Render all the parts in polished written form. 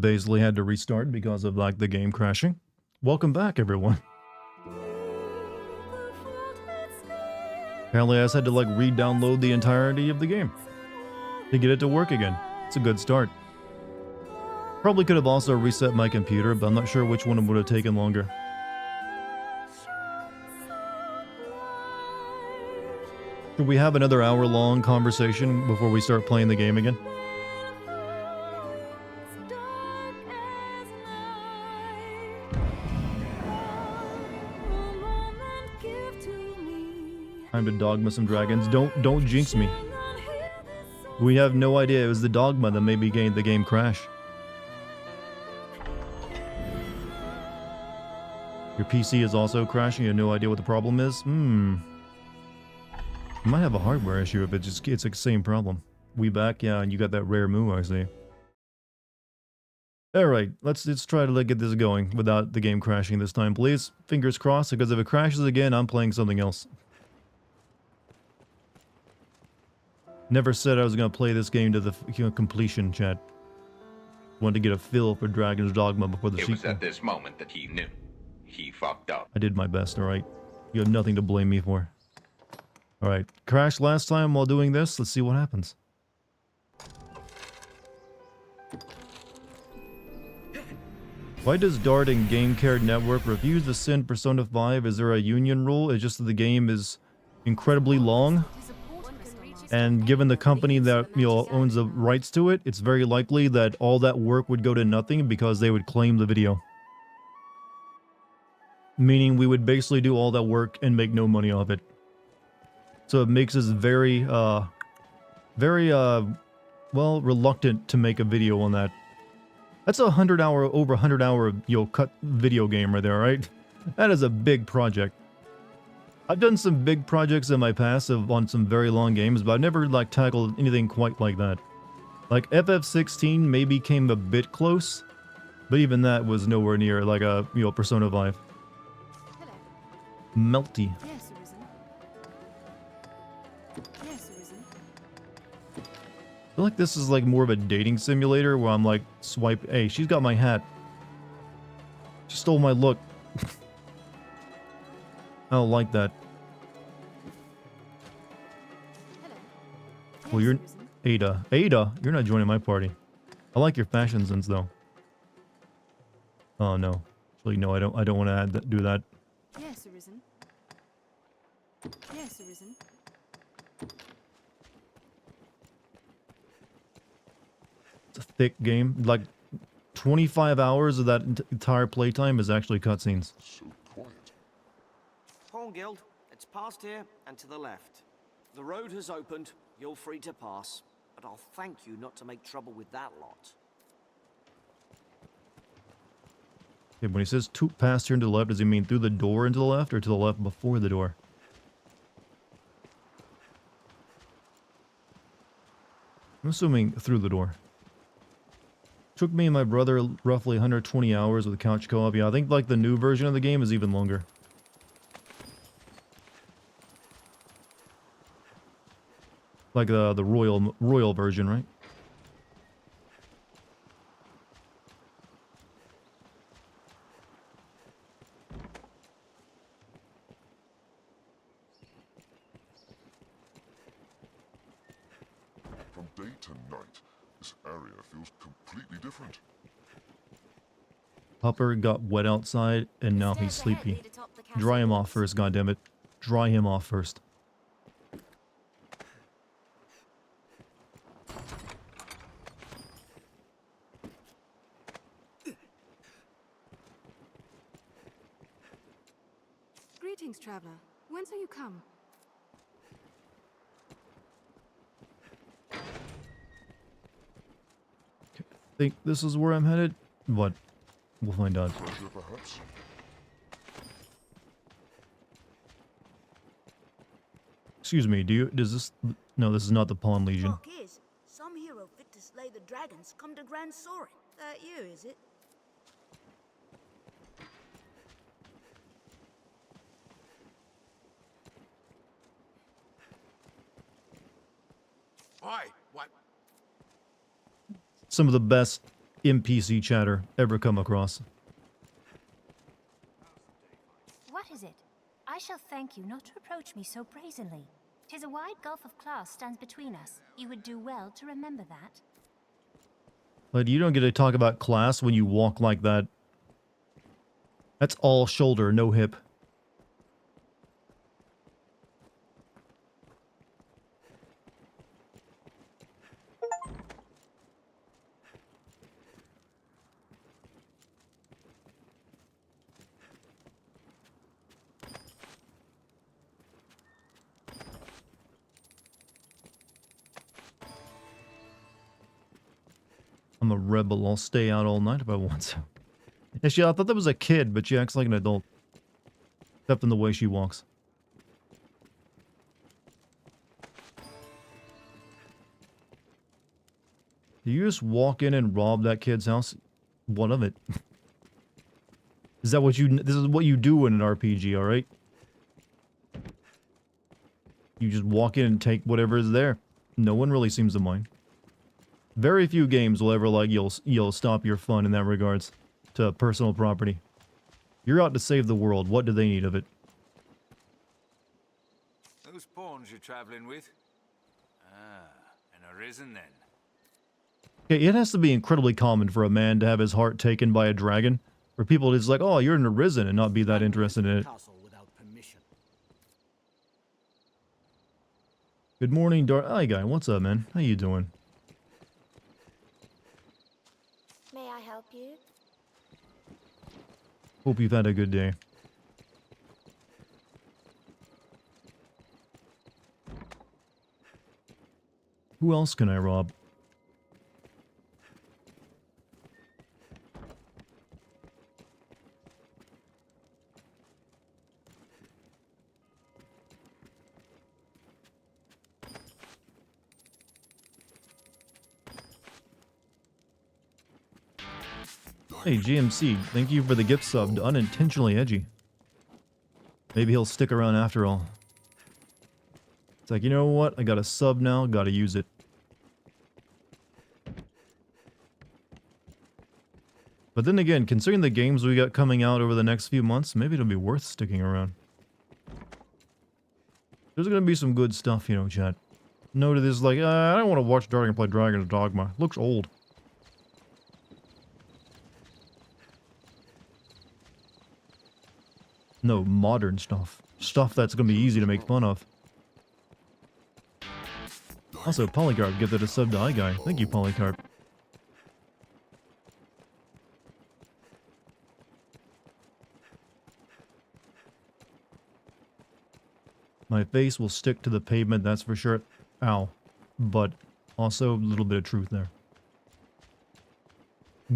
basically had to restart because of like the game crashing. Welcome back, everyone. Apparently I just had to like re-download the entirety of the game to get it to work again. It's a good start. Probably could have also reset my computer, but I'm not sure which one would have taken longer. Should we have another hour-long conversation before we start playing the game again? Time to dogma some dragons. Don't jinx me. We have no idea. It was the dogma that made me the game crash. Your PC is also crashing. You have no idea what the problem is. You might have a hardware issue if it's the same problem. We back, yeah, and you got that rare moo, I see. All right, let's try to get this going without the game crashing this time, please. Fingers crossed, because if it crashes again, I'm playing something else. Never said I was gonna play this game to the completion, chat. Wanted to get a feel for Dragon's Dogma before the sequel. It was at this moment that he knew. He fucked up. I did my best, alright? You have nothing to blame me for. Alright, crashed last time while doing this. Let's see what happens. Why does Dart and Game Care Network refuse to send Persona 5? Is there a union rule? It's just that the game is incredibly long. And given the company that, owns the rights to it, it's very likely that all that work would go to nothing because they would claim the video. Meaning we would basically do all that work and make no money off it. So it makes us very, well, reluctant to make a video on that. That's a over 100 hour, cut video game right there, right? That is a big project. I've done some big projects in my past on some very long games, but I've never, like, tackled anything quite like that. Like, FF16 maybe came a bit close, but even that was nowhere near, like, a, Persona 5. Hello. Melty. Yes, Arisen. Yes, Arisen. I feel like this is, like, more of a dating simulator where I'm, like, swipe... Hey, she's got my hat. She stole my look. I don't like that. Hello. Well, you're... Arisen. Ada. Ada, you're not joining my party. I like your fashion sense, though. Oh, no. Actually, no, I don't want to do that. Yes, Arisen. Yes, Arisen. It's a thick game. Like, 25 hours of that entire playtime is actually cutscenes. So quiet. Hornguild, it's past here and to the left. The road has opened, you're free to pass, but I'll thank you not to make trouble with that lot. Okay, when he says past here and to the left, does he mean through the door and to the left or to the left before the door? I'm assuming through the door. Took me and my brother roughly 120 hours with couch co-op. Yeah, I think like the new version of the game is even longer. Like the royal version, right? From day to night, this area feels completely different. Hopper got wet outside and now he's sleepy. Dry him off first, goddammit. Dry him off first. Greetings, traveler. Whence are you come? Think this is where I'm headed? What? We'll find out. Pleasure, perhaps? Excuse me, does this... No, this is not the Pawn Legion. Talk is, some hero fit to slay the dragons come to Grand Sorin. That you, is it? Oi, what? Some of the best NPC chatter ever come across. What is it? I shall thank you not to approach me so brazenly. 'Tis a wide gulf of class stands between us. You would do well to remember that. But you don't get to talk about class when you walk like that. That's all shoulder, no hip. I'm a rebel. I'll stay out all night if I want to. Actually, I thought that was a kid, but she acts like an adult. Except in the way she walks. Do you just walk in and rob that kid's house? What of it? Is that what you... This is what you do in an RPG, alright? You just walk in and take whatever is there. No one really seems to mind. Very few games will ever like you'll stop your fun in that regards to personal property. You're out to save the world. What do they need of it? Those pawns you're traveling with? Ah, an arisen then. Okay, it has to be incredibly common for a man to have his heart taken by a dragon. For people to just like, oh, you're an arisen and not be that interested in it. Castle without permission. Good morning, Hi, guy. What's up, man? How you doing? May I help you? Hope you've had a good day. Who else can I rob? Hey, GMC, thank you for the gift sub to Unintentionally Edgy. Maybe he'll stick around after all. It's like, you know what? I got a sub now, gotta use it. But then again, considering the games we got coming out over the next few months, maybe it'll be worth sticking around. There's gonna be some good stuff, you know, chat. Noted this like, I don't want to watch Dartigan play Dragon's Dogma. Looks old. No, modern stuff. Stuff that's gonna be easy to make fun of. Also, Polycarp gifted a sub to iGuy. Thank you, Polycarp. My face will stick to the pavement, that's for sure. Ow. But also a little bit of truth there.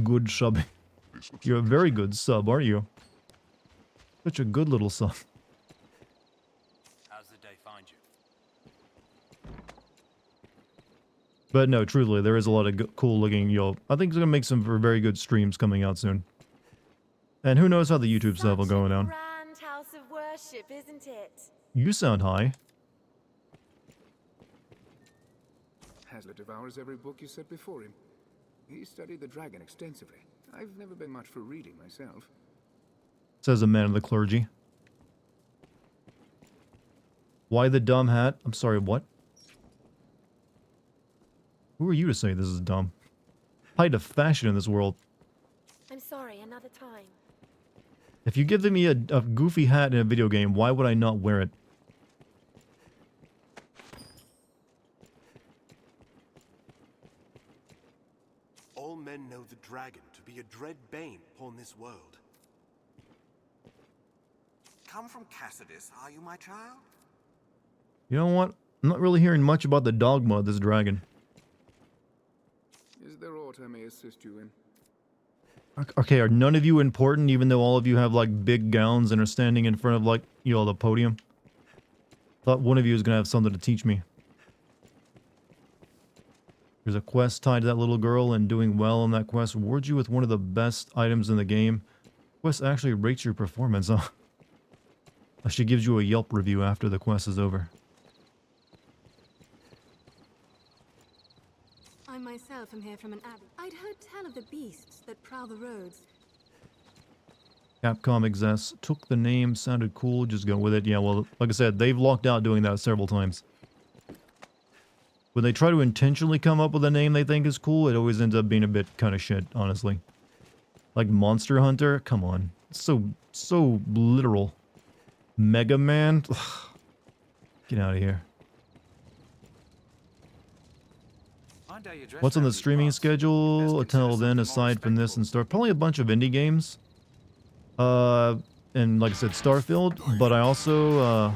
Good subbing. You're a very good sub, aren't you? Such a good little sub. How's the day find you? But no, truthfully, there is a lot of cool looking, I think it's gonna make some very good streams coming out soon. And who knows how the YouTube stuff will go down. Grand house of worship, isn't it? You sound high. Hazlitt devours every book you set before him. He studied the dragon extensively. I've never been much for reading myself. Says a man of the clergy. Why the dumb hat? I'm sorry, what? Who are you to say this is dumb? Height of fashion in this world. I'm sorry, another time. If you give me a goofy hat in a video game, why would I not wear it? All men know the dragon to be a dread bane upon this world. Come from Cassidus, are you, my child? You know what? I'm not really hearing much about the dogma of this dragon. Is there aught I may assist you in? Okay, are none of you important even though all of you have like big gowns and are standing in front of like, you know, the podium? Thought one of you was gonna have something to teach me. There's a quest tied to that little girl, and doing well on that quest rewards you with one of the best items in the game. Quest actually rates your performance, huh? She gives you a Yelp review after the quest is over. I myself am here from an abbey. I'd heard tell of the beasts that prowl the roads. Capcom execs took the name, sounded cool, just go with it. Yeah, well, like I said, they've locked out doing that several times. When they try to intentionally come up with a name they think is cool, it always ends up being a bit kind of shit, honestly. Like Monster Hunter? Come on. It's so literal. Mega Man? Ugh. Get out of here. What's on the streaming schedule until then, aside from this and stuff? Probably a bunch of indie games. And like I said, Starfield. But I also,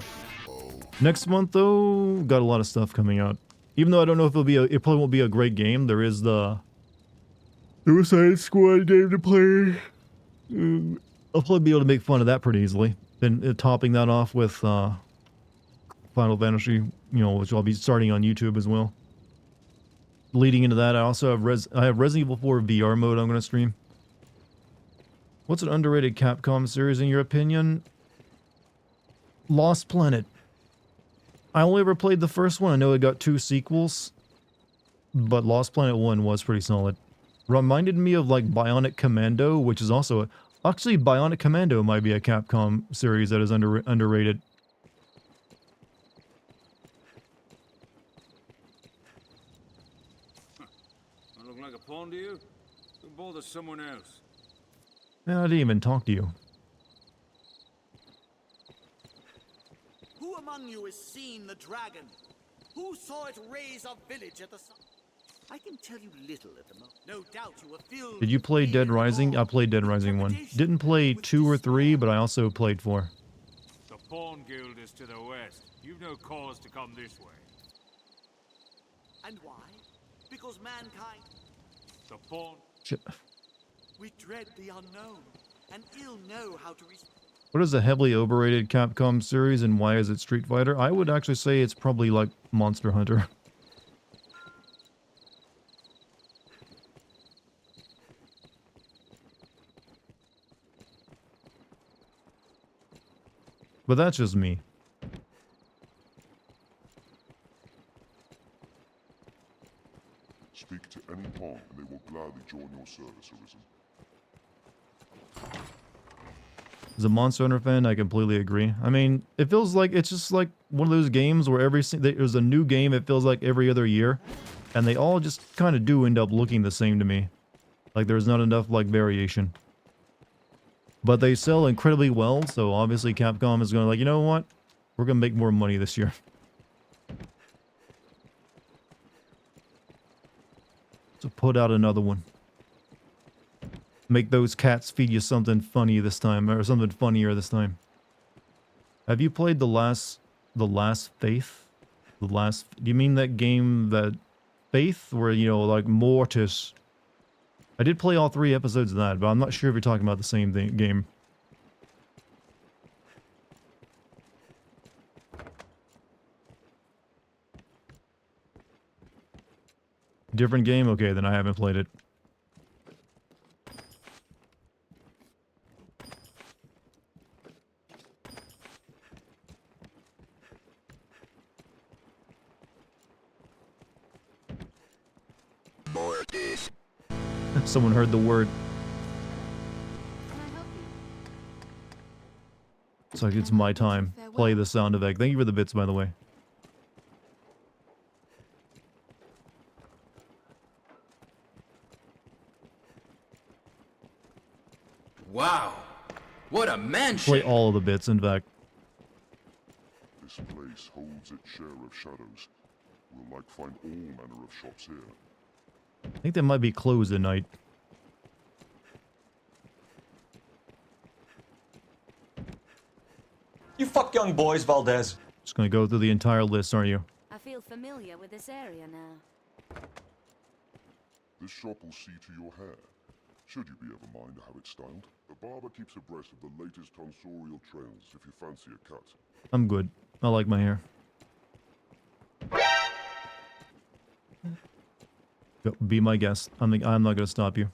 next month though, got a lot of stuff coming out. Even though I don't know if it probably won't be a great game. There is the Suicide Squad game to play. I'll probably be able to make fun of that pretty easily. Then topping that off with Final Fantasy, you know, which I'll be starting on YouTube as well. Leading into that, I also have Resident Evil 4 VR mode I'm going to stream. What's an underrated Capcom series in your opinion? Lost Planet. I only ever played the first one. I know it got 2 sequels, but Lost Planet 1 was pretty solid. Reminded me of like Bionic Commando, which is also actually Bionic Commando might be a Capcom series that is underrated. I look like a pawn to you? Who bothers someone else? Man, I didn't even talk to you. Who among you has seen the dragon? Who saw it raise a village at the sun? I can tell you little at the moment. No doubt you were filled. Did you play Dead Rising? I played Dead Rising 1. Didn't play 2 or 3, but I also played 4. The Pawn Guild is to the west. You've no cause to come this way. And why? Because mankind... The Pawn... Shit. We dread the unknown, and ill know how to... What is a heavily overrated Capcom series and why is it Street Fighter? I would actually say it's probably like Monster Hunter. But that's just me. Speak to any pawn and they will gladly join your service, Arisen. As a Monster Hunter fan, I completely agree. I mean, it feels like it's just like one of those games where there's a new game, it feels like every other year. And they all just kind of do end up looking the same to me. Like there's not enough like variation. But they sell incredibly well, so obviously Capcom is going to like, you know what? We're going to make more money this year. So put out another one. Make those cats feed you something funny this time, or something funnier this time. Have you played the last Faith? Do you mean that game, that Faith, where, you know, like Mortis? I did play all 3 episodes of that, but I'm not sure if you're talking about the same game. Different game? Okay, then I haven't played it. Someone heard the word. Can I help you? It's like it's my time. Play the sound effect. Thank you for the bits, by the way. Wow, what a mansion! Play all of the bits, in fact. This place holds its share of shadows. We'll like find all manner of shops here. I think they might be closed at night. You fuck young boys, Valdez. Just gonna go through the entire list, aren't you? I feel familiar with this area now. This shop will see to your hair. Should you be ever mind how it's styled, the barber keeps abreast of the latest tonsorial trends if you fancy a cut. I'm good. I like my hair. Go, be my guest. I'm not gonna stop you.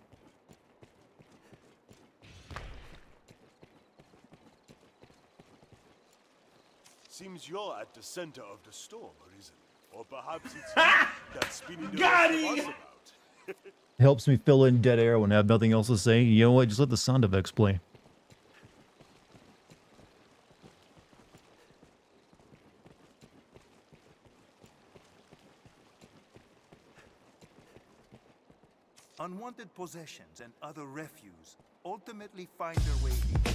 Seems you're at the center of the storm, Arisen. Or perhaps it's you that's spinning the rest of us about. It helps me fill in dead air when I have nothing else to say. You know what? Just let the sound effects play. Unwanted possessions and other refuse ultimately find their way here.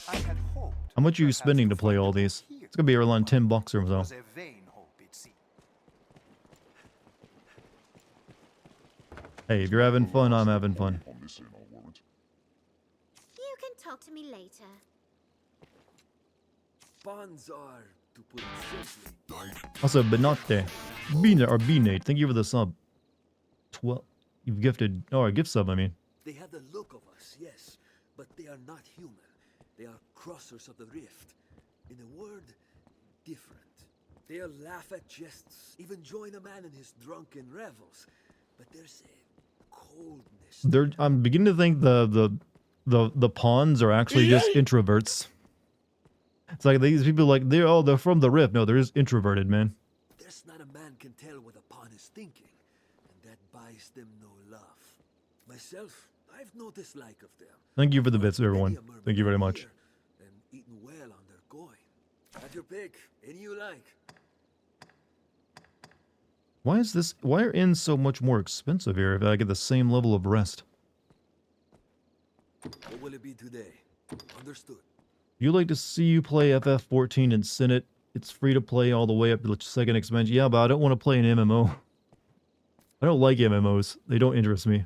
I had hoped. How much are you spending to play all these? It's gonna be around $10 or so. Was a vain hope, it seemed. Hey, if you're having fun, I'm having fun. You can talk to me later. Bonds are, to put it simply, Also, Benate, Binate, thank you for the sub. 12. You've gifted. Oh, a gift sub, I mean. they have the look of us, yes, but they are not human. They are crossers of the rift. In a word, different. They'll laugh at jests, even join a man in his drunken revels. But there's a coldness. I'm beginning to think the pawns are actually just introverts. It's like these people like they're from the rift. No, they're just introverted, man. There's not a man can tell what a pawn is thinking, and that buys them no love. Myself, I've no dislike of them. Thank you for the bits, everyone. Thank you very much. And eaten well on their going. Have your pick, any you like. Why are inns so much more expensive here if I get the same level of rest? What will it be today? Understood. You like to see you play FF14 and Senate. It's free to play all the way up to the second expansion. Yeah, but I don't want to play an MMO. I don't like MMOs. They don't interest me.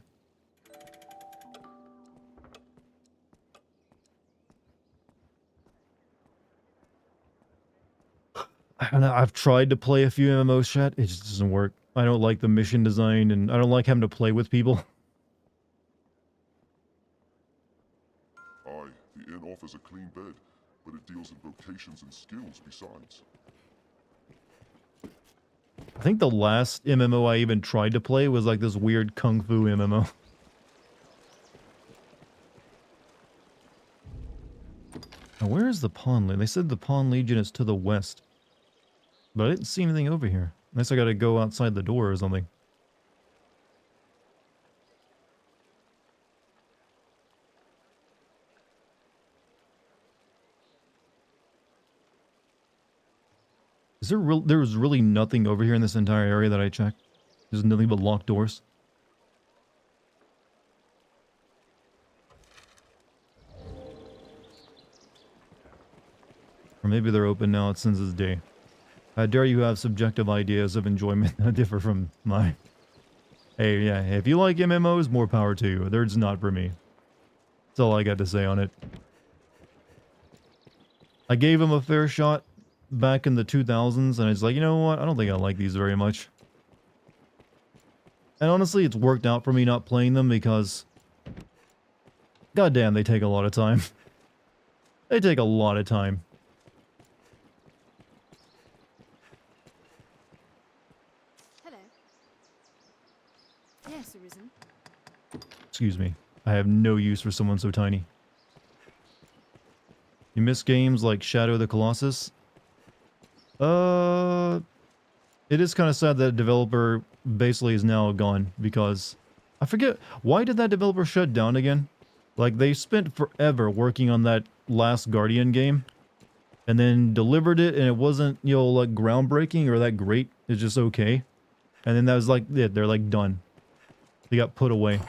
I don't know, I've tried to play a few MMOs, chat. It just doesn't work. I don't like the mission design, and I don't like having to play with people. Aye, the inn offers a clean bed, but it deals in vocations and skills besides. I think the last MMO I even tried to play was like this weird Kung Fu MMO. Now, where is the Pawn Legion? They said the Pawn Legion is to the west. But I didn't see anything over here. Unless I gotta go outside the door or something. Is there there was really nothing over here in this entire area that I checked? There's nothing but locked doors. Or maybe they're open now since it's day. How dare you have subjective ideas of enjoyment that differ from mine. Hey, yeah, if you like MMOs, more power to you. They're just not for me. That's all I got to say on it. I gave them a fair shot back in the 2000s, and it's like, you know what? I don't think I like these very much. And honestly, it's worked out for me not playing them because... goddamn, they take a lot of time. They take a lot of time. Yes, Arisen. Excuse me. I have no use for someone so tiny. You miss games like Shadow of the Colossus? It is kind of sad that developer basically is now gone because... I forget, why did that developer shut down again? Like, they spent forever working on that Last Guardian game. And then delivered it and it wasn't, you know, like groundbreaking or that great. It's just okay. And then that was like, yeah, they're like done. They got put away.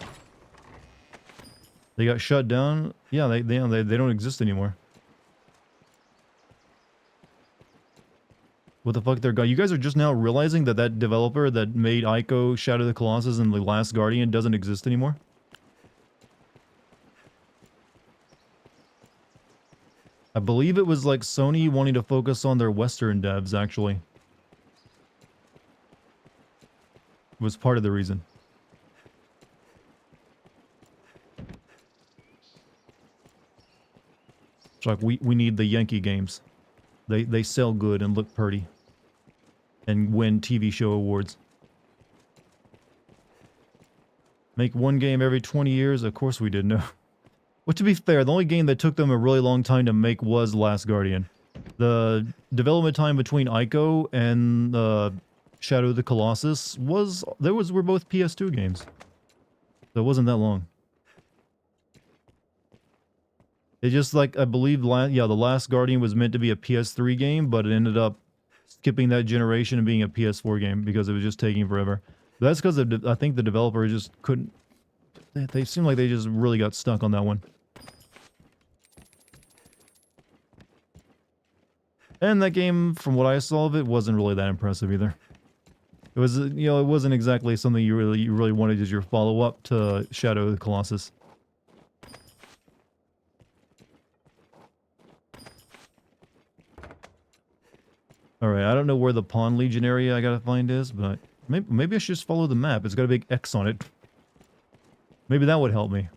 They got shut down. Yeah, they don't exist anymore. What the fuck they're gone? You guys are just now realizing that that developer that made Ico, Shadow of the Colossus, and The Last Guardian doesn't exist anymore? I believe it was like Sony wanting to focus on their Western devs, actually. It was part of the reason. It's like, we need the Yankee games. They sell good and look pretty. And win TV show awards. Make one game every 20 years? Of course we did, no. Well, to be fair, the only game that took them a really long time to make was Last Guardian. The development time between Ico and Shadow of the Colossus were both PS2 games. So it wasn't that long. It just like, I believe, yeah, The Last Guardian was meant to be a PS3 game, but it ended up skipping that generation and being a PS4 game because it was just taking forever. But that's because I think the developer just couldn't. They seem like they just really got stuck on that one. And that game, from what I saw of it, wasn't really that impressive either. It was, you know, it wasn't exactly something you really wanted as your follow-up to Shadow of the Colossus. Alright, I don't know where the Pawn Legion area I gotta find is, but maybe I should just follow the map. It's got a big X on it. Maybe that would help me.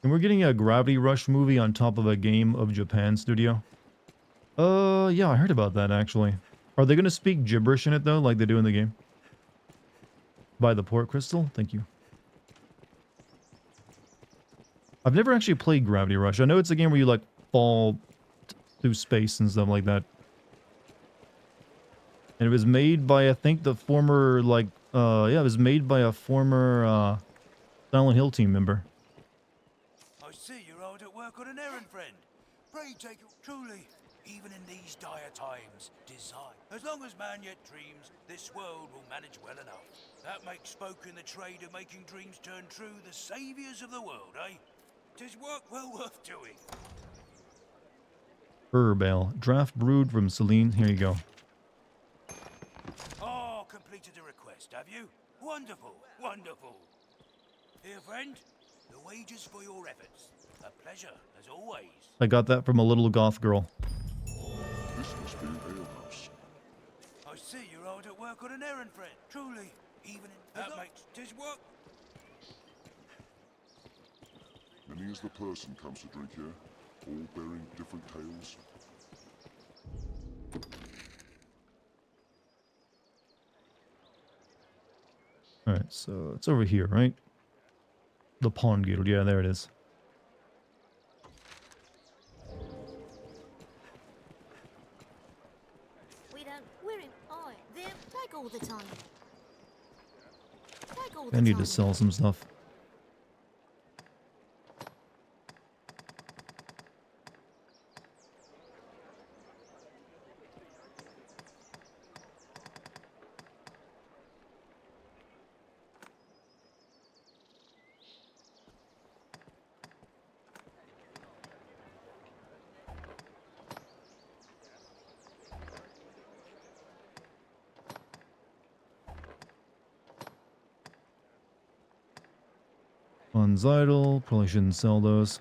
And we're getting a Gravity Rush movie on top of a Game of Japan studio. Yeah, I heard about that actually. Are they gonna speak gibberish in it though, like they do in the game? Buy the port crystal? Thank you. I've never actually played Gravity Rush. I know it's a game where you like fall through space and stuff like that. And it was made by, I think, the former, like, yeah, it was made by a former, Silent Hill team member. I see you're hard at work on an errand, friend. Pray take it truly, even in these dire times, design. As long as man yet dreams, this world will manage well enough. That makes folk in the trade of making dreams turn true the saviours of the world, eh? 'Tis work well worth doing. Herb Ale. Draft brewed from Celine. Here you go. Oh, completed a request, have you? Wonderful, wonderful. Here, friend, the wages for your efforts. A pleasure, as always. I got that from a little goth girl. This must be an alehouse. I see you're hard at work on an errand, friend. Truly, even in... That makes... 'Tis work... Many as the person comes to drink here, all bearing different tales. Alright, so it's over here, right? The Pawn Guild. Yeah, there it is. We don't. We're in. Oh, there. Take all the time. Take all I need to sell some stuff. Funds idle. Probably shouldn't sell those.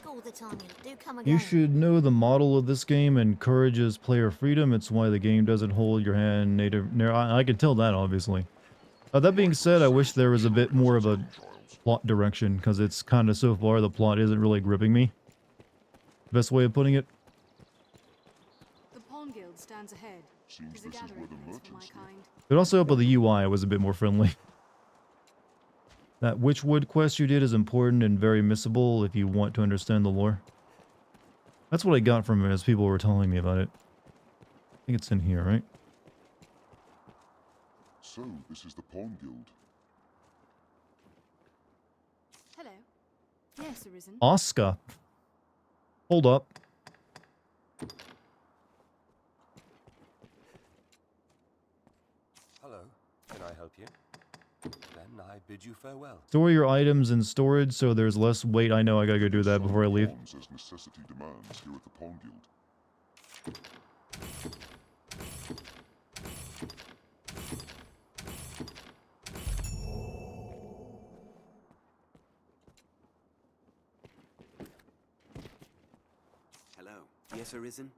All the time. Do come again. You should know the model of this game encourages player freedom. It's why the game doesn't hold your hand I can tell that, obviously. That being said, I wish there was a bit more of a plot direction, because it's kind of, so far, the plot isn't really gripping me. Best way of putting it. The Pawn Guild stands ahead. Seems this is where the merchants live. It also helped with the UI, it was a bit more friendly. That Witchwood quest you did is important and very missable if you want to understand the lore. That's what I got from it as people were telling me about it. I think it's in here, right? So, this is the Pawn Guild. Hello. Yes, Arisen. Oscar. Hold up. Hello, can I help you? Then I bid you farewell. Store your items in storage so there's less weight. I know I gotta go do that before I leave. As necessity demands here at the Pawn Guild. Hello. Yes, Arisen?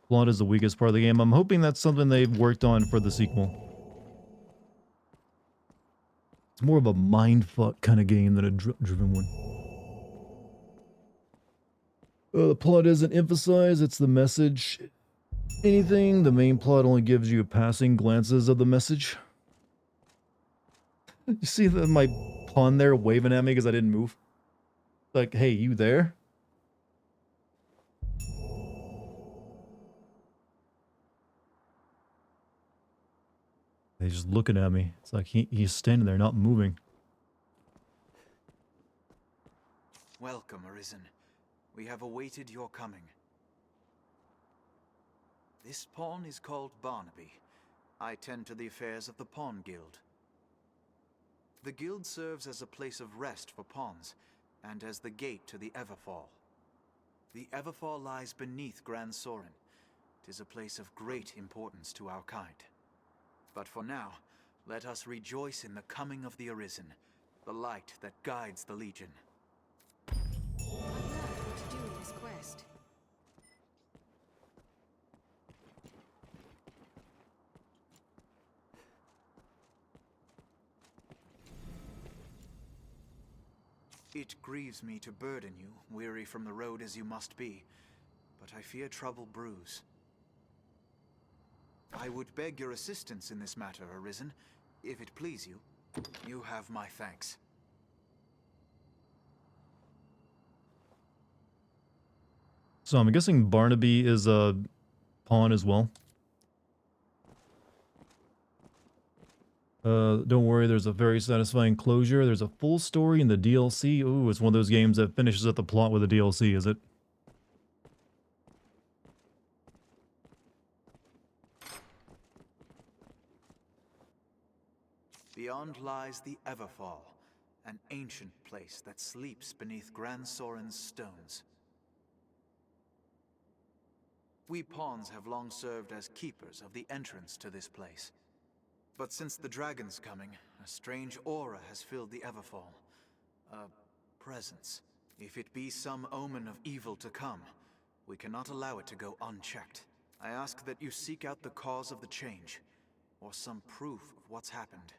Plot is the weakest part of the game. I'm hoping that's something they've worked on for the sequel. It's more of a mindfuck kind of game than a driven one. The plot isn't emphasized, it's the message. Anything, the main plot only gives you passing glances of the message. You see my pawn there waving at me because I didn't move? Like, hey, you there? He's just looking at me. It's like he's standing there not moving. Welcome, Arisen. We have awaited your coming. This pawn is called Barnaby. I tend to the affairs of the Pawn Guild. The guild serves as a place of rest for pawns, and as the gate to the Everfall. The Everfall lies beneath Gran Soren. 'Tis a place of great importance to our kind. But for now, let us rejoice in the coming of the Arisen, the light that guides the Legion. What to do with this quest? It grieves me to burden you, weary from the road as you must be, but I fear trouble brews. I would beg your assistance in this matter, Arisen, if it please you. You have my thanks. So I'm guessing Barnaby is a pawn as well. Don't worry, there's a very satisfying closure. There's a full story in the DLC. Ooh, it's one of those games that finishes up the plot with a DLC, is it? Beyond lies the Everfall, an ancient place that sleeps beneath Gran Soren's stones. We pawns have long served as keepers of the entrance to this place. But since the dragon's coming, a strange aura has filled the Everfall. A presence. If it be some omen of evil to come, we cannot allow it to go unchecked. I ask that you seek out the cause of the change, or some proof of what's happened.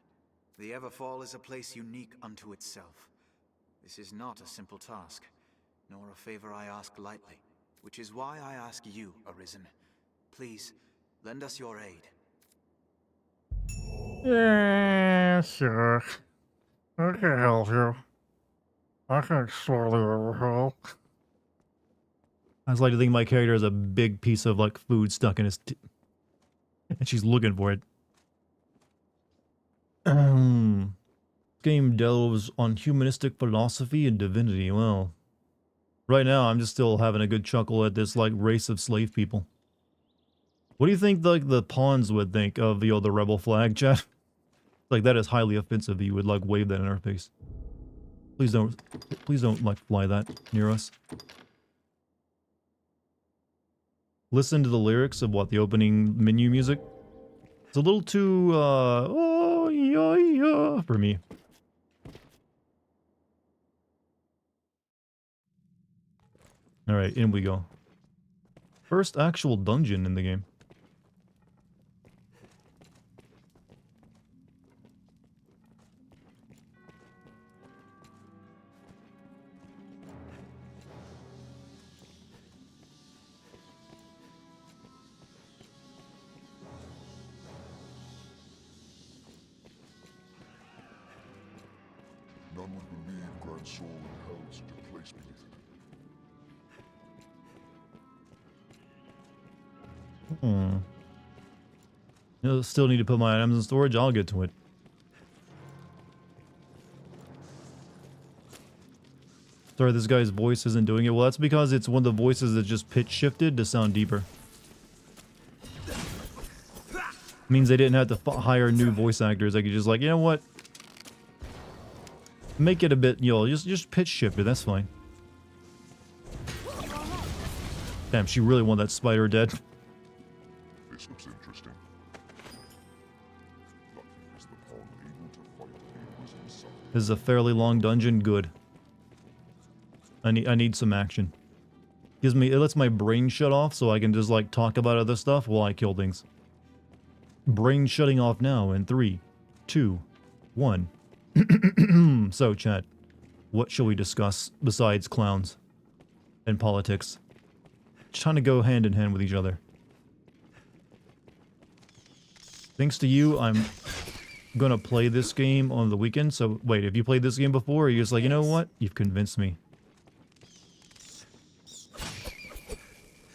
The Everfall is a place unique unto itself. This is not a simple task, nor a favor I ask lightly, which is why I ask you, Arisen. Please, lend us your aid. Yeah, sure. I can help you. I can explore the Everfall. I just like to think my character has a big piece of like food stuck in his and she's looking for it. This game delves on humanistic philosophy and divinity. Well, right now I'm just still having a good chuckle at this like race of slave people. What do you think like the pawns would think of the rebel flag, chat? Like that is highly offensive that you would like wave that in our face. Please don't like fly that near us. Listen to the lyrics of what the opening menu music. It's a little too oh yeah yeah for me. All right, in we go. First actual dungeon in the game. None would believe Gran Soren held such a place beneath it. Still need to put my items in storage. I'll get to it. Sorry, this guy's voice isn't doing it. Well, that's because it's one of the voices that just pitch shifted to sound deeper. Means they didn't have to hire new voice actors. They could just like, you know what? Make it a bit, just pitch shifted. That's fine. Damn, she really wanted that spider dead. This looks interesting. Lucky is the pawn able to fight the Arisen's son. This is a fairly long dungeon. Good. I need some action. It lets my brain shut off so I can just like talk about other stuff while I kill things. Brain shutting off now in 3, 2, 1. So, chat, what shall we discuss besides clowns and politics? trying to go hand in hand with each other. Thanks to you, I'm gonna play this game on the weekend. So wait, have you played this game before? Or you're just like, you know what? You've convinced me.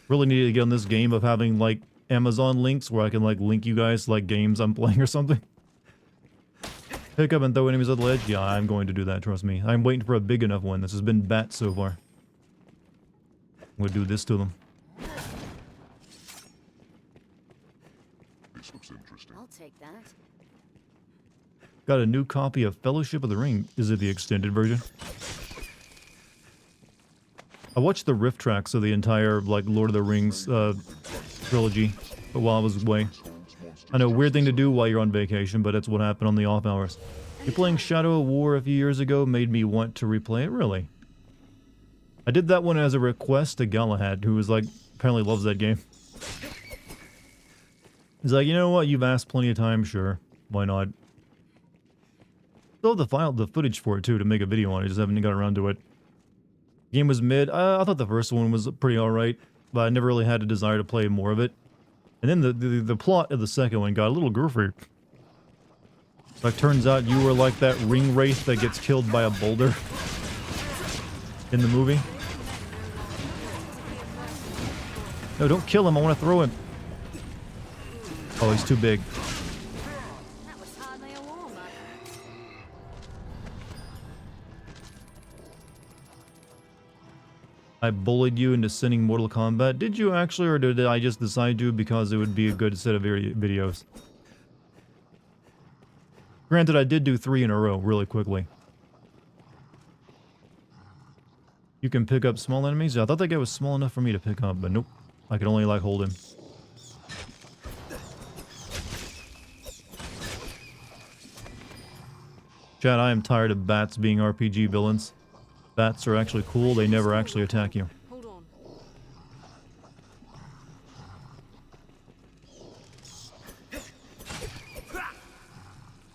Really need to get on this game of having like Amazon links where I can like link you guys to like games I'm playing or something. Pick up and throw enemies at the ledge? Yeah, I'm going to do that, trust me. I'm waiting for a big enough one. This has been bats so far. I'm gonna do this to them. This looks interesting. I'll take that. Got a new copy of Fellowship of the Ring. Is it the extended version? I watched the riff tracks of the entire like Lord of the Rings trilogy while I was away. I know, weird thing to do while you're on vacation, but it's what happened on the off hours. You playing Shadow of War a few years ago made me want to replay it, really. I did that one as a request to Galahad, who was like, apparently loves that game. He's like, you know what, you've asked plenty of times, sure, why not? Still have the footage for it too, to make a video on it, just haven't got around to it. The game was mid. I thought the first one was pretty alright, but I never really had a desire to play more of it. And then the plot of the second one got a little goofy. Like, turns out you were like that ring wraith that gets killed by a boulder in the movie. No, don't kill him, I want to throw him. Oh, he's too big. That was hardly a warm-up. I bullied you into sending Mortal Kombat. Did you actually, or did I just decide to because it would be a good set of videos? Granted, I did do 3 in a row really quickly. You can pick up small enemies? I thought that guy was small enough for me to pick up, but nope. I could only, like, hold him. Chat, I am tired of bats being RPG villains. Bats are actually cool, they never actually attack you. Hold on.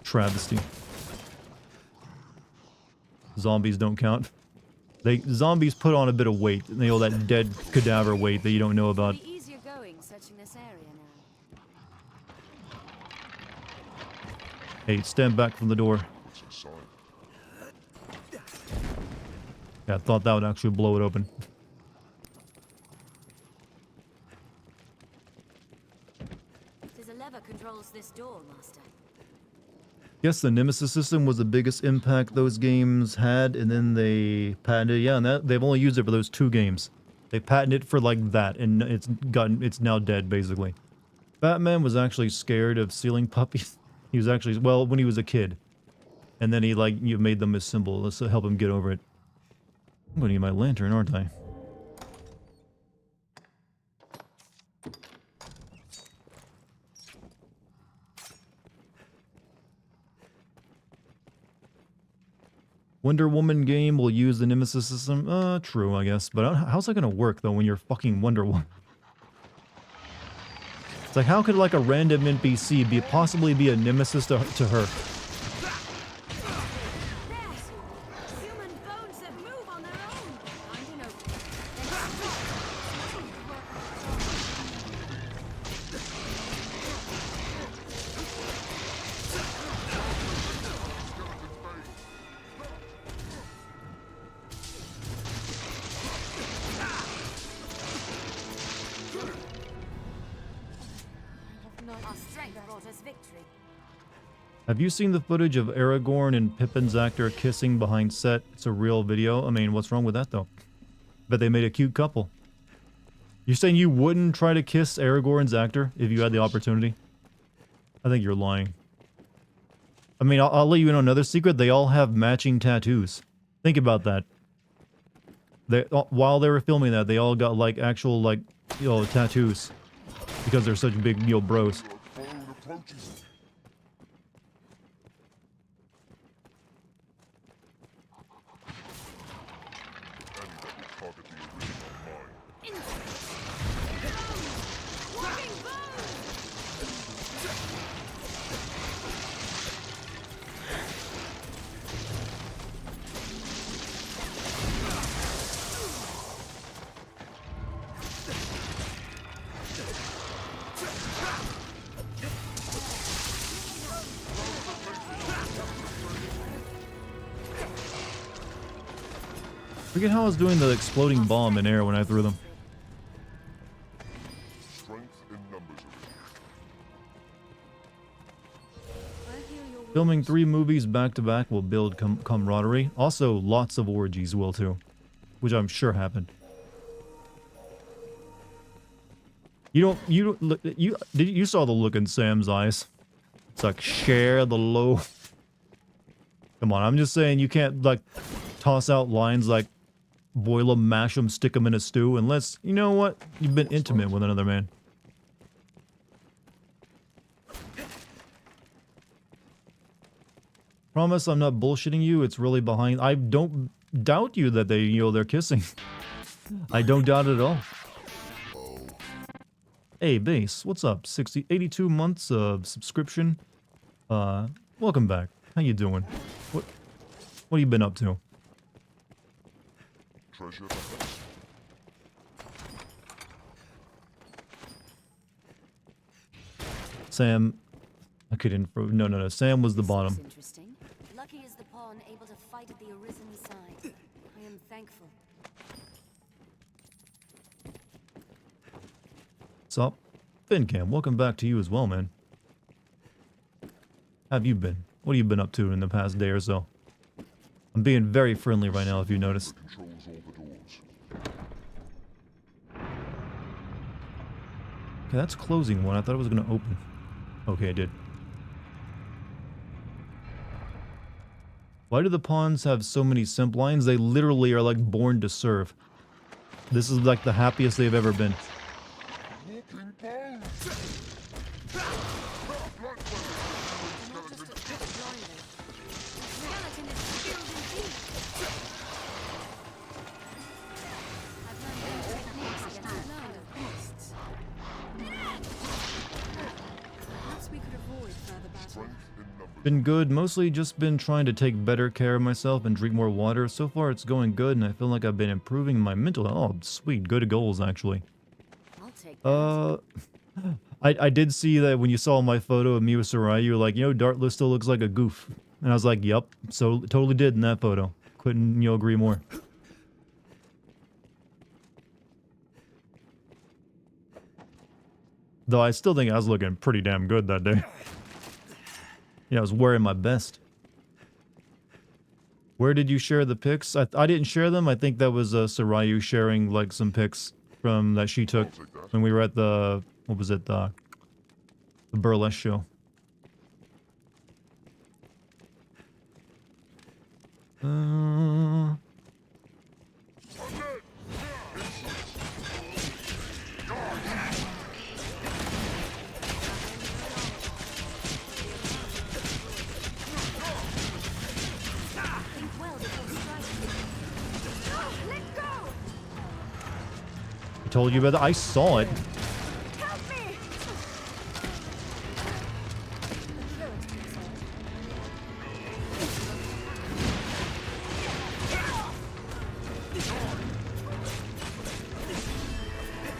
Travesty. Zombies don't count. Zombies put on a bit of weight. You know, that dead cadaver weight that you don't know about. It'll be easier going searching this area now. Hey, stand back from the door. Yeah, I thought that would actually blow it open. There's a lever controls this door, Master. Guess the Nemesis system was the biggest impact those games had, and then they patented it. Yeah, and they've only used it for those 2 games. They patented it for like that, and it's now dead basically. Batman was actually scared of ceiling puppies. He was actually, well, when he was a kid, and then he like you made them his symbol. Let's help him get over it. I'm gonna need my lantern, aren't I? Wonder Woman game will use the Nemesis system. True, I guess. But how's that gonna work, though, when you're fucking Wonder Woman? It's like, how could, like, a random NPC possibly be a Nemesis to her? Our strength brought us victory. Have you seen the footage of Aragorn and Pippin's actor kissing behind set? It's a real video. I mean, what's wrong with that, though? Bet they made a cute couple. You're saying you wouldn't try to kiss Aragorn's actor if you had the opportunity? I think you're lying. I mean, I'll let you in on another secret. They all have matching tattoos. Think about that. While they were filming that, they all got, like, actual, like, you know, tattoos. Because they're such big, you know, bros. Forget how I was doing the exploding bomb in air when I threw them. Filming 3 movies back to back will build camaraderie. Also, lots of orgies will too, which I'm sure happened. You saw the look in Sam's eyes. It's like, share the loaf. Come on, I'm just saying you can't like toss out lines like boil them, mash them, stick them in a stew unless, you know what, you've been intimate with another man. Promise I'm not bullshitting you, it's really behind. I don't doubt you that they're kissing. I don't doubt it at all. Hey, Base, what's up? 82 months of subscription. Welcome back. How you doing? What have you been up to? Treasure. Sam, I couldn't. No. Sam was the bottom. Interesting. Lucky is the pawn able to fight at the arisen side. I am thankful. Sup? Fincam, welcome back to you as well, man. How have you been? What have you been up to in the past day or so? I'm being very friendly right now, if you noticed. Okay, that's closing one. I thought it was going to open. Okay, I did. Why do the pawns have so many simp lines? They literally are like born to serve. This is like the happiest they've ever been. Been good, mostly just been trying to take better care of myself and drink more water. So far it's going good and I feel like I've been improving my mental health. Oh, sweet, good goals actually. I'll take that. I did see that when you saw my photo of me with Sarai, you were like, you know, Dartless still looks like a goof. And I was like, yup, so totally did in that photo. Couldn't, agree more. Though I still think I was looking pretty damn good that day. Yeah, I was wearing my best. Where did you share the pics? I didn't share them. I think that was Sarayu sharing like some pics from that she took when we were at the, what was it, the burlesque show. Told you about that. I saw it.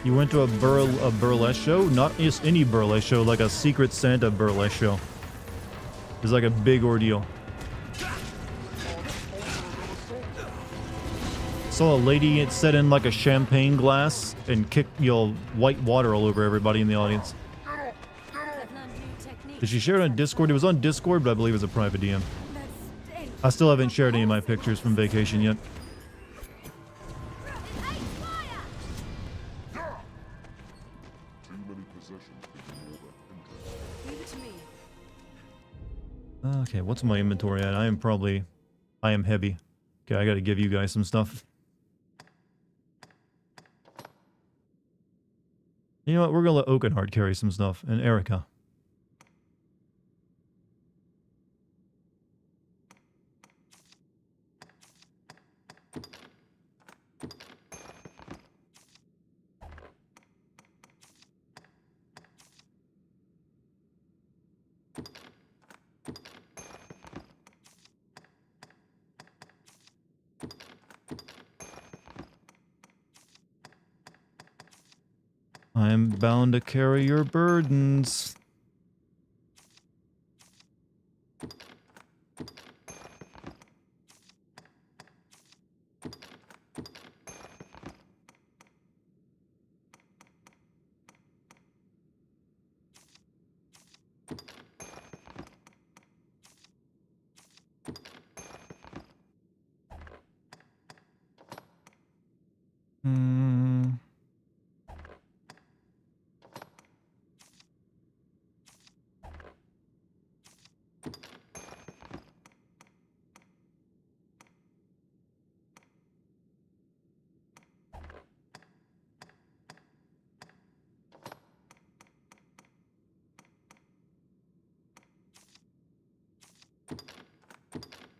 You went to a burlesque show? Not just any burlesque show, like a Secret Santa burlesque show. It's like a big ordeal. Saw a lady sit in like a champagne glass and kick white water all over everybody in the audience. Did she share it on Discord? It was on Discord, but I believe it was a private DM. I still haven't shared any of my pictures from vacation yet. Okay, what's my inventory at? I am heavy. Okay, I gotta give you guys some stuff. You know what? We're gonna let Oakenheart carry some stuff, and Erica. I'm bound to carry your burdens. Hmm.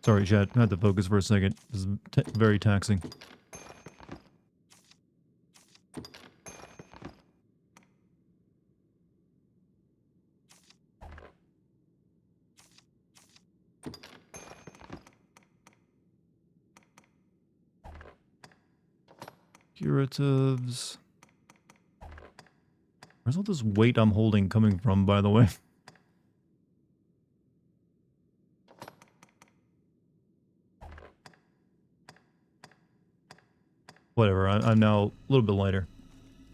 Sorry, chat. I had to focus for a second. This is very taxing. Curatives. Where's all this weight I'm holding coming from, by the way? Whatever, I'm now a little bit lighter.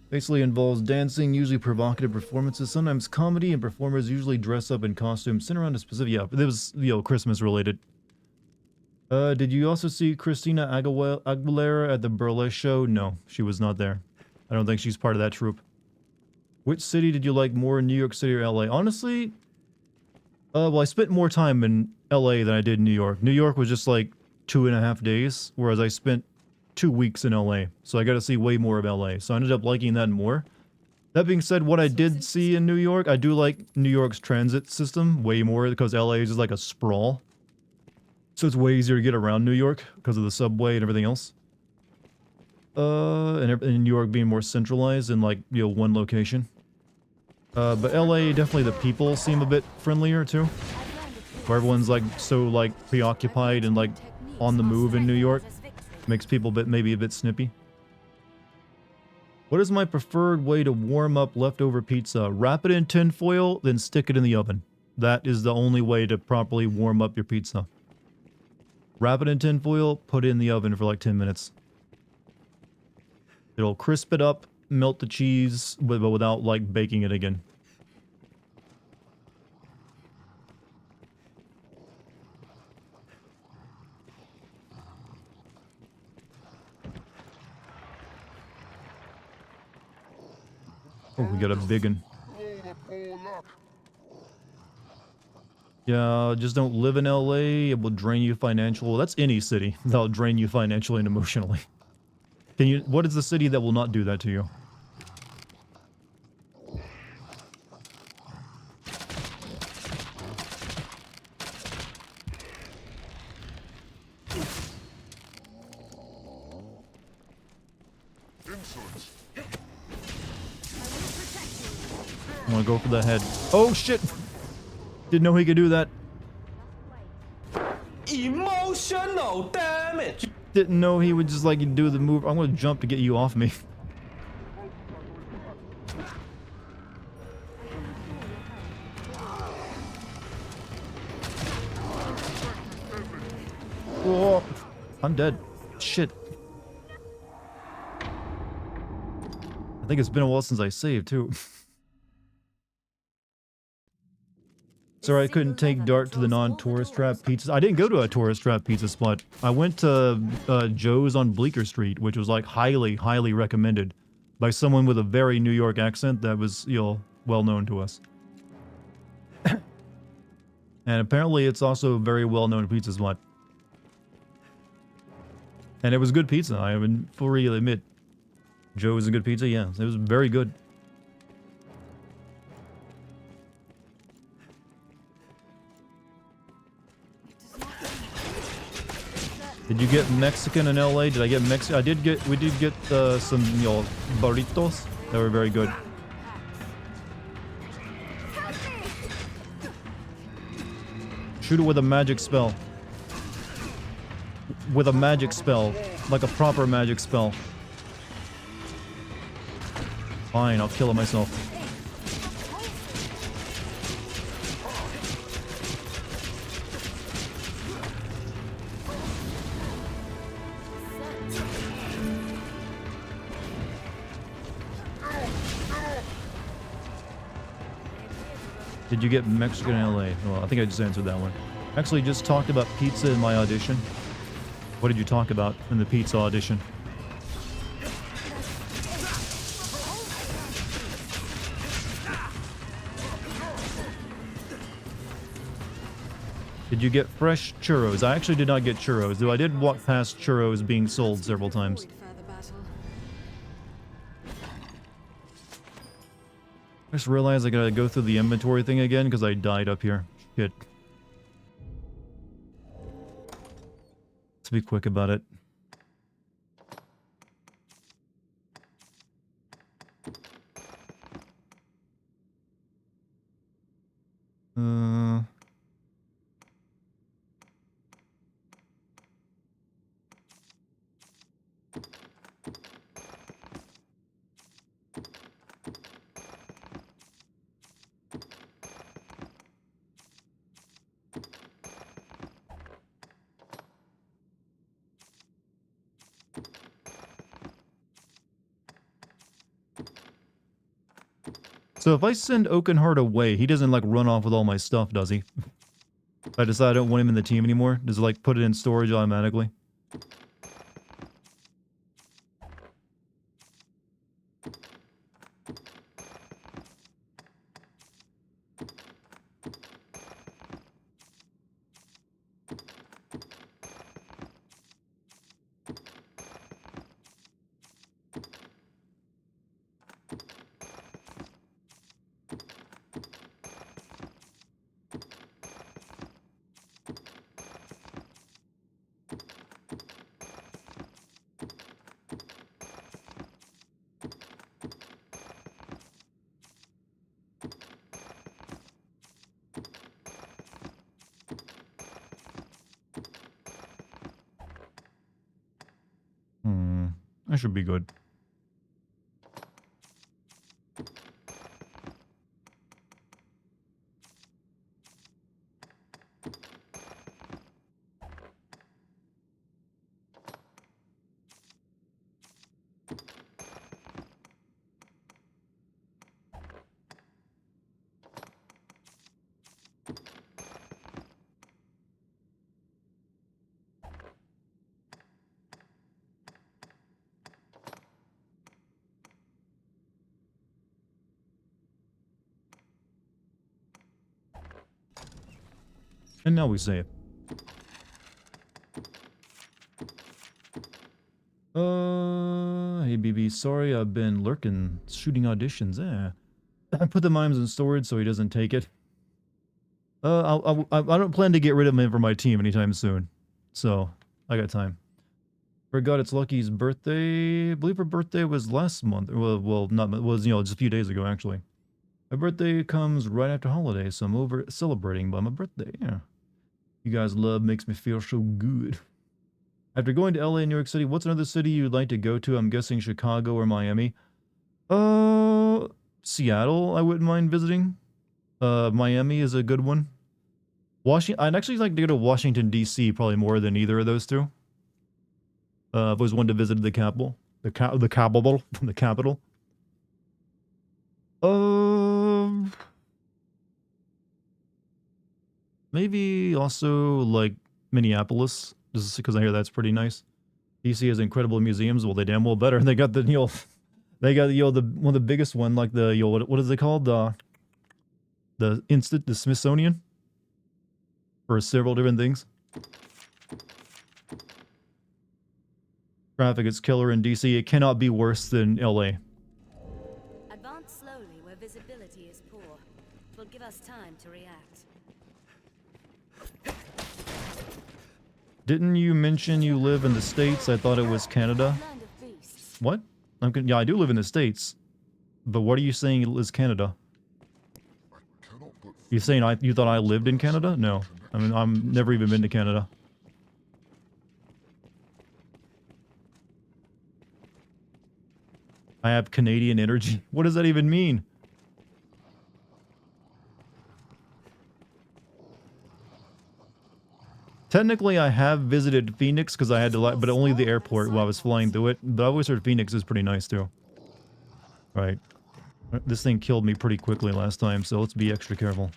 Basically involves dancing, usually provocative performances, sometimes comedy, and performers usually dress up in costumes, sent around a specific... Yeah, it was, you know, Christmas related. Did you also see Christina Aguilera at the Burlesque show? No, she was not there. I don't think she's part of that troupe. Which city did you like more, New York City or LA? Honestly, well, I spent more time in LA than I did in New York. New York was just like 2.5 days, whereas I spent 2 weeks in LA, so I got to see way more of LA, so I ended up liking that more. That being said, what I did see in New York, I do like New York's transit system way more because LA is just like a sprawl. So it's way easier to get around New York because of the subway and everything else. And New York being more centralized in like, you know, one location. But LA, definitely the people seem a bit friendlier too. Where everyone's like so like preoccupied and like on the move in New York. Makes people maybe a bit snippy. What is my preferred way to warm up leftover pizza? Wrap it in tin foil, then stick it in the oven. That is the only way to properly warm up your pizza. Wrap it in tin foil, put it in the oven for like 10 minutes. It'll crisp it up, melt the cheese, but without like baking it again. Oh, we got a big one. Yeah, just don't live in LA. It will drain you financially. Well, that's any city. That'll drain you financially and emotionally. Can you? What is the city that will not do that to you? I'm gonna go for the head. Oh shit! Didn't know he could do that. Emotional damage. Didn't know he would just like do the move. I'm gonna jump to get you off me. Oh, I'm dead. Shit. I think it's been a while since I saved too. Sorry, I couldn't take Dart to the non-tourist trap pizzas. I didn't go to a tourist trap pizza spot. I went to Joe's on Bleecker Street, which was like highly, highly recommended by someone with a very New York accent that was, you know, well known to us. And apparently it's also a very well-known pizza spot. And it was good pizza, I would fully admit. Joe's a good pizza, yeah. It was very good. Did you get Mexican in LA? Did I get Mexican? We did get some, you know, burritos. They were very good. Shoot it with a magic spell. With a magic spell. Like a proper magic spell. Fine, I'll kill it myself. Did you get Mexican in LA? Well, I think I just answered that one. Actually, just talked about pizza in my audition. What did you talk about in the pizza audition? Did you get fresh churros? I actually did not get churros, though I did walk past churros being sold several times. I just realized I gotta go through the inventory thing again because I died up here. Shit. Let's be quick about it. So if I send Oakenheart away, he doesn't like run off with all my stuff, does he? If I decide I don't want him in the team anymore, does it like put it in storage automatically? That should be good. And now we save. Hey BB, sorry I've been lurking, shooting auditions, I put the mimes in storage so he doesn't take it. I don't plan to get rid of him from my team anytime soon. So, I got time. Forgot it's Lucky's birthday. I believe her birthday was last month. Well, not, it was, just a few days ago, actually. My birthday comes right after holidays, so I'm over celebrating by my birthday, yeah. You guys' love makes me feel so good. After going to LA and New York City, what's another city you'd like to go to? I'm guessing Chicago or Miami. Seattle, I wouldn't mind visiting. Miami is a good one. I'd actually like to go to Washington, D.C. probably more than either of those two. I've always wanted to visit the capital. The capital. Maybe also, like, Minneapolis, just because I hear that's pretty nice. DC has incredible museums. Well, they damn well better. They got the, they got, one of the biggest one, like the, what is it called? The Smithsonian? For several different things. Traffic is killer in DC. It cannot be worse than LA. Advance slowly where visibility is poor. It will give us time to react. Didn't you mention you live in the States? I thought it was Canada. What? Yeah, I do live in the States. But what are you saying is Canada? You saying you thought I lived in Canada? No. I mean, I've never even been to Canada. I have Canadian energy. What does that even mean? Technically, I have visited Phoenix because I had to, but only the airport while I was flying through it. But I always heard Phoenix is pretty nice too. Right. This thing killed me pretty quickly last time, so let's be extra careful.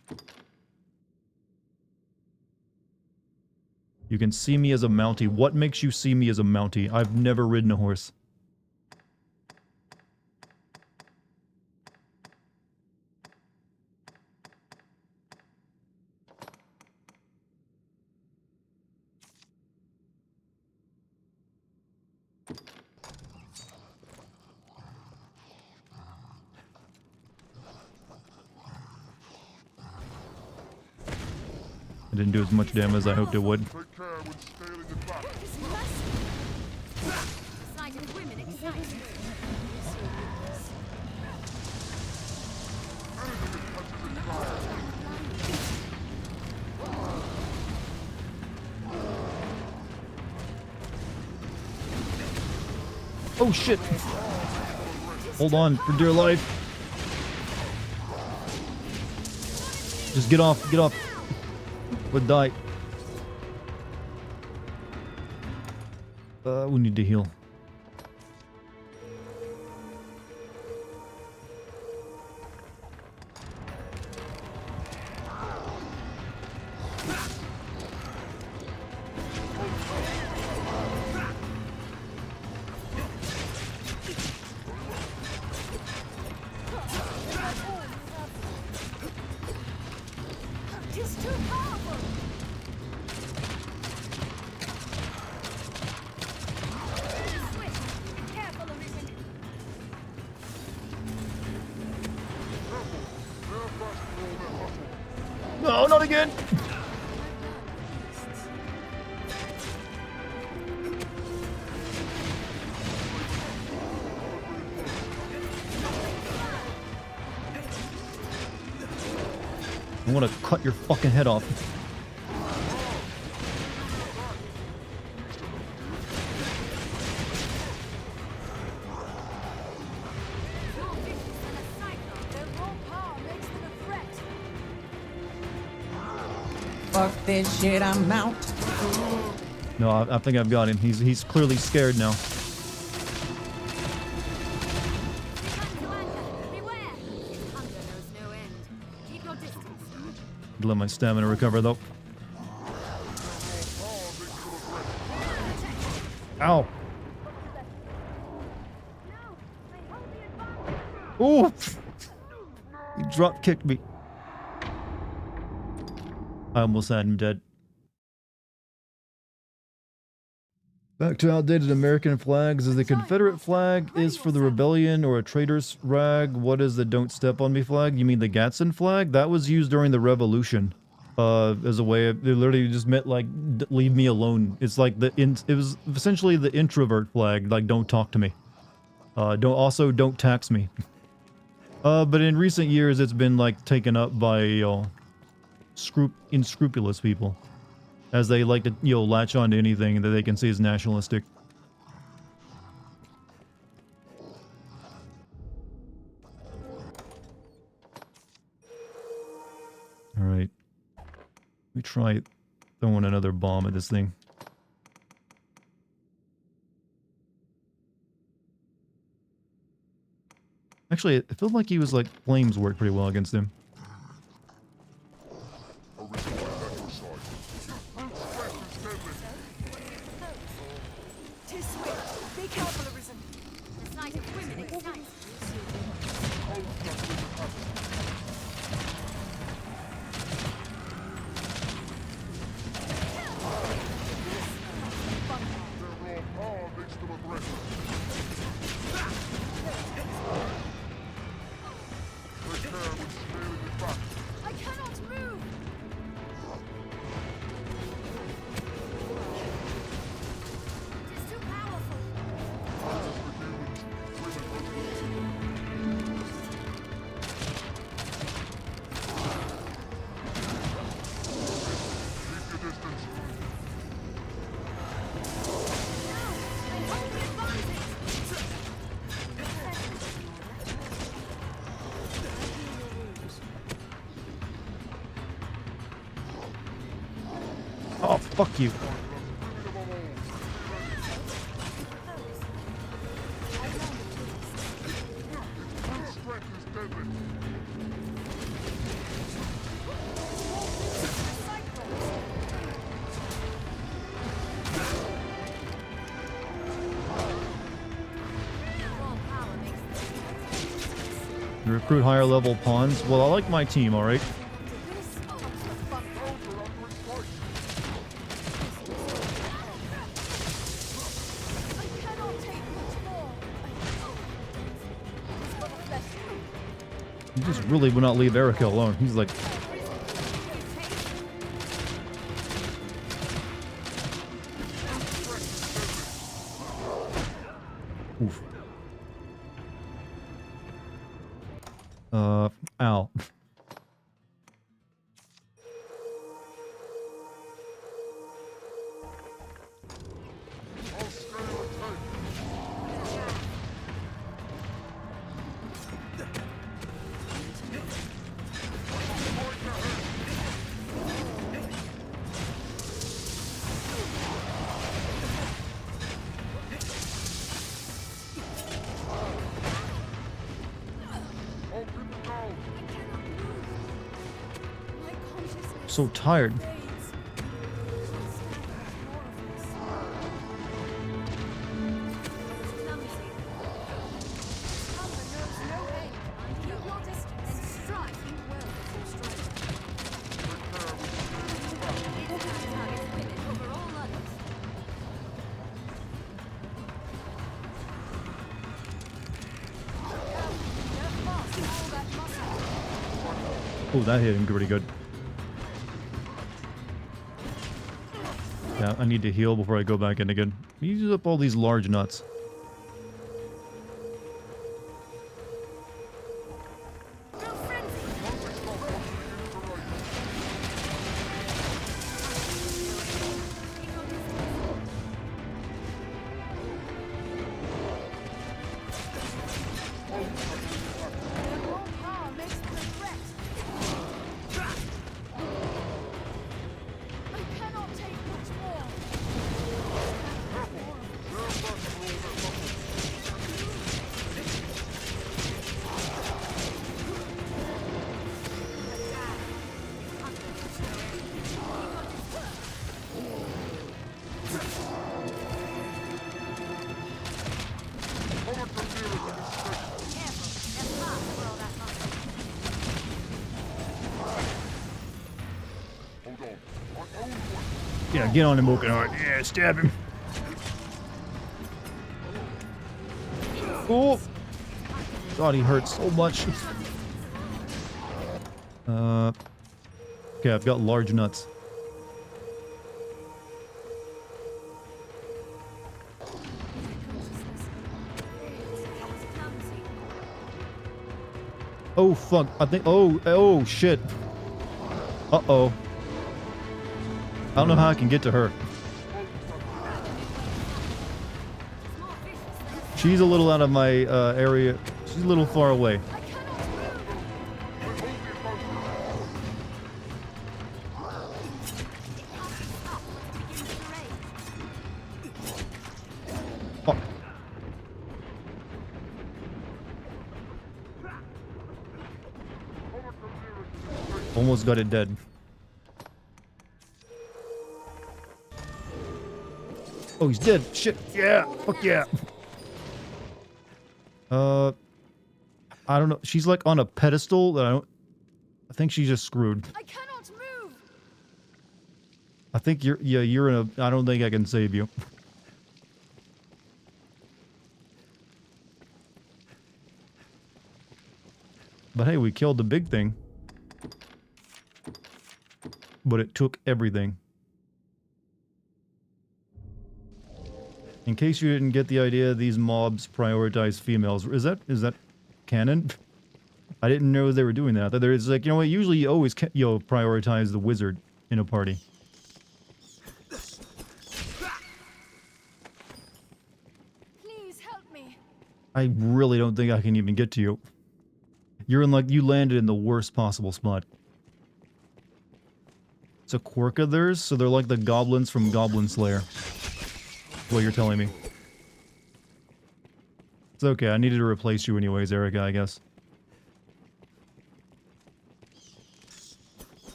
You can see me as a Mountie. What makes you see me as a Mountie? I've never ridden a horse. It didn't do as much damage as I hoped it would. Oh shit! Hold on for dear life. Just get off, get off. Would die. We need to heal. No, not again! I want to cut your fucking head off. Fuck this shit, I'm out. No, I think I've got him. He's clearly scared now. Let my stamina recover though. Ow! Ooh! He drop kicked me. I almost had him dead. Back to outdated American flags. Is the Confederate flag is for the rebellion or a traitor's flag? What is the don't step on me flag? You mean the Gadsden flag? That was used during the Revolution. As a way of, it literally just meant like, leave me alone. It's like it was essentially the introvert flag, like don't talk to me. Don't tax me. But in recent years it's been like taken up by, unscrupulous people. As they like to, latch on to anything that they can see as nationalistic. Alright. Let me try throwing another bomb at this thing. Actually, it felt like he was like, flames worked pretty well against him. Oh, fuck you. Recruit higher level pawns. Well, I like my team, alright? He just really would not leave Erica alone. He's like... So tired. Oh, that hit him pretty good. Yeah, I need to heal before I go back in again. Use up all these large nuts. Yeah, get on him, Oakenheart. Yeah, stab him. Oh! God, he hurts so much. Okay, I've got large nuts. Oh, fuck. I think... Oh, shit. Uh-oh. I don't know how I can get to her. She's a little out of my area. She's a little far away. Oh. Almost got it dead. Oh, he's dead. Shit. Yeah. Fuck yeah. I don't know. She's like on a pedestal that I think she's just screwed. I cannot move. I think you're in a... I don't think I can save you. But hey, we killed the big thing. But it took everything. In case you didn't get the idea, these mobs prioritize females. Is that canon? I didn't know they were doing that. There's like, you know what, usually you always prioritize the wizard in a party. Please help me. I really don't think I can even get to you. You're in like, you landed in the worst possible spot. It's a quirk of theirs, so they're like the goblins from Goblin Slayer. What you're telling me. It's okay, I needed to replace you anyways, Erica, I guess.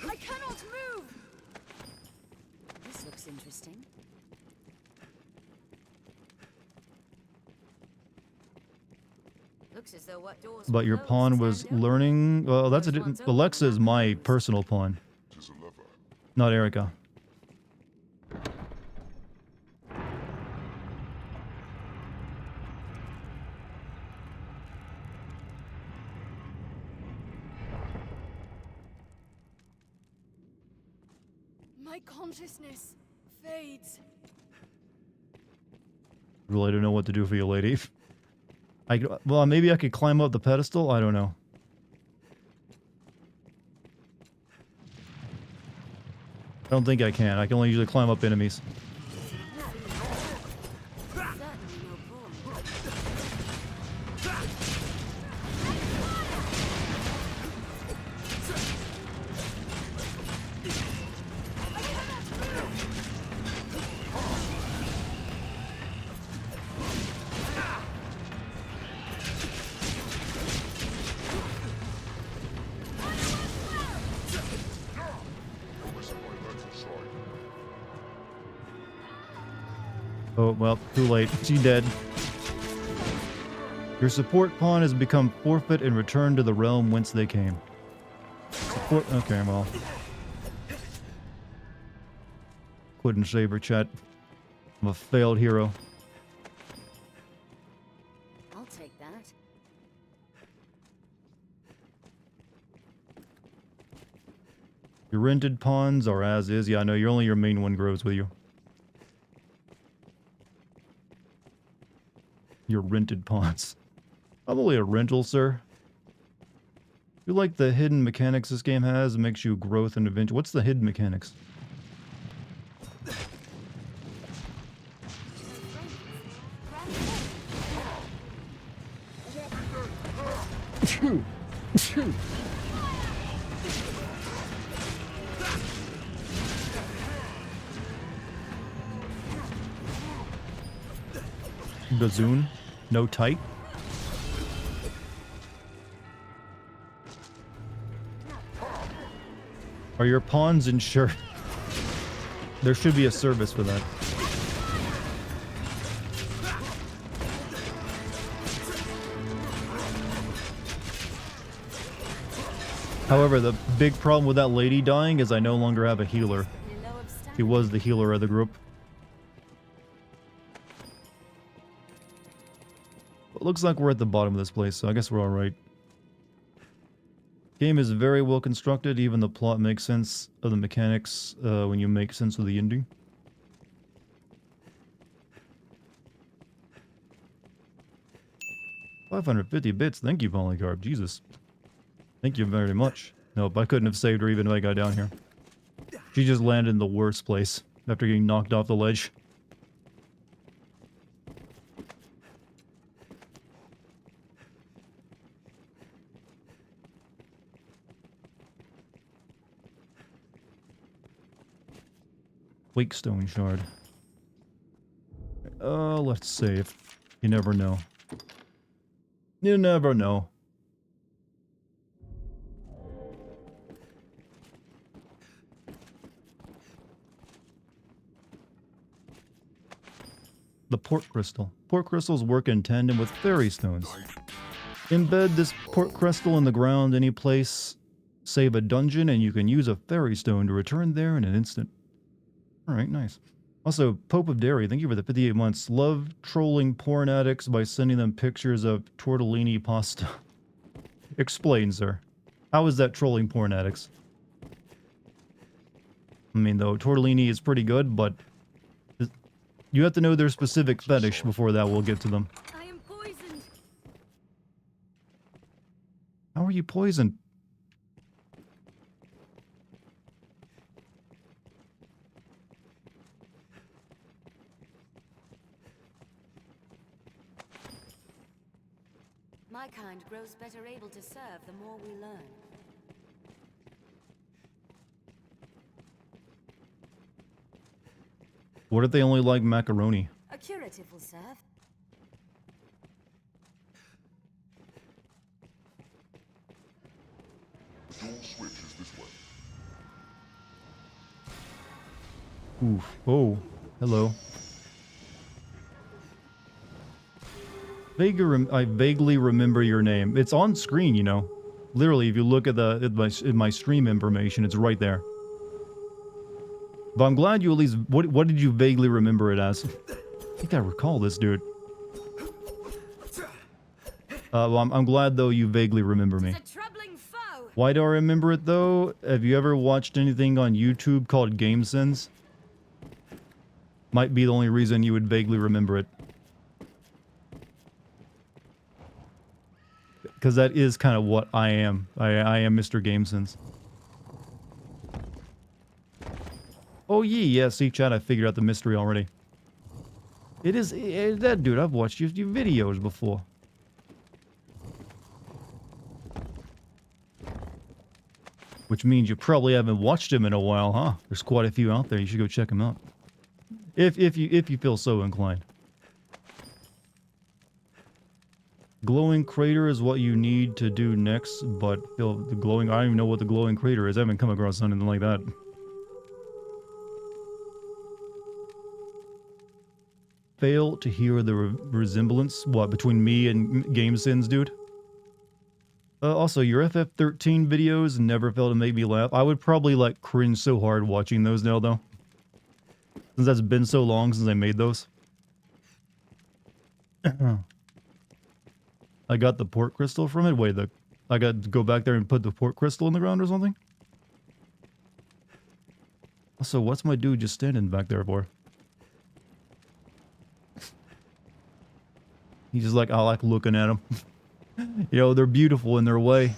I cannot move. This looks interesting. Looks as though what doors But your pawn was learning... Well, that's Alexa is my personal pawn. Not Erica. My consciousness fades. Really don't know what to do for you, lady. Well, maybe I could climb up the pedestal? I don't know. I don't think I can. I can only usually climb up enemies. Oh, well, too late. She dead. Your support pawn has become forfeit and returned to the realm whence they came. Support... Okay, well. Couldn't save her, chat. I'm a failed hero. I'll take that. Your rented pawns are as is. Yeah, I know. You're only your main one grows with you. Your rented pawns. I'm only a rental, sir. You like the hidden mechanics this game has? It makes you growth and adventure. What's the hidden mechanics? Gazoon? No tight? Are your pawns insured? There should be a service for that. However, the big problem with that lady dying is I no longer have a healer. She was the healer of the group. It looks like we're at the bottom of this place, so I guess we're alright. Game is very well constructed, even the plot makes sense of the mechanics when you make sense of the ending. $550 bits, thank you, Polycarp, Jesus. Thank you very much. Nope, I couldn't have saved her even if I got down here. She just landed in the worst place after getting knocked off the ledge. Wakestone shard. Let's save. You never know. You never know. The port crystal. Port crystals work in tandem with fairy stones. Embed this port crystal in the ground any place, save a dungeon, and you can use a fairy stone to return there in an instant. Alright, nice. Also, Pope of Derry, thank you for the 58 months. Love trolling porn addicts by sending them pictures of tortellini pasta. Explain, sir. How is that trolling porn addicts? I mean, though, tortellini is pretty good, but you have to know their specific fetish before that will get to them. I am poisoned. How are you poisoned? My kind grows better able to serve the more we learn. What if they only like macaroni? A curative will serve. The door switch is this way. Oof. Oh, hello. I vaguely remember your name. It's on screen, you know. Literally, if you look at my stream information, it's right there. But I'm glad you at least... What did you vaguely remember it as? I think I recall this, dude. Well, I'm glad, though, you vaguely remember me. Why do I remember it, though? Have you ever watched anything on YouTube called Game Sense? Might be the only reason you would vaguely remember it. Because that is kind of what I am. I am Mr. Game Sense. Oh yeah, see chat, I figured out the mystery already. It is that dude, I've watched your videos before. Which means you probably haven't watched him in a while, huh? There's quite a few out there, you should go check them out. If you feel so inclined. Glowing crater is what you need to do next, but the glowing, I don't even know what the glowing crater is. I haven't come across anything like that. fail to hear the resemblance, what, between me and Game Sins, dude? Also, your FF13 videos never fail to make me laugh. I would probably, like, cringe so hard watching those now, though. Since that's been so long since I made those. I got the port crystal from it. Wait, I got to go back there and put the port crystal in the ground or something? Also, what's my dude just standing back there for? He's just like, I like looking at them. You know, they're beautiful in their way.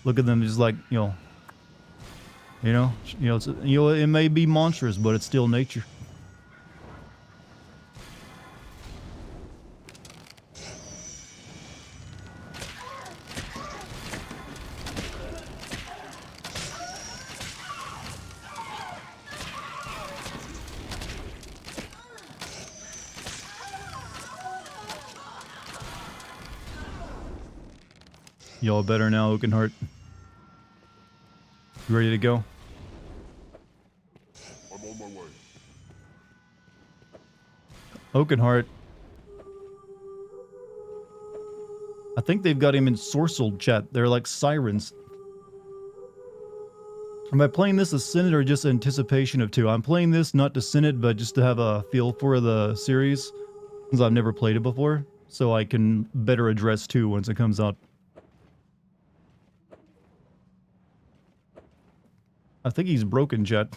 Look at them just like, it may be monstrous, but it's still nature. Y'all better now, Oakenheart. You ready to go? I'm on my way. Oakenheart. I think they've got him in Sorcelled chat. They're like sirens. Am I playing this as Sin it or just anticipation of 2? I'm playing this not to Sin it, but just to have a feel for the series. Since I've never played it before. So I can better address 2 once it comes out. I think he's broken, Jet.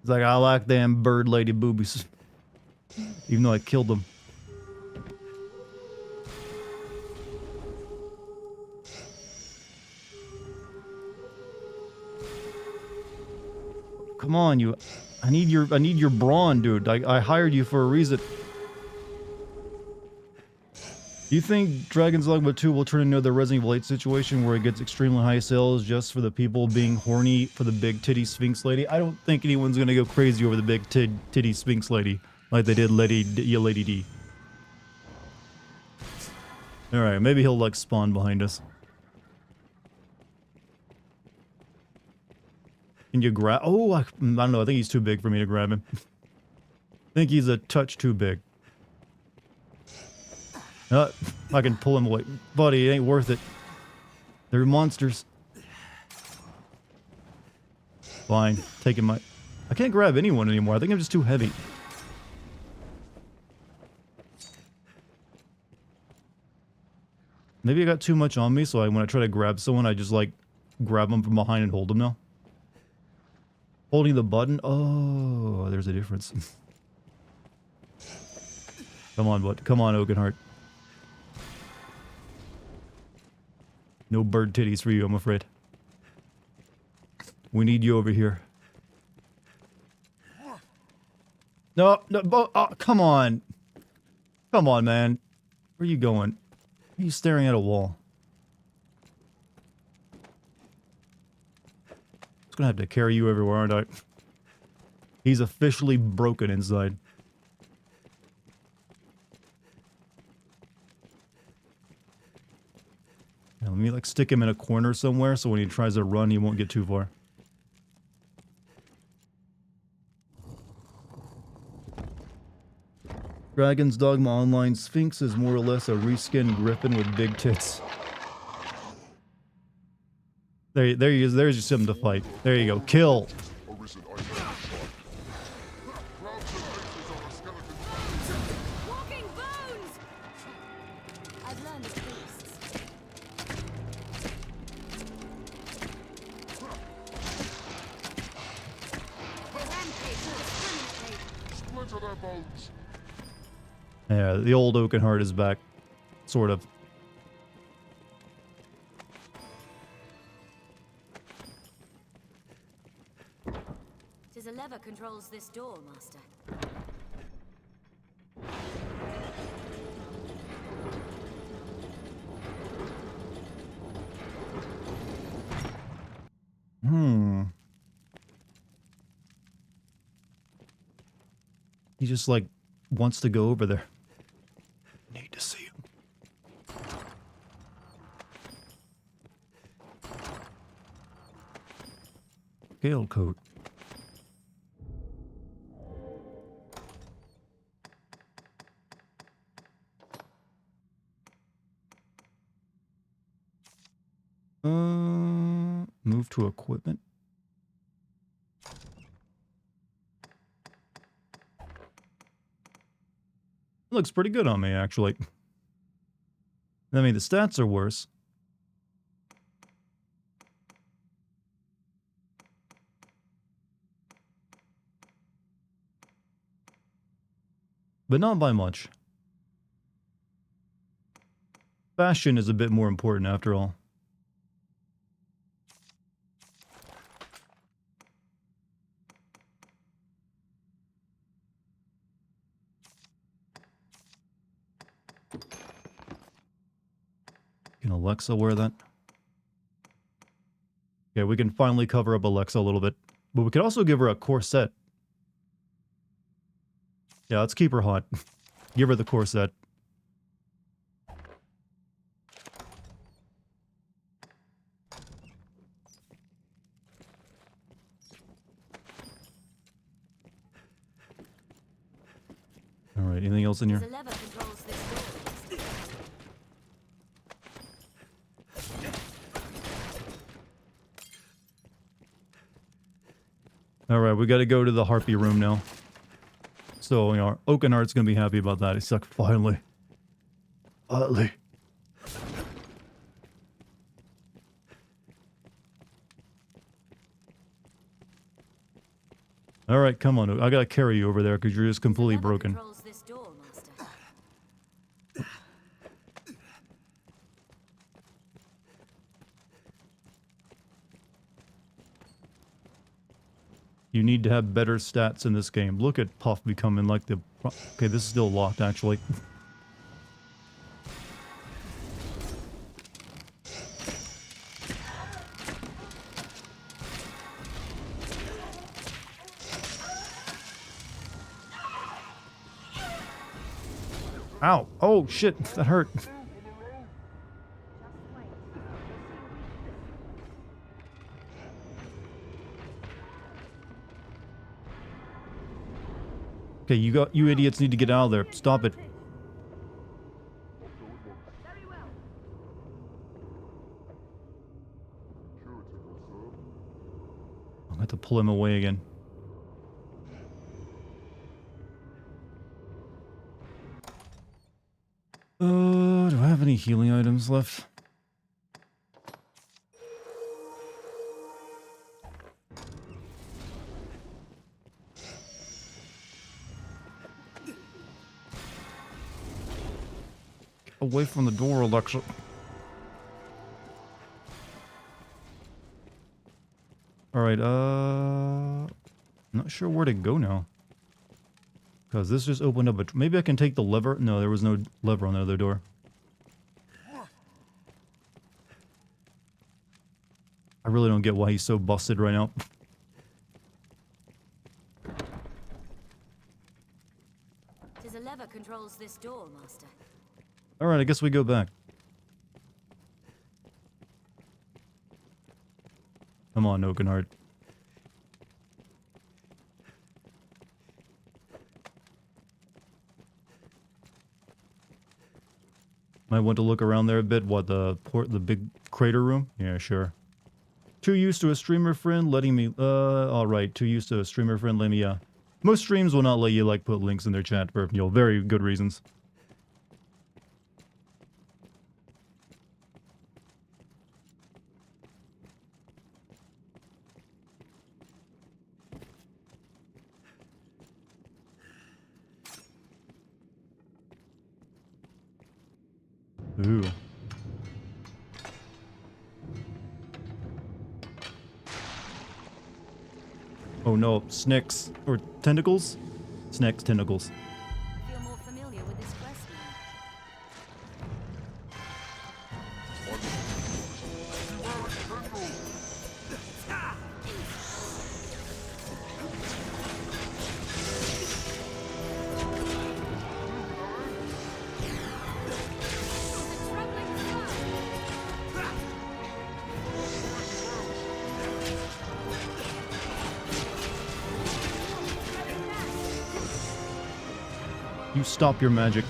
He's like, I like them bird lady boobies. Even though I killed them. Come on, you. I need your brawn, dude. I hired you for a reason. Do you think Dragon's Dogma 2 will turn into the Resident Evil 8 situation where it gets extremely high sales just for the people being horny for the big titty Sphinx lady? I don't think anyone's gonna go crazy over the big titty Sphinx lady like they did Lady D. Alright, maybe he'll like spawn behind us. Can you grab? Oh, I don't know. I think he's too big for me to grab him. I think he's a touch too big. I can pull him away. Buddy, it ain't worth it. They're monsters. Fine. Taking my... I can't grab anyone anymore. I think I'm just too heavy. Maybe I got too much on me, so when I try to grab someone, I just, like, grab them from behind and hold them now. Holding the button? Oh, there's a difference. Come on, bud. Come on, Oakenheart. No bird titties for you, I'm afraid. We need you over here. No, oh, come on. Come on, man. Where are you going? Why are you staring at a wall? I'm just gonna have to carry you everywhere, aren't I? He's officially broken inside. Now, let me like stick him in a corner somewhere so when he tries to run, he won't get too far. Dragon's Dogma Online Sphinx is more or less a reskinned griffin with big tits. There he is. There's just something to fight. There you go. Kill. Walking bones! I've learned of beasts. Splinter their bones. Yeah, the old Oakenheart is back. Sort of. Tis a lever controls this door, Master. He just like wants to go over there. Need to see him. Scale coat. Move to equipment. Looks pretty good on me, actually. I mean, the stats are worse. But not by much. Fashion is a bit more important after all. Can Alexa wear that? Yeah, we can finally cover up Alexa a little bit. But we could also give her a corset. Yeah, let's keep her hot. Give her the corset. Alright, anything else in here? Alright, we gotta go to the Harpy room now. So, you know, Oakenheart's gonna be happy about that. He's like, finally. Finally. Alright, come on. I gotta carry you over there because you're just completely broken. You need to have better stats in this game. Look at Puff becoming like the... Okay, this is still locked, actually. Ow! Oh, shit! That hurt. Okay, you idiots need to get out of there. Stop it. I'll have to pull him away again. Do I have any healing items left? Away from the door, Alexa. Alright, not sure where to go now. Because this just opened up a... Maybe I can take the lever? No, there was no lever on the other door. I really don't get why he's so busted right now. Tis a lever controls this door, Master. Alright, I guess we go back. Come on, Oakenheart. Might want to look around there a bit. What, the big crater room? Yeah, sure. Too used to a streamer friend letting me... alright, too used to a streamer friend letting me... Most streams will not let you, like, put links in their chat for, you know, very good reasons. Ooh. Oh no, snakes. Or tentacles? Snakes, tentacles. Feel more familiar with this quest now. You stop your magic.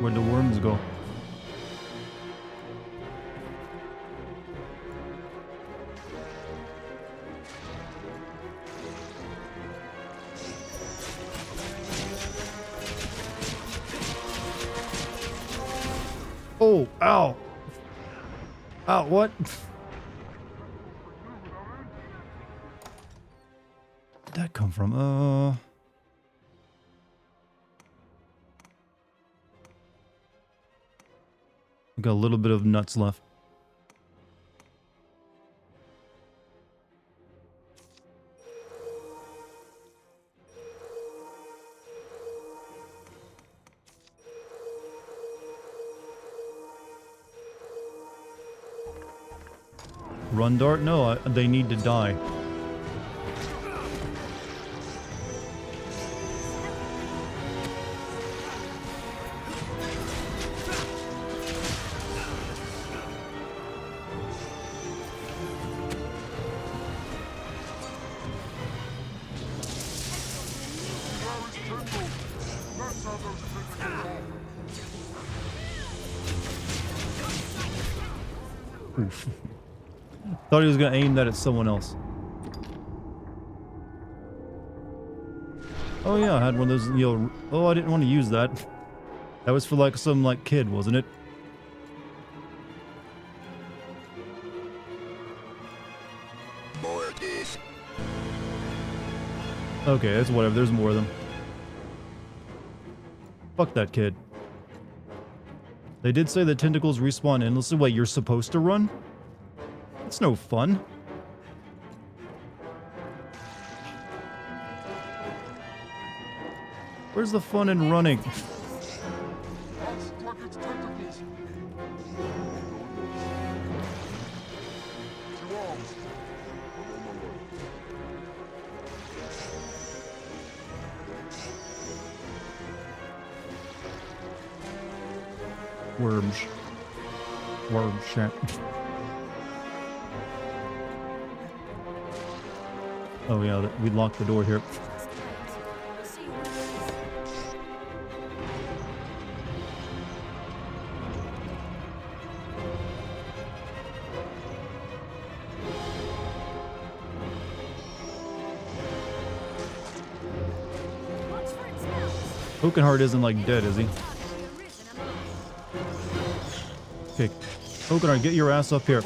Where'd the worms go? Oh, ow. Ow, what? Where'd that come from? We got a little bit of nuts left. Run, Dart? No, they need to die. Oof. Thought he was gonna aim that at someone else. Oh yeah, I had one of those, you know, oh, I didn't want to use that. That was for like some like kid, wasn't it? More of this. Okay, that's whatever, there's more of them. Fuck that kid. They did say the tentacles respawn endlessly. Wait, you're supposed to run? That's no fun. Where's the fun in running? Worms. Worm shit. Oh yeah, we locked the door here. Oakenheart isn't like dead, is he? Okay, Oakenheart, get your ass up here.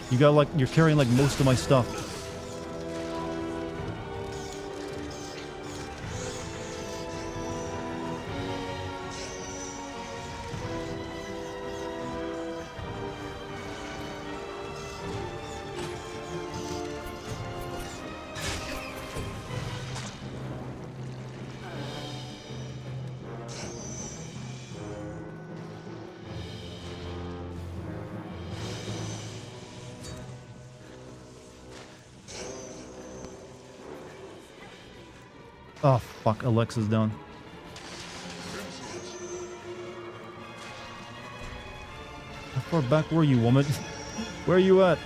You got like, you're carrying like most of my stuff. Oh fuck, Alexa's down. How far back were you, woman? Where are you at?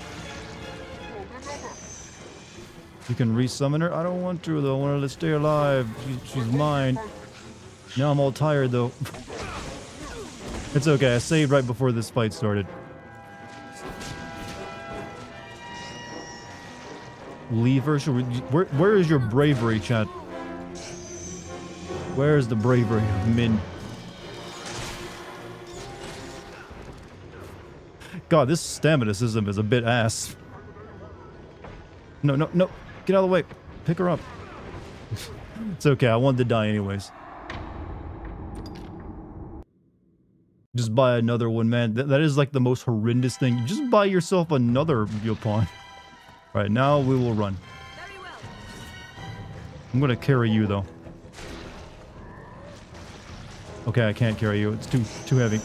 You can resummon her? I don't want to though, I want her to stay alive. She's mine. Now I'm all tired though. It's okay, I saved right before this fight started. Leave her? Should we, where is your bravery, chat? Where is the bravery of Min? God, this stamina system is a bit ass. No, no, no. Get out of the way. Pick her up. It's okay, I wanted to die anyways. Just buy another one, man. That is like the most horrendous thing. Just buy yourself another pawn. Right, now we will run. I'm gonna carry you though. Okay, I can't carry you. It's too heavy.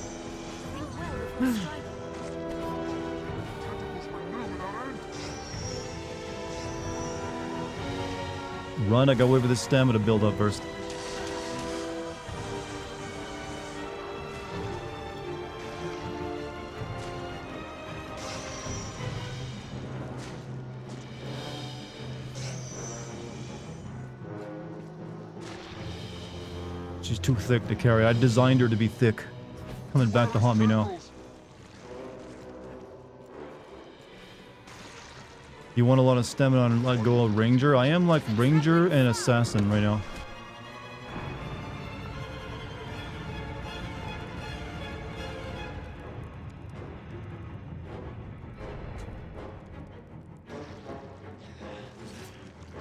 Run, I gotta wait for this stamina to build up first. She's too thick to carry. I designed her to be thick. Coming back to haunt me now. You want a lot of stamina and let go of Ranger? I am like Ranger and Assassin right now.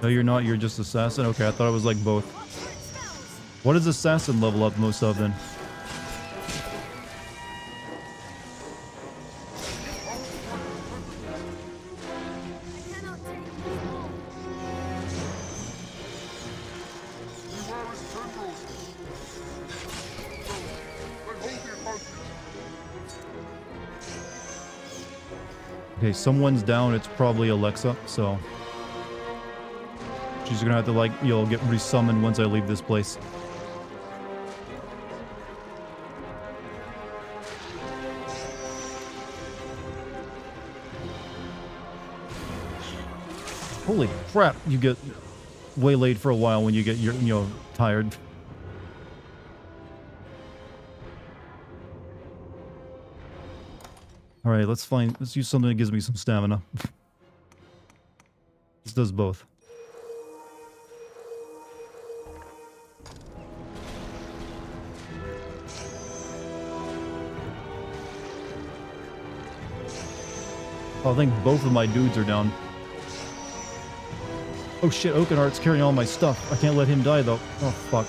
No, you're not. You're just Assassin? Okay, I thought it was like both. What does Assassin level up most of then? Okay, someone's down. It's probably Alexa, so she's gonna have to, like, get resummoned once I leave this place. Holy crap, you get waylaid for a while when you get tired. Alright, let's use something that gives me some stamina. This does both. Oh, I think both of my dudes are down. Oh shit, Oakenheart's carrying all my stuff. I can't let him die though. Oh fuck.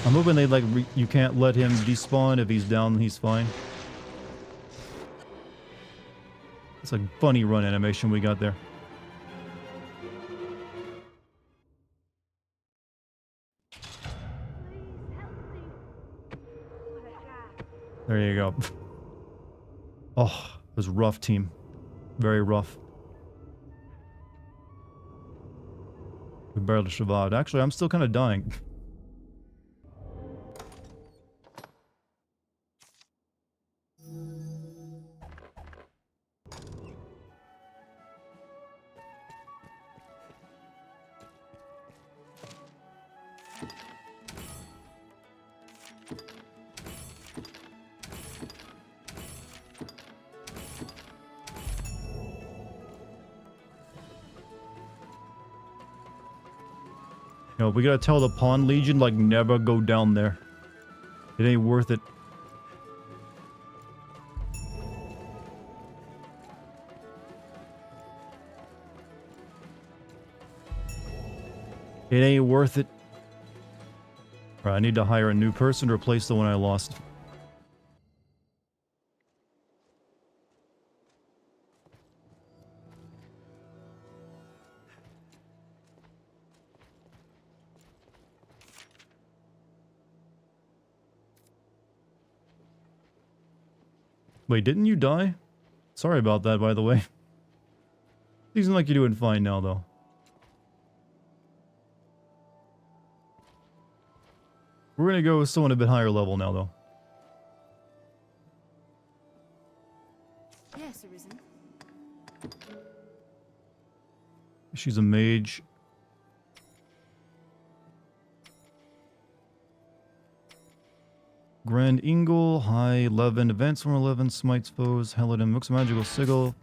I'm hoping they you can't let him despawn. If he's down, he's fine. It's a funny run animation we got there. There you go. Oh, it was rough, team. Very rough. We barely survived. Actually, I'm still kind of dying. No, we gotta tell the Pawn Legion, like, never go down there. It ain't worth it. It ain't worth it. Alright, I need to hire a new person to replace the one I lost. Wait, didn't you die? Sorry about that, by the way. Seems like you're doing fine now, though. We're gonna go with someone a bit higher level now, though. Yes, Arisen. She's a mage. Grand Ingle, high 11, advanced from 11, smites foes, Helidon, Mook's magical sigil,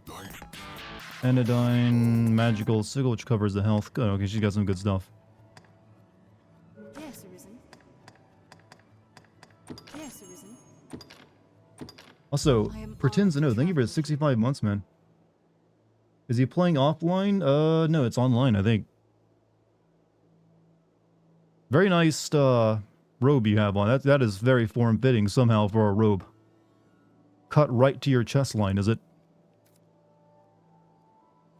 Anodyne, magical sigil, which covers the health. Good, okay, she's got some good stuff. Also, pretends to know. Thank you for the 65 months, man. Is he playing offline? No, it's online, I think. Very nice, robe you have on. That is very form-fitting somehow for a robe. Cut right to your chest line, is it?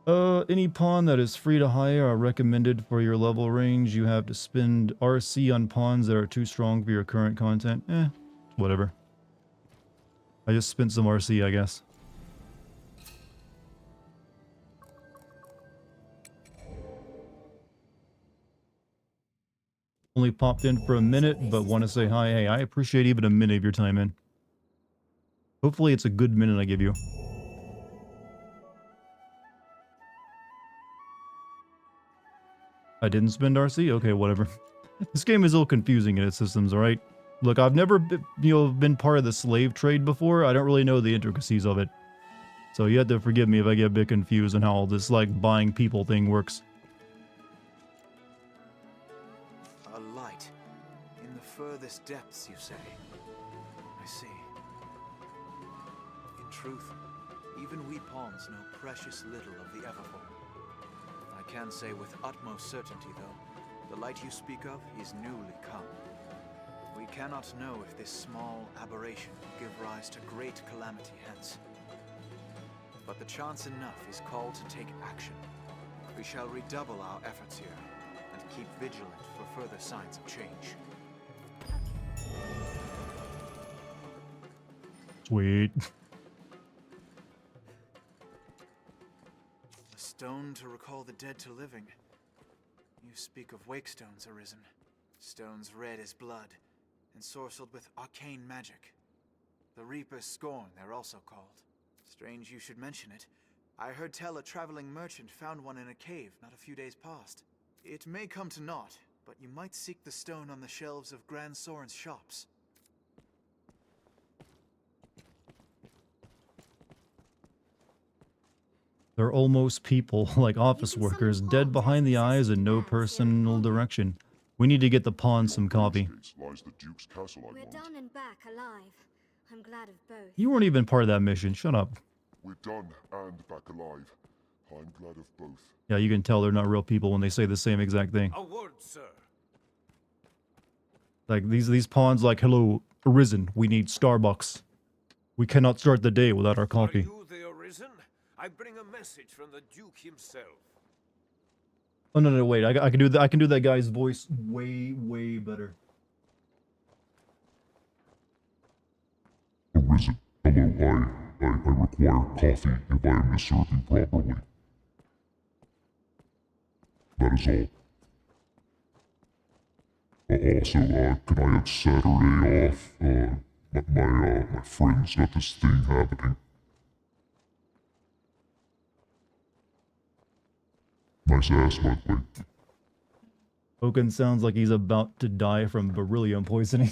Any pawn that is free to hire are recommended for your level range. You have to spend RC on pawns that are too strong for your current content. Whatever. I just spent some RC, I guess. Only popped in for a minute, but want to say hi. Hey, I appreciate even a minute of your time in. Hopefully it's a good minute I give you. I didn't spend RC? Okay, whatever. This game is a little confusing in its systems, alright? Look, I've never been part of the slave trade before. I don't really know the intricacies of it. So you have to forgive me if I get a bit confused on how all this, like, buying people thing works. A light. In the furthest depths, you say? I see. In truth, even we pawns know precious little of the Everfall. I can say with utmost certainty, though, the light you speak of is newly come. We cannot know if this small aberration will give rise to great calamity hence. But the chance enough is called to take action. We shall redouble our efforts here, and keep vigilant for further signs of change. Sweet. A stone to recall the dead to living. You speak of wake stones arisen. Stones red as blood, ensorcelled with arcane magic. The Reaper's Scorn, they're also called. Strange you should mention it. I heard tell a traveling merchant found one in a cave not a few days past. It may come to naught, but you might seek the stone on the shelves of Grand Soren's shops. They're almost people, like office workers, dead behind the eyes and no personal direction. We need to get the pawn some coffee. Lies the Duke's castle, We're done and back alive. I'm glad of both. You weren't even part of that mission, shut up. We're done and back alive. I'm glad of both. Yeah, you can tell they're not real people when they say the same exact thing. A word, sir. Like, these pawns like, hello, Arisen, we need Starbucks. We cannot start the day without our coffee. Are you the Arisen? I bring a message from the Duke himself. Oh, no, wait, I can do that. I can do that guy's voice way better. Arisen, hello, I require coffee if I am to serve you properly. That is all. Also, can I have Saturday off? My friend's got this thing happening. Nice ass, by the way. Oaken sounds like he's about to die from beryllium poisoning.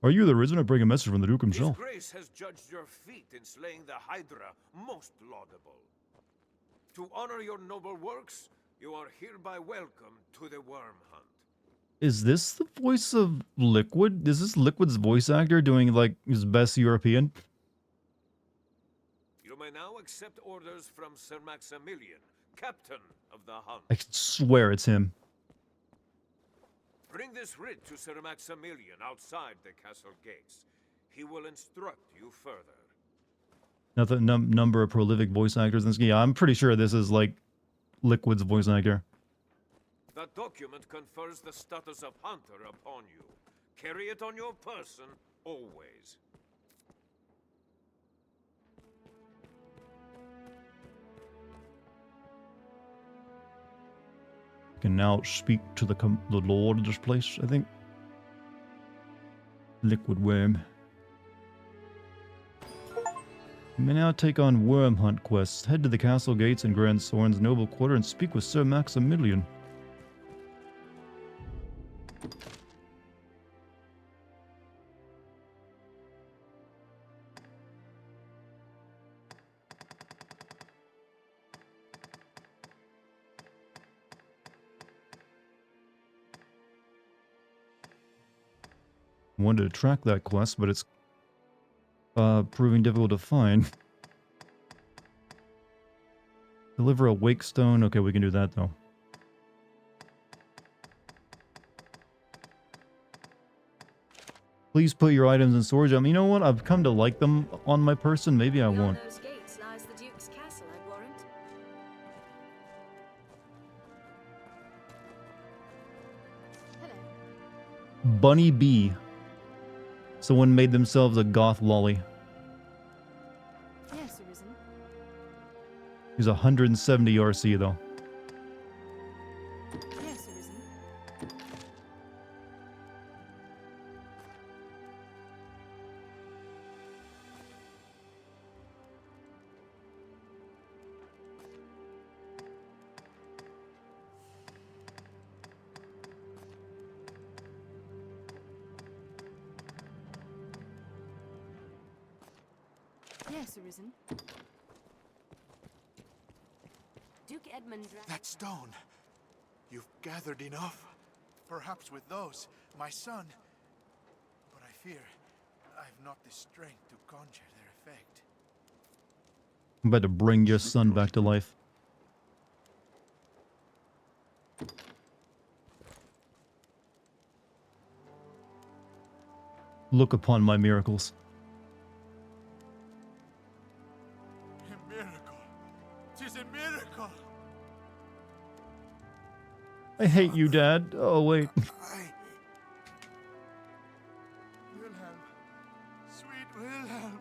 Are you the Arisen? I bring a message from the Duke himself. His Grace has judged your feat in slaying the Hydra most laudable. To honor your noble works, you are hereby welcome to the Worm Hunt. Is this the voice of Liquid? Is this Liquid's voice actor doing, like, his best European? You may now accept orders from Sir Maximilian, Captain of the Hunt. I swear it's him. Bring this writ to Sir Maximilian outside the castle gates. He will instruct you further. Nothing. Number of prolific voice actors in this game. Yeah, I'm pretty sure this is like Liquid's voice actor. The document confers the status of Hunter upon you. Carry it on your person, always. Can now speak to the lord of this place, I think. Liquid Worm. You may now take on Worm Hunt quests. Head to the castle gates in Grand Soren's noble quarter and speak with Sir Maximilian. Wanted to track that quest, but it's Proving difficult to find. Deliver a wake stone. Okay, we can do that though. Please put your items in storage. I mean, you know what? I've come to like them on my person. Maybe I won't. Beyond those gates lies the Duke's castle, I'd warrant. Bunny B. Someone made themselves a goth lolly. Yes, Arisen. He's 170 RC though. Yes, Arisen. Yes, Arisen. Duke Edmund That stone! You've gathered enough? Perhaps with those, my son. But I fear I've not the strength to conjure their effect. I'm about to bring your son back to life. Look upon my miracles. A miracle! 'Tis a miracle! I hate you, Dad. Oh, wait. Wilhelm! Sweet Wilhelm!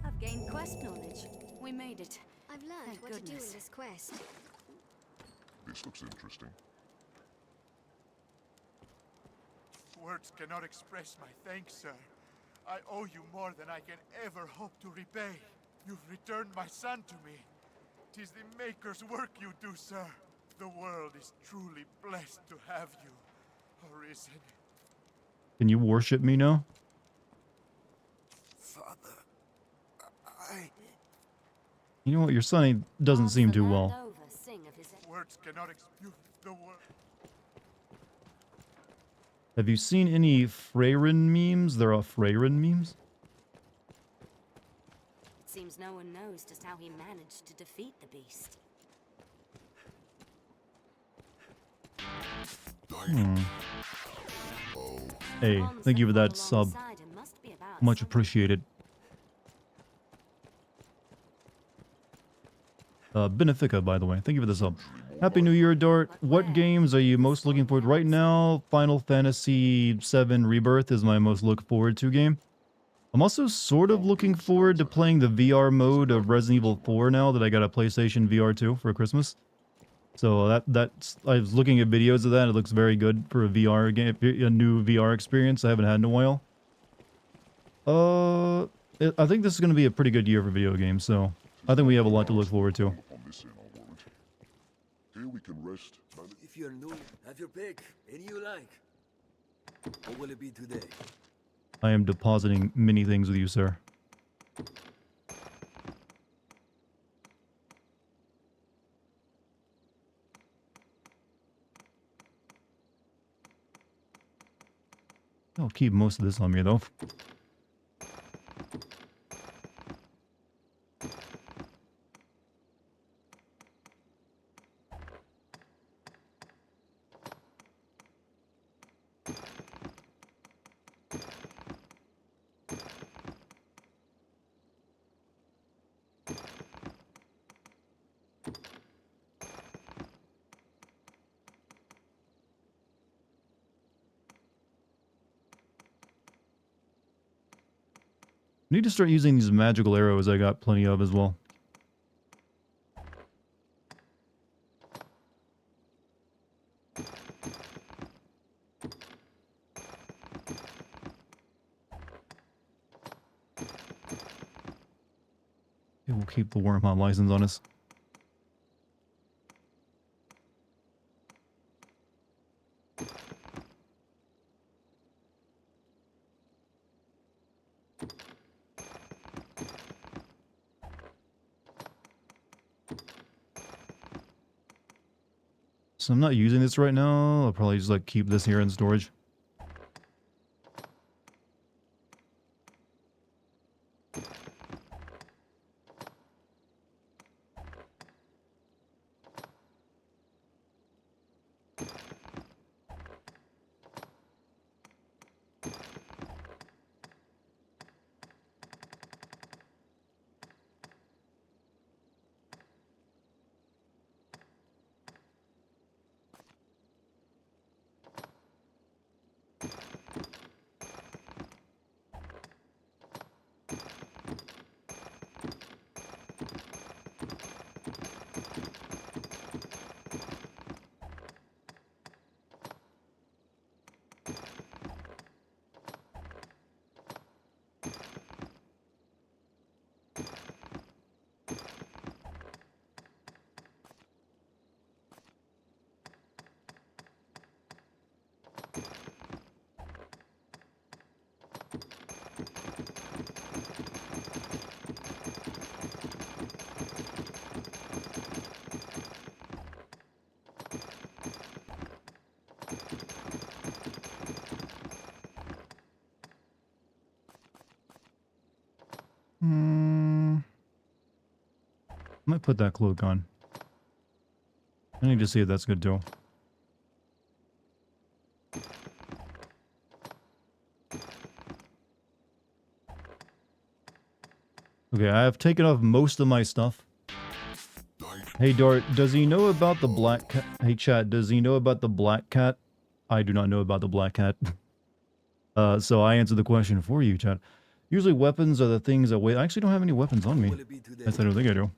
I've gained quest knowledge. We made it. I've learned Thank what to do in goodness. this quest. This looks interesting. Words cannot express my thanks, sir. I owe you more than I can ever hope to repay. You've returned my son to me. 'Tis the Maker's work you do, sir. The world is truly blessed to have you, Arisen. Can you worship me now? Father, I... You know what? Your son doesn't seem too well. Words cannot express the word. Have you seen any Freyrin memes? There are Freyrin memes? It seems no one knows just how he managed to defeat the beast. Hey, thank you for that sub. Much appreciated. Benefica, by the way. Thank you for the sub. Happy New Year, Dart. What games are you most looking forward to? Right now, Final Fantasy VII Rebirth is my most look forward to game. I'm also sort of looking forward to playing the VR mode of Resident Evil 4 now that I got a PlayStation VR 2 for Christmas. So that's I was looking at videos of that. It looks very good for a VR game, a new VR experience I haven't had in a while. I think this is going to be a pretty good year for video games, so I think we have a lot to look forward to. Here we can rest. If you're new, have your pick. Any you like. What will it be today? I am depositing many things with you, sir. I'll keep most of this on me, though. Need to start using these magical arrows I got plenty of as well. It will keep the Wormhot license on us. So I'm not using this right now. I'll probably just like keep this here in storage. I might put that cloak on. I need to see if that's good too. Okay, I have taken off most of my stuff. Hey Dart, does he know about the black cat? Hey chat, does he know about the black cat? I do not know about the black cat. So I answered the question for you, chat. Usually weapons are the things that wait. I actually don't have any weapons on me. I don't think I do.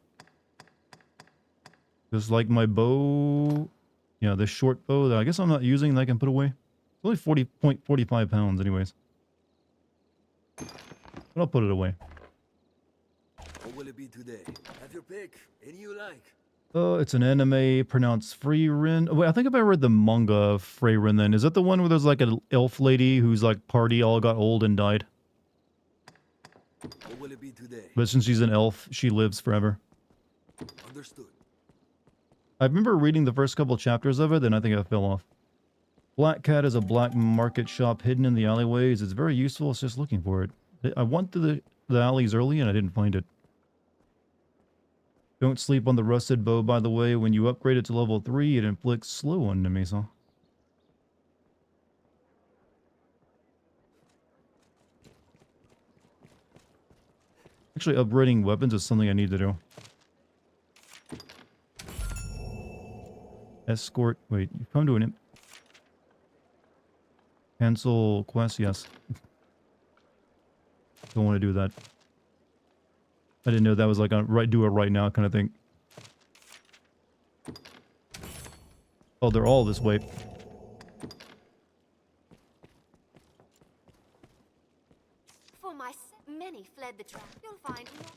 Just like my bow. Yeah, this short bow that I guess I'm not using that I can put away. It's only 40.45 pounds anyways. But I'll put it away. What will it be today? Have your pick. Any you like. It's an anime pronounced Freyrin. Oh, wait, I think if I read the manga Freyrin then. Is that the one where there's like an elf lady who's like party all got old and died? What will it be today? But since she's an elf, she lives forever. Understood. I remember reading the first couple chapters of it, then I think I fell off. Black Cat is a black market shop hidden in the alleyways. It's very useful, it's just looking for it. I went to the alleys early and I didn't find it. Don't sleep on the rusted bow, by the way. When you upgrade it to level 3, it inflicts slow on enemies, huh? Actually, upgrading weapons is something I need to do. Escort. Wait, you come to an... Cancel quest, yes. Don't want to do that. I didn't know that was like a do it right now kind of thing. Oh, they're all this way. For my many fled the trap. You'll find more.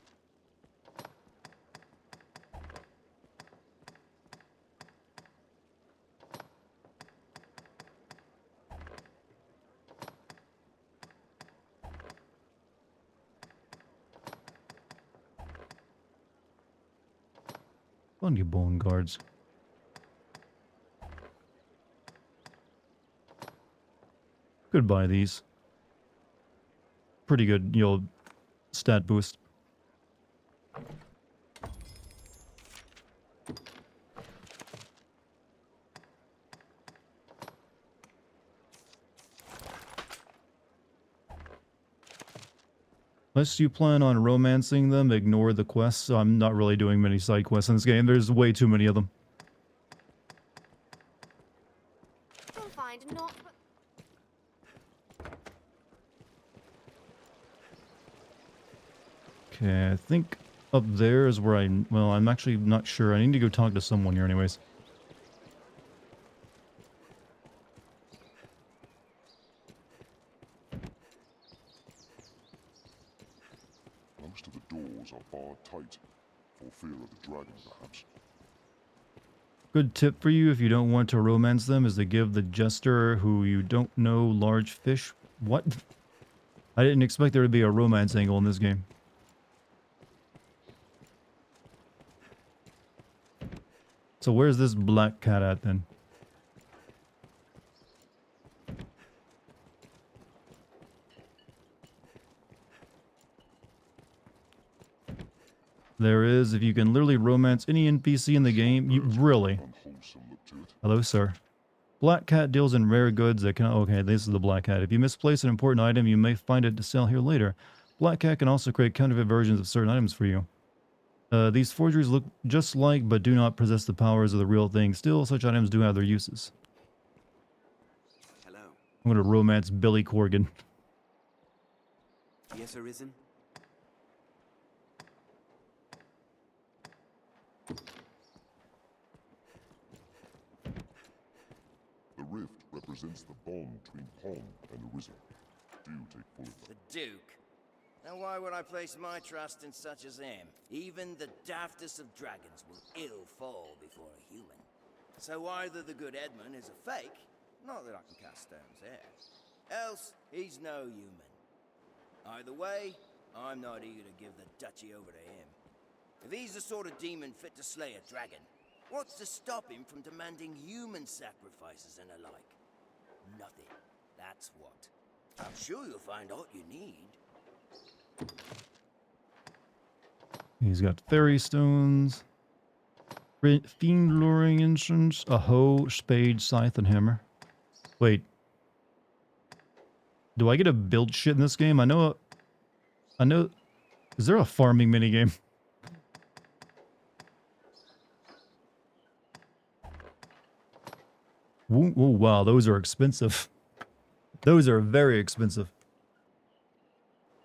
On you bone guards. Could buy these. Pretty good, stat boost. Unless you plan on romancing them, ignore the quests. I'm not really doing many side quests in this game. There's way too many of them. You'll find not. Okay, I think up there is where well, I'm actually not sure. I need to go talk to someone here anyways. Most of the doors are barred tight, for fear of the dragon, perhaps. Good tip for you if you don't want to romance them is to give the jester who you don't know large fish. What? I didn't expect there to be a romance angle in this game. So where's this black cat at then? There is, if you can literally romance any NPC in the game, you really. Hello, sir. Black Cat deals in rare goods that can... Okay, this is the Black Cat. If you misplace an important item, you may find it to sell here later. Black Cat can also create counterfeit versions of certain items for you. These forgeries look just like, but do not possess the powers of the real thing. Still, such items do have their uses. Hello. I'm going to romance Billy Corgan. Yes, Arisen? The rift represents the bond between Pom and Arisen. Do take full of The Duke. Now why would I place my trust in such as him? Even the daftest of dragons will ill fall before a human. So either the good Edmund is a fake, not that I can cast stones there, else he's no human. Either way, I'm not eager to give the duchy over to him. If he's the sort of demon fit to slay a dragon, what's to stop him from demanding human sacrifices and the like? Nothing. That's what. I'm sure you'll find all you need. He's got fairy stones, fiend luring incense, a hoe, spade, scythe, and hammer. Wait. Do I get to build shit in this game? I know... Is there a farming minigame? Oh, wow, those are expensive. Those are very expensive.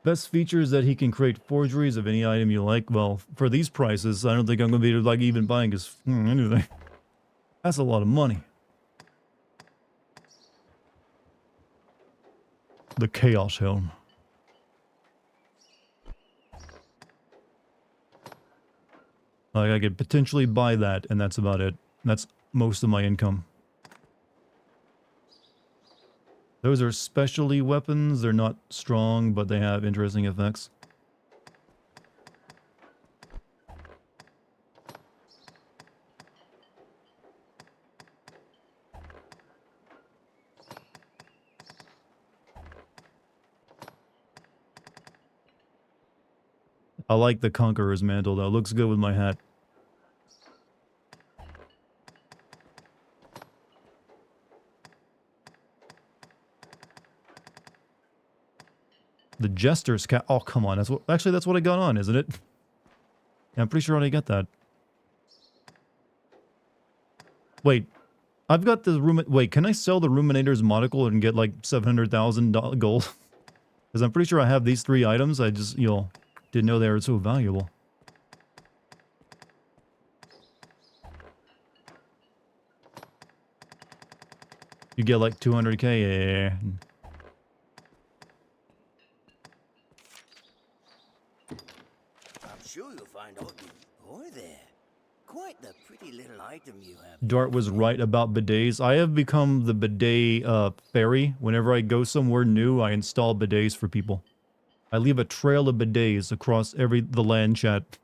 Best feature is that he can create forgeries of any item you like. Well, for these prices, I don't think I'm going to be like even buying his anything. That's a lot of money. The Chaos Helm. Like, I could potentially buy that, and that's about it. That's most of my income. Those are specialty weapons. They're not strong, but they have interesting effects. I like the Conqueror's Mantle, though. It looks good with my hat. The Jester's Cap. Oh, come on. That's what. Actually, that's what I got on, isn't it? Yeah, I'm pretty sure I already got that. Wait. I've got the Wait, can I sell the Ruminator's Monocle and get like 700,000 gold? Because I'm pretty sure I have these 3 items. I just, didn't know they were so valuable. You get like 200k? Yeah. Sure you'll find all you... Boy there. Quite the pretty little item you have. Dart was right about bidets. I have become the bidet fairy. Whenever I go somewhere new, I install bidets for people. I leave a trail of bidets across the land chat.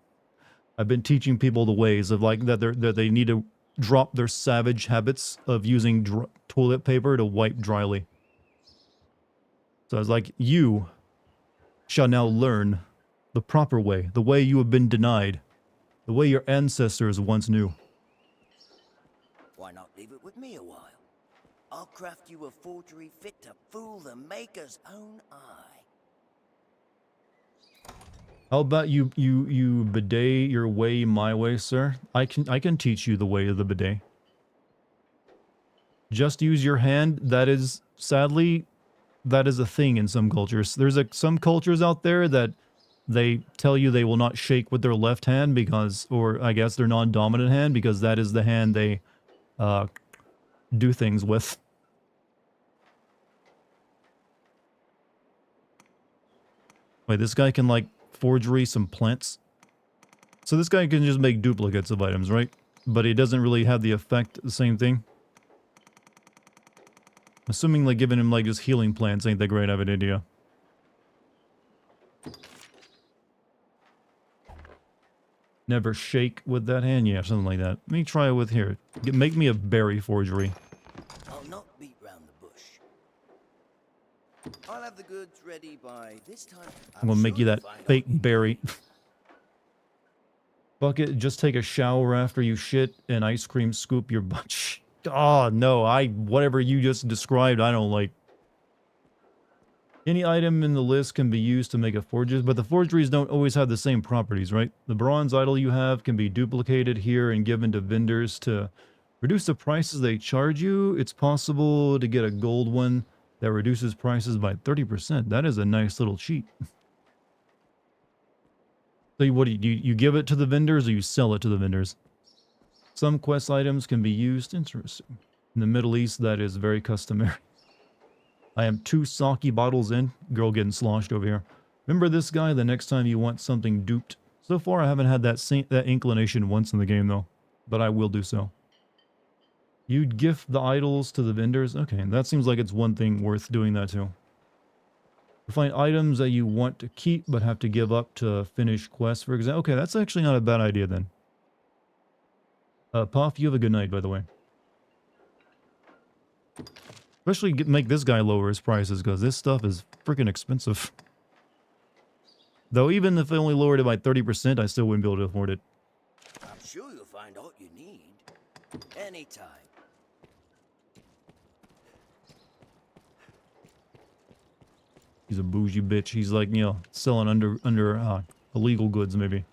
I've been teaching people the ways of like that they need to drop their savage habits of using toilet paper to wipe dryly. So I was like, you shall now learn the proper way, the way you have been denied, the way your ancestors once knew. Why not leave it with me a while? I'll craft you a forgery fit to fool the Maker's own eye. How about you bidet your way my way, sir? I can teach you the way of the bidet. Just use your hand. That is, sadly, that is a thing in some cultures. There's some cultures out there that they tell you they will not shake with their left hand because, or I guess their non-dominant hand, because that is the hand they do things with. Wait, this guy can like forgery some plants. So this guy can just make duplicates of items, right? But he doesn't really have the effect, the same thing. Assuming like giving him like just healing plants ain't that great of an idea. Never shake with that hand? Yeah, something like that. Let me try it with here. Make me a berry forgery. I'll not beat round the bush. I'll have the goods ready by this time. I'm gonna make you that fake berry. Bucket, just take a shower after you shit and ice cream scoop your butt. Oh, no, whatever you just described, I don't like. Any item in the list can be used to make a forgery, but the forgeries don't always have the same properties, right? The bronze idol you have can be duplicated here and given to vendors to reduce the prices they charge you. It's possible to get a gold one that reduces prices by 30%. That is a nice little cheat. So what do you give it to the vendors or you sell it to the vendors? Some quest items can be used. Interesting. In the Middle East, that is very customary. I am 2 sake bottles in. Girl getting sloshed over here. Remember this guy the next time you want something duped. So far, I haven't had that inclination once in the game, though. But I will do so. You'd gift the idols to the vendors? Okay, that seems like it's one thing worth doing that too. Find items that you want to keep but have to give up to finish quests, for example. Okay, that's actually not a bad idea then. Puff, you have a good night, by the way. Especially make this guy lower his prices, because this stuff is freaking expensive. Though even if I only lowered it by 30%, I still wouldn't be able to afford it. I'm sure you'll find all you need. Anytime. He's a bougie bitch. He's like, you know, selling under illegal goods, maybe.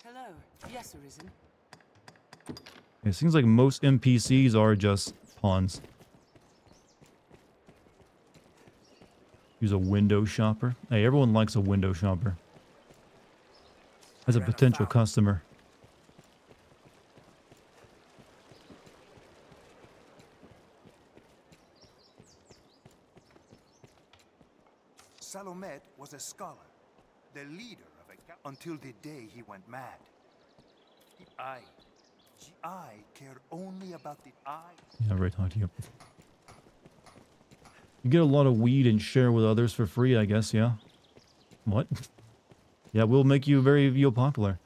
Hello. Yes, Arisen. It seems like most NPCs are just pawns. He's a window shopper. Hey, everyone likes a window shopper. As a potential customer. Salomet was a scholar, the leader of a until the day he went mad. The eye cared only about the eye. Yeah, right, talk to you. You get a lot of weed and share with others for free, I guess, yeah? What? Yeah, we'll make you very popular.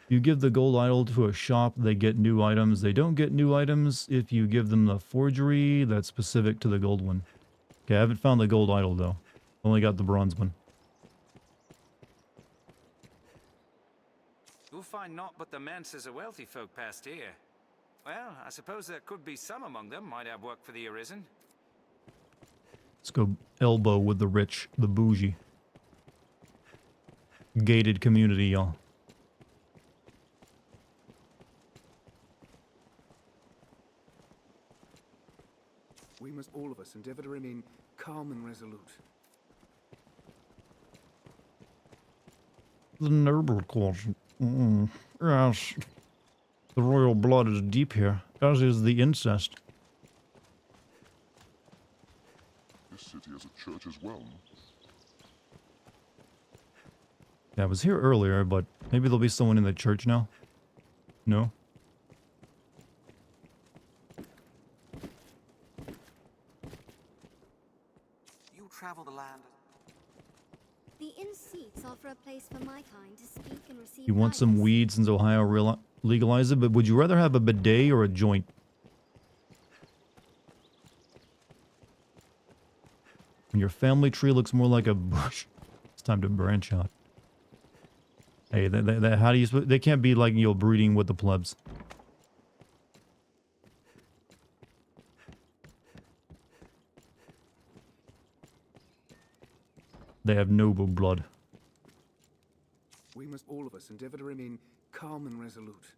You give the gold idol to a shop, they get new items. They don't get new items if you give them the forgery that's specific to the gold one. Okay, I haven't found the gold idol, though. Only got the bronze one. You'll find naught but the manses of wealthy folk past here. Well, I suppose there could be some among them might have work for the Arisen. Let's go elbow with the rich, the bougie. Gated community, y'all. We must all of us endeavor to remain calm and resolute. The noble cause. Yes. The royal blood is deep here, as is the incest. This city has a church as well. Yeah, I was here earlier, but maybe there'll be someone in the church now. No? You travel the land. The inn seats offer a place for my kind to speak and receive. You want some weed since Ohio legalized it, but would you rather have a bidet or a joint? When your family tree looks more like a bush, it's time to branch out. Hey, how do you? They can't be like, you know, breeding with the plebs. They have noble blood. We must all of us endeavor to remain calm and resolute.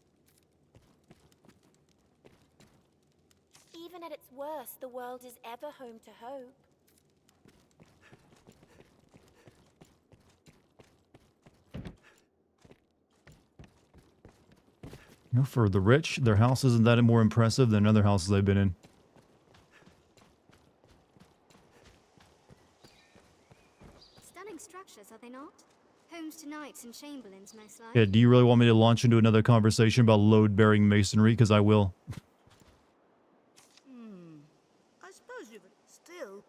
Even at its worst, the world is ever home to hope. You know, for the rich, their house isn't that more impressive than other houses they've been in. Stunning structures, are they not? Homes to knights and chamberlains, most likely. Yeah, do you really want me to launch into another conversation about load-bearing masonry? Because I will. I suppose you've still.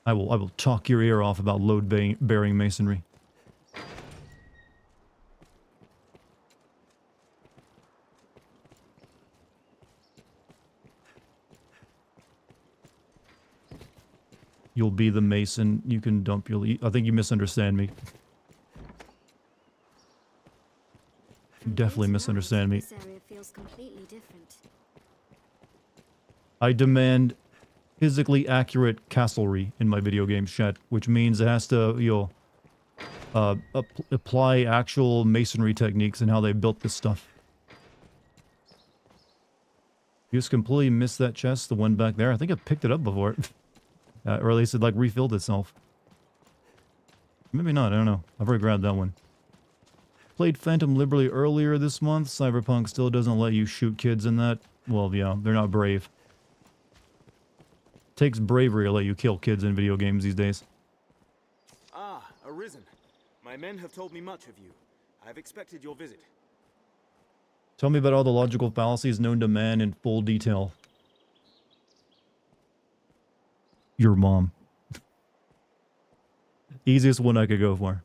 I will talk your ear off about load-bearing masonry. You'll be the mason. You can dump your... I think you misunderstand me. You definitely misunderstand me. This area feels completely different. I demand physically accurate castlery in my video games chat, which means it has to, apply actual masonry techniques and how they built this stuff. You just completely missed that chest, the one back there. I think I picked it up before. Or at least it, like, refilled itself. Maybe not, I don't know. I've already grabbed that one. Played Phantom Liberty earlier this month. Cyberpunk still doesn't let you shoot kids in that. Well, yeah, they're not brave. Takes bravery to let you kill kids in video games these days. Ah, Arisen. My men have told me much of you. I have expected your visit. Tell me about all the logical fallacies known to man in full detail. Your mom. Easiest one I could go for.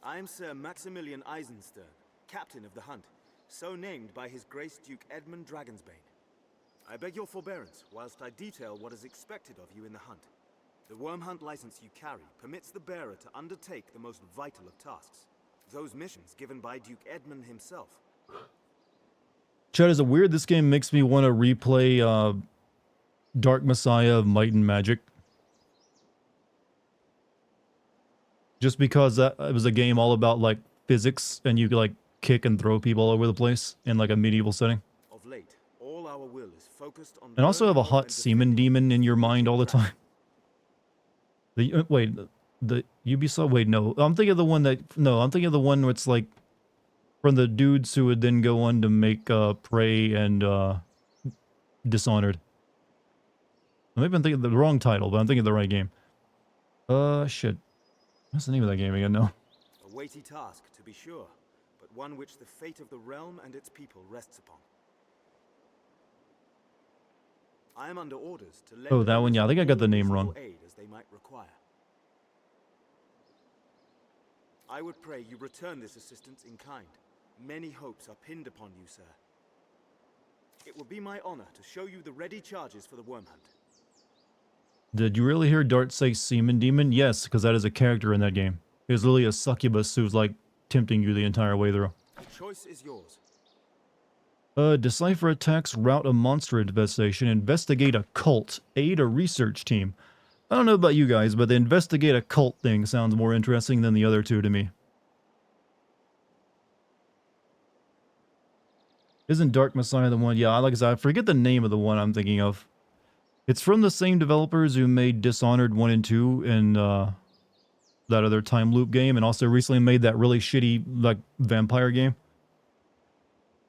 I am Sir Maximilian Eisenstern, captain of the hunt, so named by His Grace Duke Edmund Dragonsbane. I beg your forbearance whilst I detail what is expected of you in the hunt. The worm hunt license you carry permits the bearer to undertake the most vital of tasks. Those missions given by Duke Edmund himself. Chad, is it weird this game makes me want to replay Dark Messiah of Might and Magic? Just because it was a game all about, like, physics, and you could, like, kick and throw people all over the place in, like, a medieval setting. Of late, all our will is focused on... And also have a hot semen demon in your mind all the time. Wait, the Ubisoft? Wait, no. I'm thinking of the one that... No, I'm thinking of the one where it's, like, from the dudes who would then go on to make Prey and Dishonored. Maybe I'm thinking of the wrong title, but I'm thinking of the right game. Shit. What's the name of that game again, no? A weighty task, to be sure, but one which the fate of the realm and its people rests upon. I am under orders to lend Oh, that one, yeah, I think I got the name wrong. aid as they might require. I would pray you return this assistance in kind. Many hopes are pinned upon you, sir. It will be my honor to show you the ready charges for the worm hunt. Did you really hear Dart say Semen Demon? Yes, because that is a character in that game. It was literally a succubus who's, like, tempting you the entire way through. The choice is yours. Decipher attacks, route a monster infestation, investigate a cult, aid a research team. I don't know about you guys, but the investigate a cult thing sounds more interesting than the other two to me. Isn't Dark Messiah the one? Yeah, like I said, I forget the name of the one I'm thinking of. It's from the same developers who made Dishonored 1 and 2 and that other time loop game, and also recently made that really shitty, like, vampire game.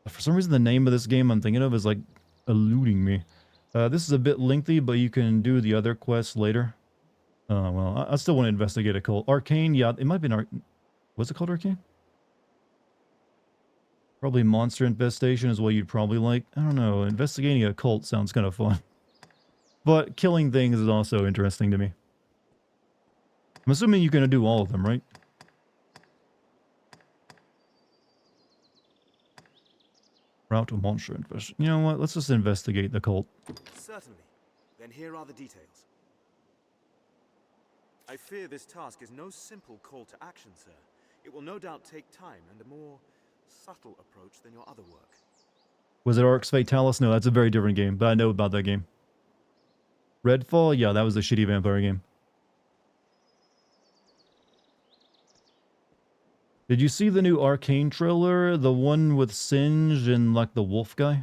For some reason, the name of this game I'm thinking of is, like, eluding me. This is a bit lengthy, but you can do the other quests later. Well, I still want to investigate a cult. Arcane, yeah, it might be an what's it called, Arcane? Probably Monster Infestation is what you'd probably like. I don't know, investigating a cult sounds kind of fun. But killing things is also interesting to me. I'm assuming you're going to do all of them, right? Route to monster infestation. You know what? Let's just investigate the cult. Certainly. Then here are the details. I fear this task is no simple call to action, sir. It will no doubt take time and a more subtle approach than your other work. Was it Arx Fatalis? No, that's a very different game, but I know about that game. Redfall? Yeah, that was a shitty vampire game. Did you see the new Arcane trailer? The one with Singe and, like, the wolf guy?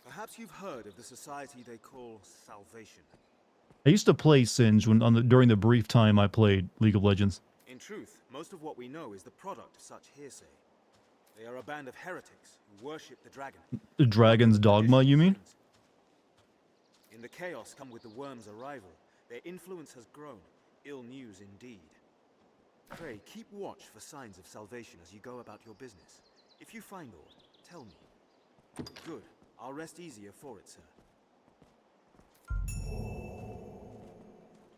Perhaps you've heard of the society they call Salvation. I used to play Singe during the brief time I played League of Legends. In truth, most of what we know is the product of such hearsay. They are a band of heretics who worship the dragon. The dragon's dogma, you mean? In the chaos come with the worm's arrival, their influence has grown. Ill news indeed. Pray, keep watch for signs of salvation as you go about your business. If you find aught, tell me. Good. I'll rest easier for it, sir.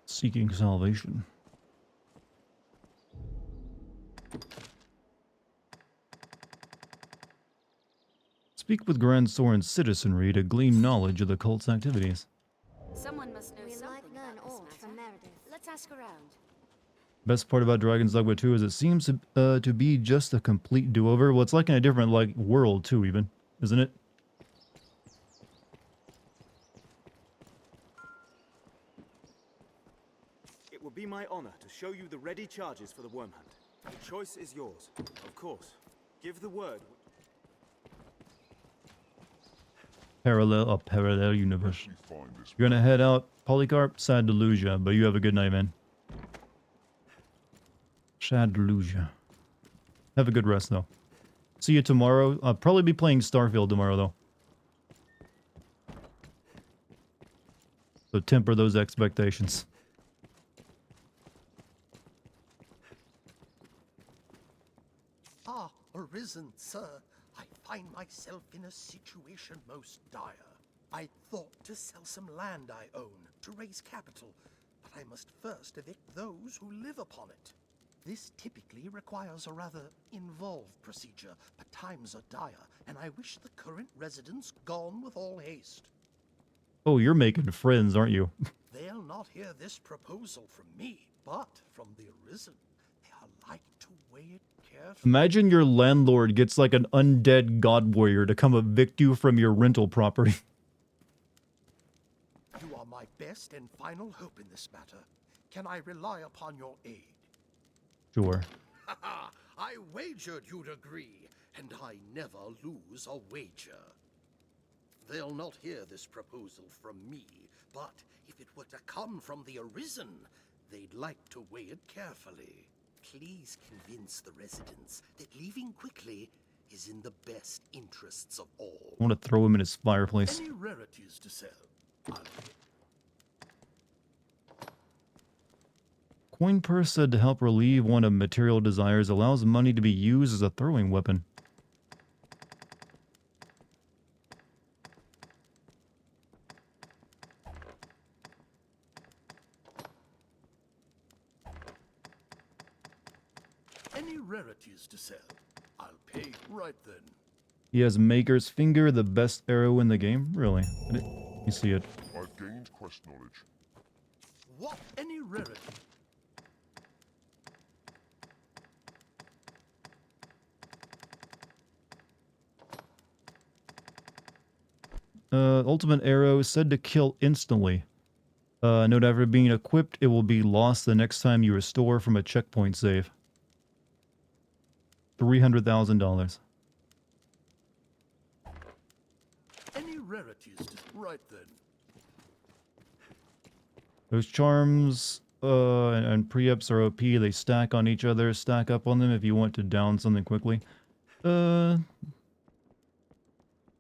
Seeking salvation. Speak with Grand Soren's citizenry to glean knowledge of the cult's activities. Someone must know something. ask around. Best part about Dragon's Dogma 2 is it seems to be just a complete do-over. Well, it's like in a different like world too, even, isn't it? It would be my honor to show you the ready charges for the worm hunt. The choice is yours, of course. Give the word. Parallel universe. You're gonna head out, Polycarp. Sad to lose ya, but you have a good night, man. Sad to lose ya. Have a good rest, though. See you tomorrow. I'll probably be playing Starfield tomorrow, though. So temper those expectations. Ah, arisen, sir. I find myself in a situation most dire. I thought to sell some land I own to raise capital, but I must first evict those who live upon it. This typically requires a rather involved procedure, but times are dire, and I wish the current residents gone with all haste. Oh, you're making friends, aren't you? They'll not hear this proposal from me, but from the arisen. They are like to weigh it carefully. Imagine your landlord gets like an undead god warrior to come evict you from your rental property. You are my best and final hope in this matter. Can I rely upon your aid? Sure. I wagered you'd agree, and I never lose a wager. They'll not hear this proposal from me, but if it were to come from the arisen, they'd like to weigh it carefully. Please convince the residents that leaving quickly is in the best interests of all. I want to throw him in his fireplace. Any rarities to sell? Coin purse said to help relieve one of material desires allows money to be used as a throwing weapon. Any rarities to sell? I'll pay right then. He has Maker's Finger, the best arrow in the game? Really? Let me see it. I've gained quest knowledge. What? Any rarity? Ultimate arrow said to kill instantly. Note after being equipped, it will be lost the next time you restore from a checkpoint save. $300,000. Any rarities to... Right then. Those charms and pre-ups are OP. They stack on each other. Stack up on them if you want to down something quickly.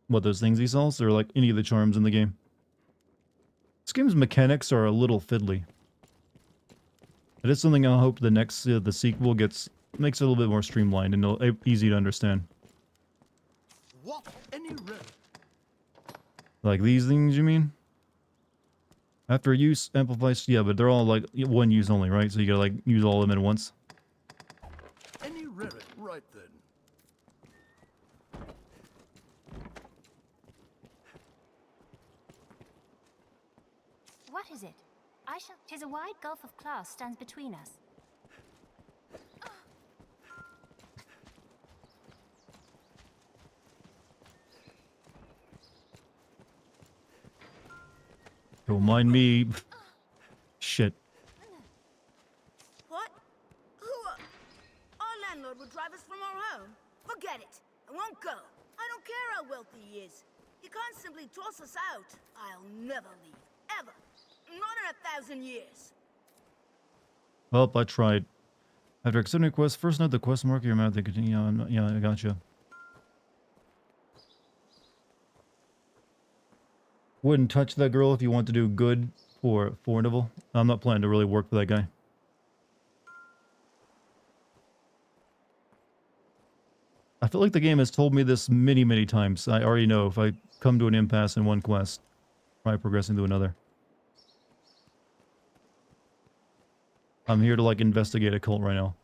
What, those things he sells? Or like any of the charms in the game? This game's mechanics are a little fiddly. It is something I hope the next, the sequel makes it a little bit more streamlined and easy to understand. What? Any rarity? Like these things, you mean? After use, amplifies, yeah, but they're all like one use only, right? So you gotta like use all of them at once. Any rarity? Right then. What is it? I shall... 'Tis a wide gulf of class stands between us. Don't mind me. Shit. What? Our landlord would drive us from our home? Forget it. I won't go. I don't care how wealthy he is. He can't simply toss us out. I'll never leave. Ever. Not in 1,000 years. Well, I tried. After accepting a quest, first note the quest marker your mouth. They continue. Yeah, I gotcha. Wouldn't touch that girl if you want to do good for Fornival. I'm not planning to really work for that guy. I feel like the game has told me this many, many times. I already know if I come to an impasse in one quest, try progressing to another. I'm here to like investigate a cult right now.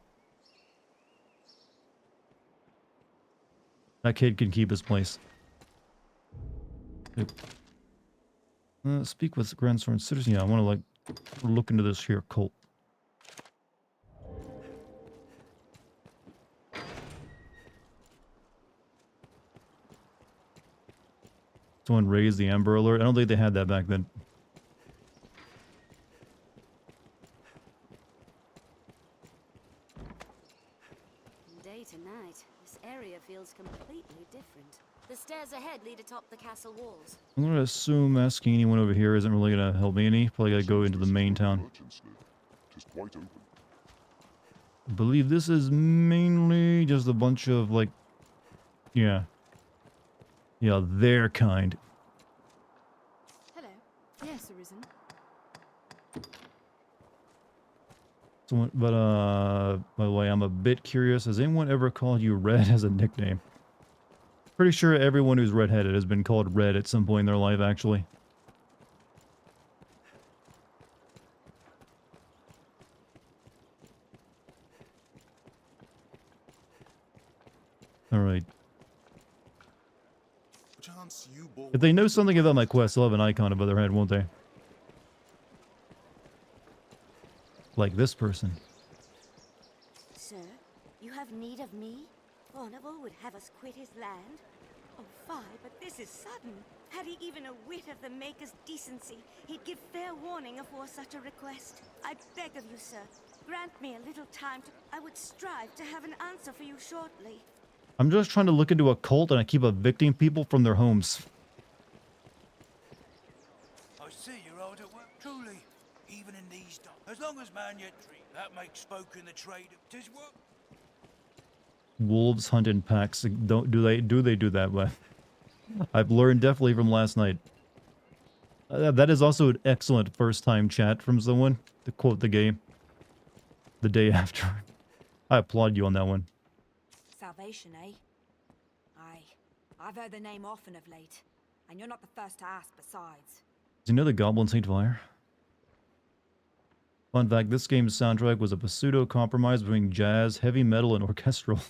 That kid can keep his place. Yep. Speak with Grand Sword Citizen. Yeah, I want to like look into this here cult. Someone raised the Amber Alert. I don't think they had that back then. Day to night, this area feels completely different. The stairs ahead lead atop the castle walls. I'm gonna assume asking anyone over here isn't really gonna help me any. Probably gotta go into the main town. I believe this is mainly just a bunch of like, yeah, their kind. Hello. Yes, Arisen. So, but by the way, I'm a bit curious. Has anyone ever called you Red as a nickname? Pretty sure everyone who's redheaded has been called Red at some point in their life, actually. Alright. If they know something about my quest, they'll have an icon above their head, won't they? Like this person. Sir, you have need of me? Ornival would have us quit his land? Oh, fie, but this is sudden. Had he even a whit of the Maker's decency, he'd give fair warning afore such a request. I beg of you, sir, grant me a little time to... I would strive to have an answer for you shortly. I'm just trying to look into a cult and I keep evicting people from their homes. I see you're hard at work. Truly, even in these days. As long as man yet dream, that makes folk in the trade. 'Tis work. Wolves hunt in packs. Do they do that way? I've learned definitely from last night. That is also an excellent first time chat from someone to quote the game the day after. I applaud you on that one. Salvation, eh? Aye. I've heard the name often of late, and you're not the first to ask besides. Does you know the Goblin Saint Fire? Fun fact, this game's soundtrack was a pseudo-compromise between jazz, heavy metal, and orchestral.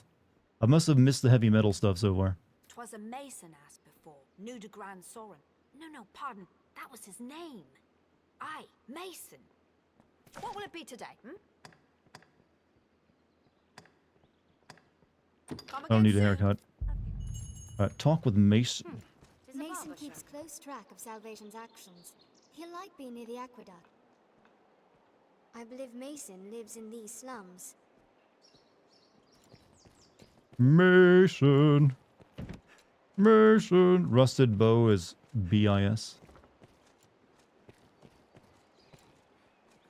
I must have missed the heavy metal stuff so far. 'Twas a mason asked before, new to Grand Soren. No, pardon, that was his name. Aye, Mason. What will it be today, I don't need a haircut. Talk with Mason. Mason keeps close track of Salvation's actions. He'll like being near the aqueduct. I believe Mason lives in these slums. Mason. Mason. Rusted bow is BIS.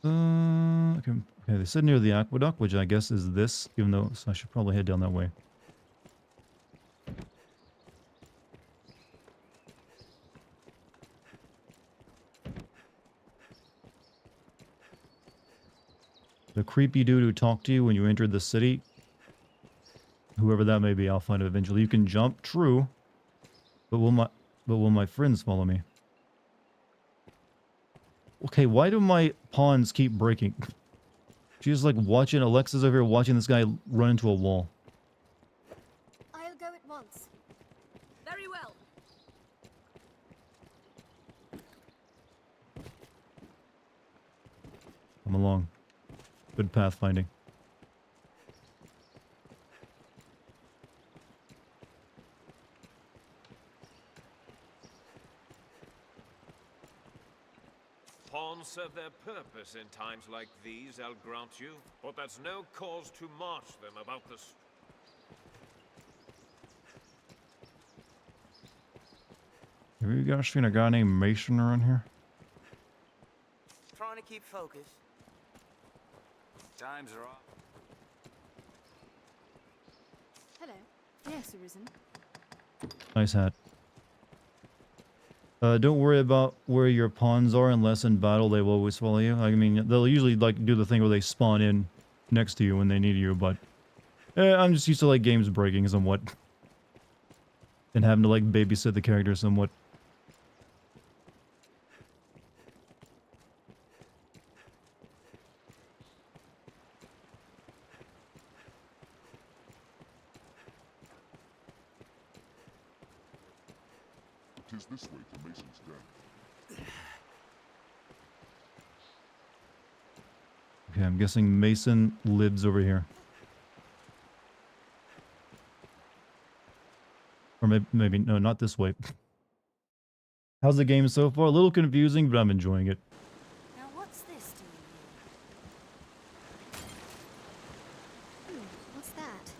Okay, they said near the aqueduct, which I guess is this, even though so I should probably head down that way. The creepy dude who talked to you when you entered the city, whoever that may be, I'll find it eventually. You can jump, true, but will my friends follow me? Okay, why do my pawns keep breaking? She's like watching, Alexa's over here watching this guy run into a wall. I'll go at once. Very well. Come along. Good pathfinding. Pawns serve their purpose in times like these, I'll grant you, but that's no cause to march them about the street. Have you guys seen a guy named Mason around here? Trying to keep focus. Times are off. Hello. Yes, Arisen. Nice hat. Don't worry about where your pawns are unless in battle they will always follow you. I mean, they'll usually like do the thing where they spawn in next to you when they need you, but I'm just used to like games breaking somewhat. And having to like babysit the character somewhat. It is this way to Mason's den. Okay, I'm guessing Mason lives over here. Or maybe no, not this way. How's the game so far? A little confusing, but I'm enjoying it. Now what's this doing here? What's that?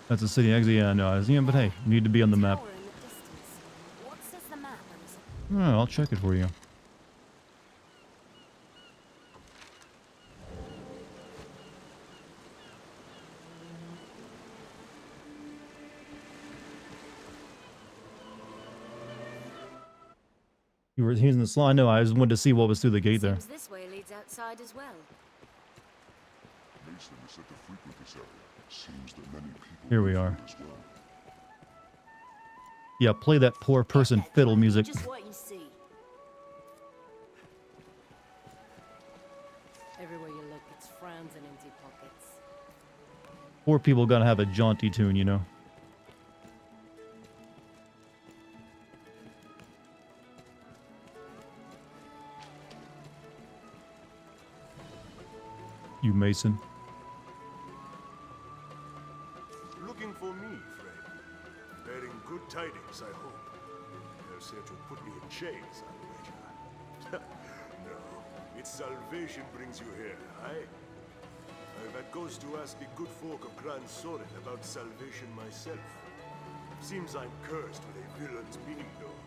That's a city exit. Yeah, no, but hey, need to be on the map. Tower in the distance. What says the map, Risen? Oh, I'll check it for you. You were using the slide. I know. I just wanted to see what was through the gate there. Seems this way leads outside as well. Mason is said to frequent this area. Seems that many people Here we live are. here as well. Yeah, play that poor person fiddle music. Just what you see. Everywhere you look, it's frowns and empty pockets. Poor people gotta have a jaunty tune, you know. You Mason. Looking for me, friend. Bearing good tidings, I hope. They're said to put me in chains, I'll wager. No, it's salvation brings you here, aye? I've had cause to ask the good folk of Grand Soren about salvation myself. Seems I'm cursed with a villain's meaning, though.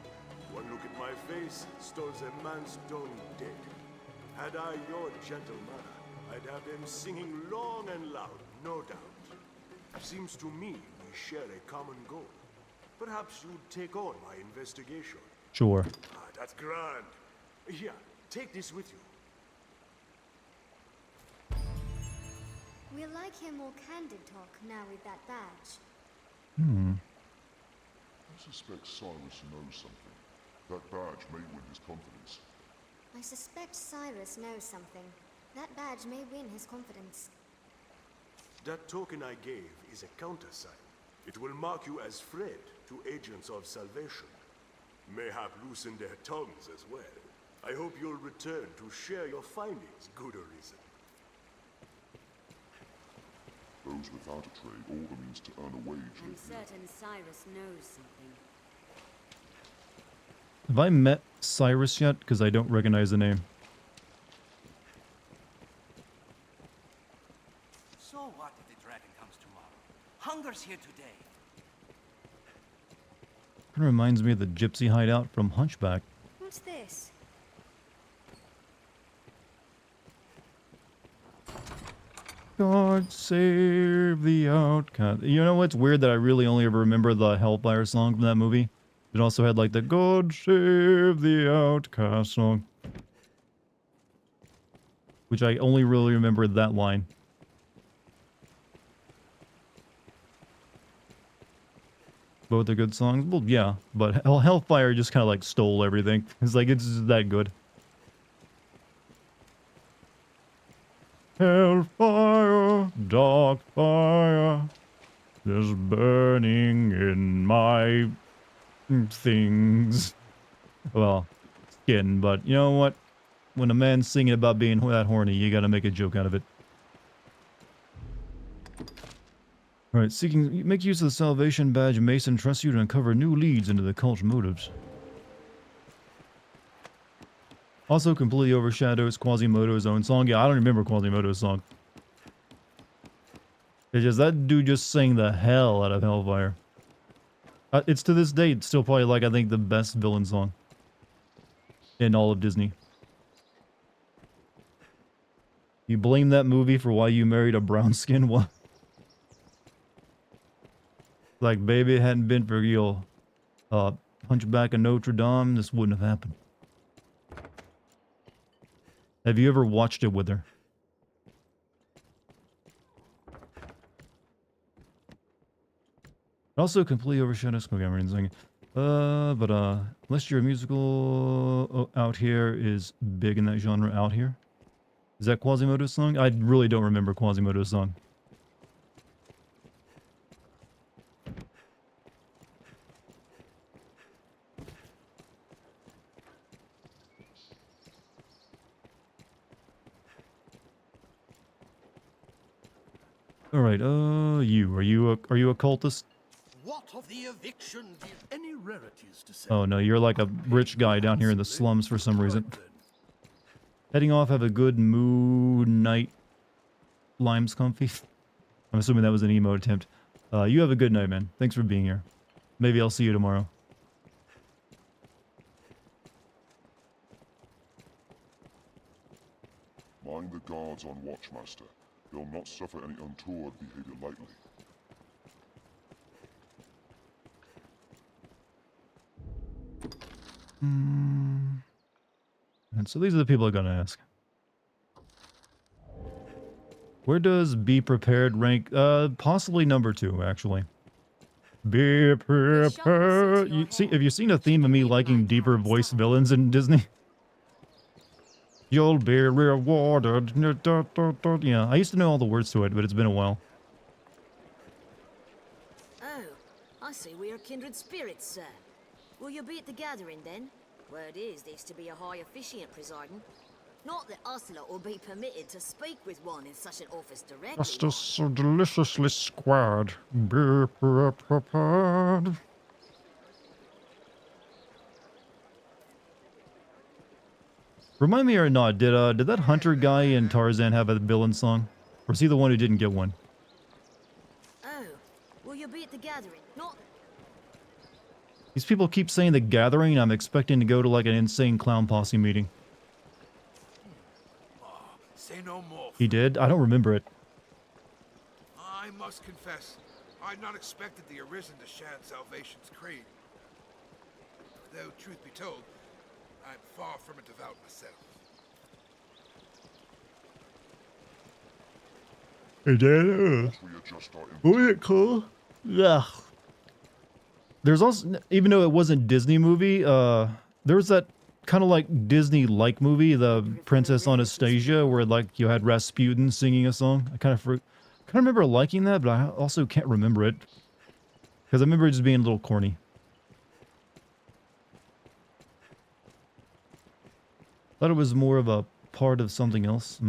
One look at my face stalls a man stone dead. Had I your gentle manner, I'd have them singing long and loud, no doubt. Seems to me we share a common goal. Perhaps you'd take on my investigation. Sure. Ah, that's grand. Here, take this with you. We'll like hear more candid talk now with that badge. I suspect Cyrus knows something. That badge may win his confidence. I suspect Cyrus knows something. That badge may win his confidence. That token I gave is a countersign. It will mark you as friend to agents of salvation. Mayhap loosen their tongues as well. I hope you'll return to share your findings, good Arisen. Those without a trade, all the means to earn a wage. I'm certain Cyrus knows something. Have I met Cyrus yet? Because I don't recognize the name. So what if the dragon comes tomorrow? Hunger's here today. It reminds me of the gypsy hideout from Hunchback. What's this? God save the outcast. You know what's weird that I really only ever remember the Hellfire song from that movie? It also had like the God save the outcast song. Which I only really remember that line. Both are good songs? Well, yeah. But Hellfire just kind of like stole everything. It's like, it's just that good. Hellfire, dark fire, is burning in my things. Well, skin, but you know what? When a man's singing about being that horny, you gotta make a joke out of it. Alright, make use of the Salvation Badge. Mason trusts you to uncover new leads into the cult's motives. Also completely overshadows Quasimodo's own song. Yeah, I don't remember Quasimodo's song. It's just that dude just sang the hell out of Hellfire. It's to this day, it's still probably like, I think, the best villain song in all of Disney. You blame that movie for why you married a brown skin one? Like, baby, it hadn't been for your Hunchback of Notre Dame, this wouldn't have happened. Have you ever watched it with her? Also completely overshadows. Okay, I'm reading something. Unless you're a musical out here is big in that genre out here. Is that Quasimodo's song? I really don't remember Quasimodo's song. All right, are you a cultist? What of of the eviction deal. Any rarities to sell? Oh no, you're like a rich guy down here in the slums for some reason. Heading off, have a good mood night. Lime's comfy. I'm assuming that was an emo attempt. You have a good night, man. Thanks for being here. Maybe I'll see you tomorrow. Mind the guards on watch, Master. They'll not suffer any untoward behavior lightly. And so these are the people I'm gonna ask. Where does be prepared rank? Possibly number 2, actually. Be prepared. Have you seen a theme of me liking deeper voice villains in Disney? You'll be rewarded. Yeah, I used to know all the words to it, but it's been a while. Oh, I see we are kindred spirits, sir. Will you be at the gathering then? Word is there's to be a high officiant presiding. Not that Ocelot will be permitted to speak with one in such an office directly. Justice so deliciously squared. Be prepared. Remind me or not, did that hunter guy in Tarzan have a villain song? Or is he the one who didn't get one? Oh, will you be at the gathering? Not... These people keep saying the gathering, and I'm expecting to go to like an insane clown posse meeting. Say no more. He did? I don't remember it. I must confess, I'd not expected the Arisen to chant Salvation's creed. Though, truth be told, I'm far from a devout myself. Hey, Dad. What was it called? Yeah. There's also, even though it wasn't Disney movie, there was that kind of like Disney-like movie, the Princess Anastasia, where like you had Rasputin singing a song. I kind of remember liking that, but I also can't remember it because I remember it just being a little corny. Thought it was more of a part of something else.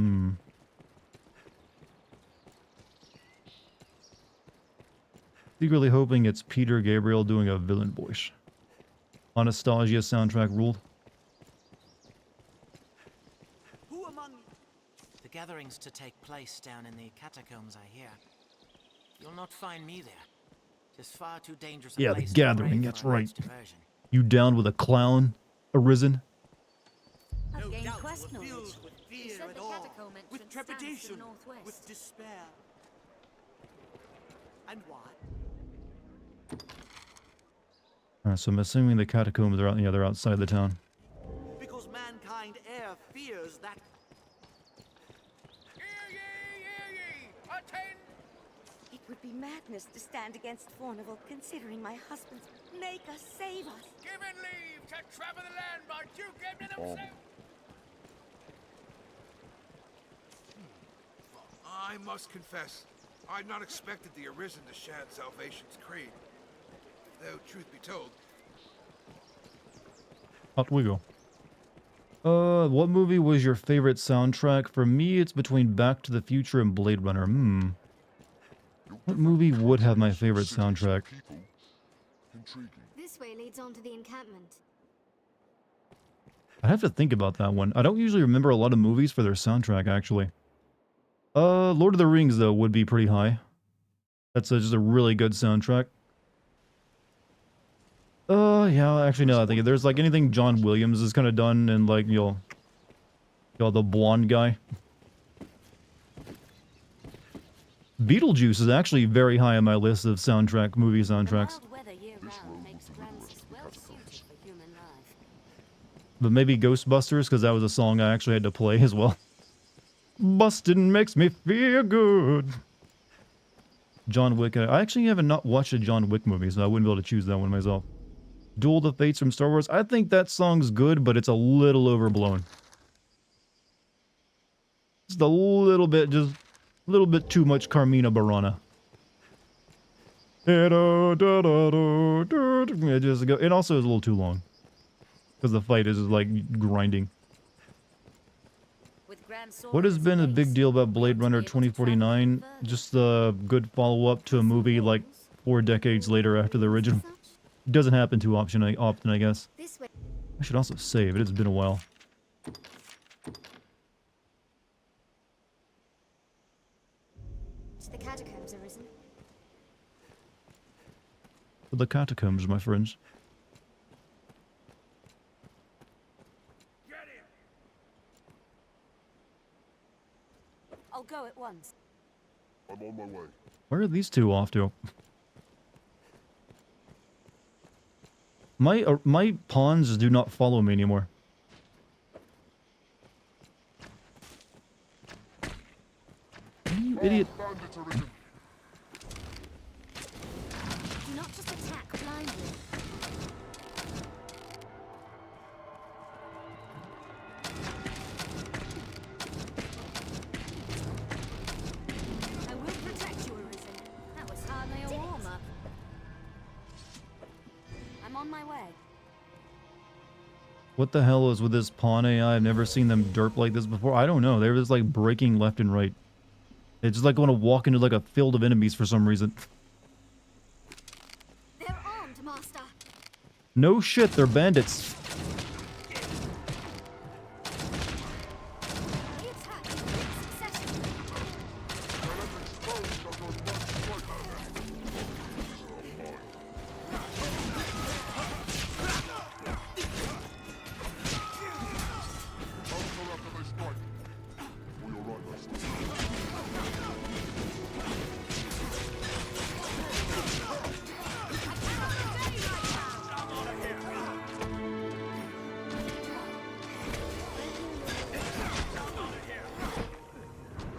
Secretly hoping it's Peter Gabriel doing a villain voice. Anastasia soundtrack ruled. The gathering's to take place down in the catacombs, I hear. You'll not find me there. It's far too dangerous a Yeah, the place to gathering, brave that's for a right. night's diversion. You down with a clown? Arisen? I've gained doubt quest you were knowledge. filled with You fear said and the awe, catacomb with entrance stands to the trepidation, northwest. with despair. And why? Alright, so I'm assuming the catacombs are out, yeah, they're outside the town. Because mankind e'er fears that... It would be madness to stand against Fornival, considering my husband's... Make us, save us! Given leave to travel the land by Duke Edmund himself! I must confess, I'd not expected the Arisen to chant Salvation's creed. Though, truth be told... Out we go. What movie was your favorite soundtrack? For me, it's between Back to the Future and Blade Runner. What movie would have my favorite soundtrack? This way leads on to the encampment. I have to think about that one. I don't usually remember a lot of movies for their soundtrack, actually. Lord of the Rings, though, would be pretty high. That's just a really good soundtrack. Yeah, actually, no, I think there's like anything John Williams has kind of done, and like, the blonde guy. Beetlejuice is actually very high on my list of movie soundtracks. But maybe Ghostbusters, because that was a song I actually had to play as well. Bustin' makes me feel good. John Wick. I actually haven't not watched a John Wick movie, so I wouldn't be able to choose that one myself. Duel of the Fates from Star Wars. I think that song's good, but it's a little overblown. Just a little bit, too much Carmina Burana. It also is a little too long. Because the fight is like grinding. What has been a big deal about Blade Runner 2049? Just the good follow-up to a movie like 4 decades later after the original. Doesn't happen too often, I guess. This way. I should also save. It has been a while. To the catacombs, Arisen. For the catacombs, my friends. I'll go at once. I'm on my way. Where are these two off to? My pawns do not follow me anymore. You idiot. Do not just attack blindly. I will protect you, Arisen. That was hardly a warm-up. I'm on my way. What the hell is with this pawn AI? I've never seen them derp like this before. I don't know. They're just like breaking left and right. It's just like going to walk into like a field of enemies for some reason. They're armed, Master. No shit, they're bandits.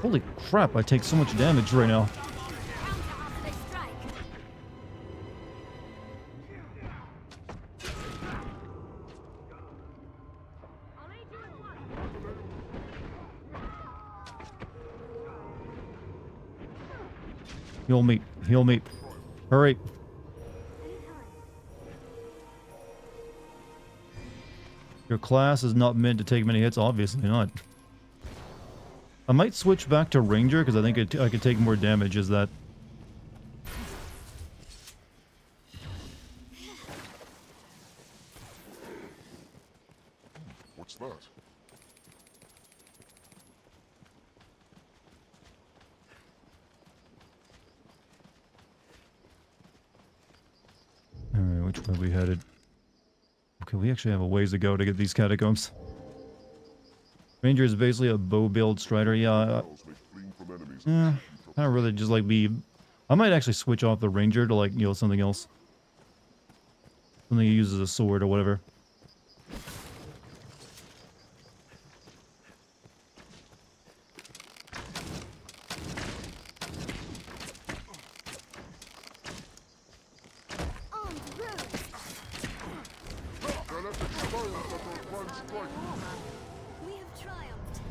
Holy crap, I take so much damage right now. Heal me. Heal me. Hurry. Your class is not meant to take many hits, obviously not. I might switch back to Ranger because I think I could take more damage as that. What's that? Alright, which way are we headed? Okay, we actually have a ways to go to get these catacombs. Ranger is basically a bow build strider. Yeah, kind of really just like be. I might actually switch off the Ranger to like, you know, something else. Something he uses a sword or whatever. We have triumphed.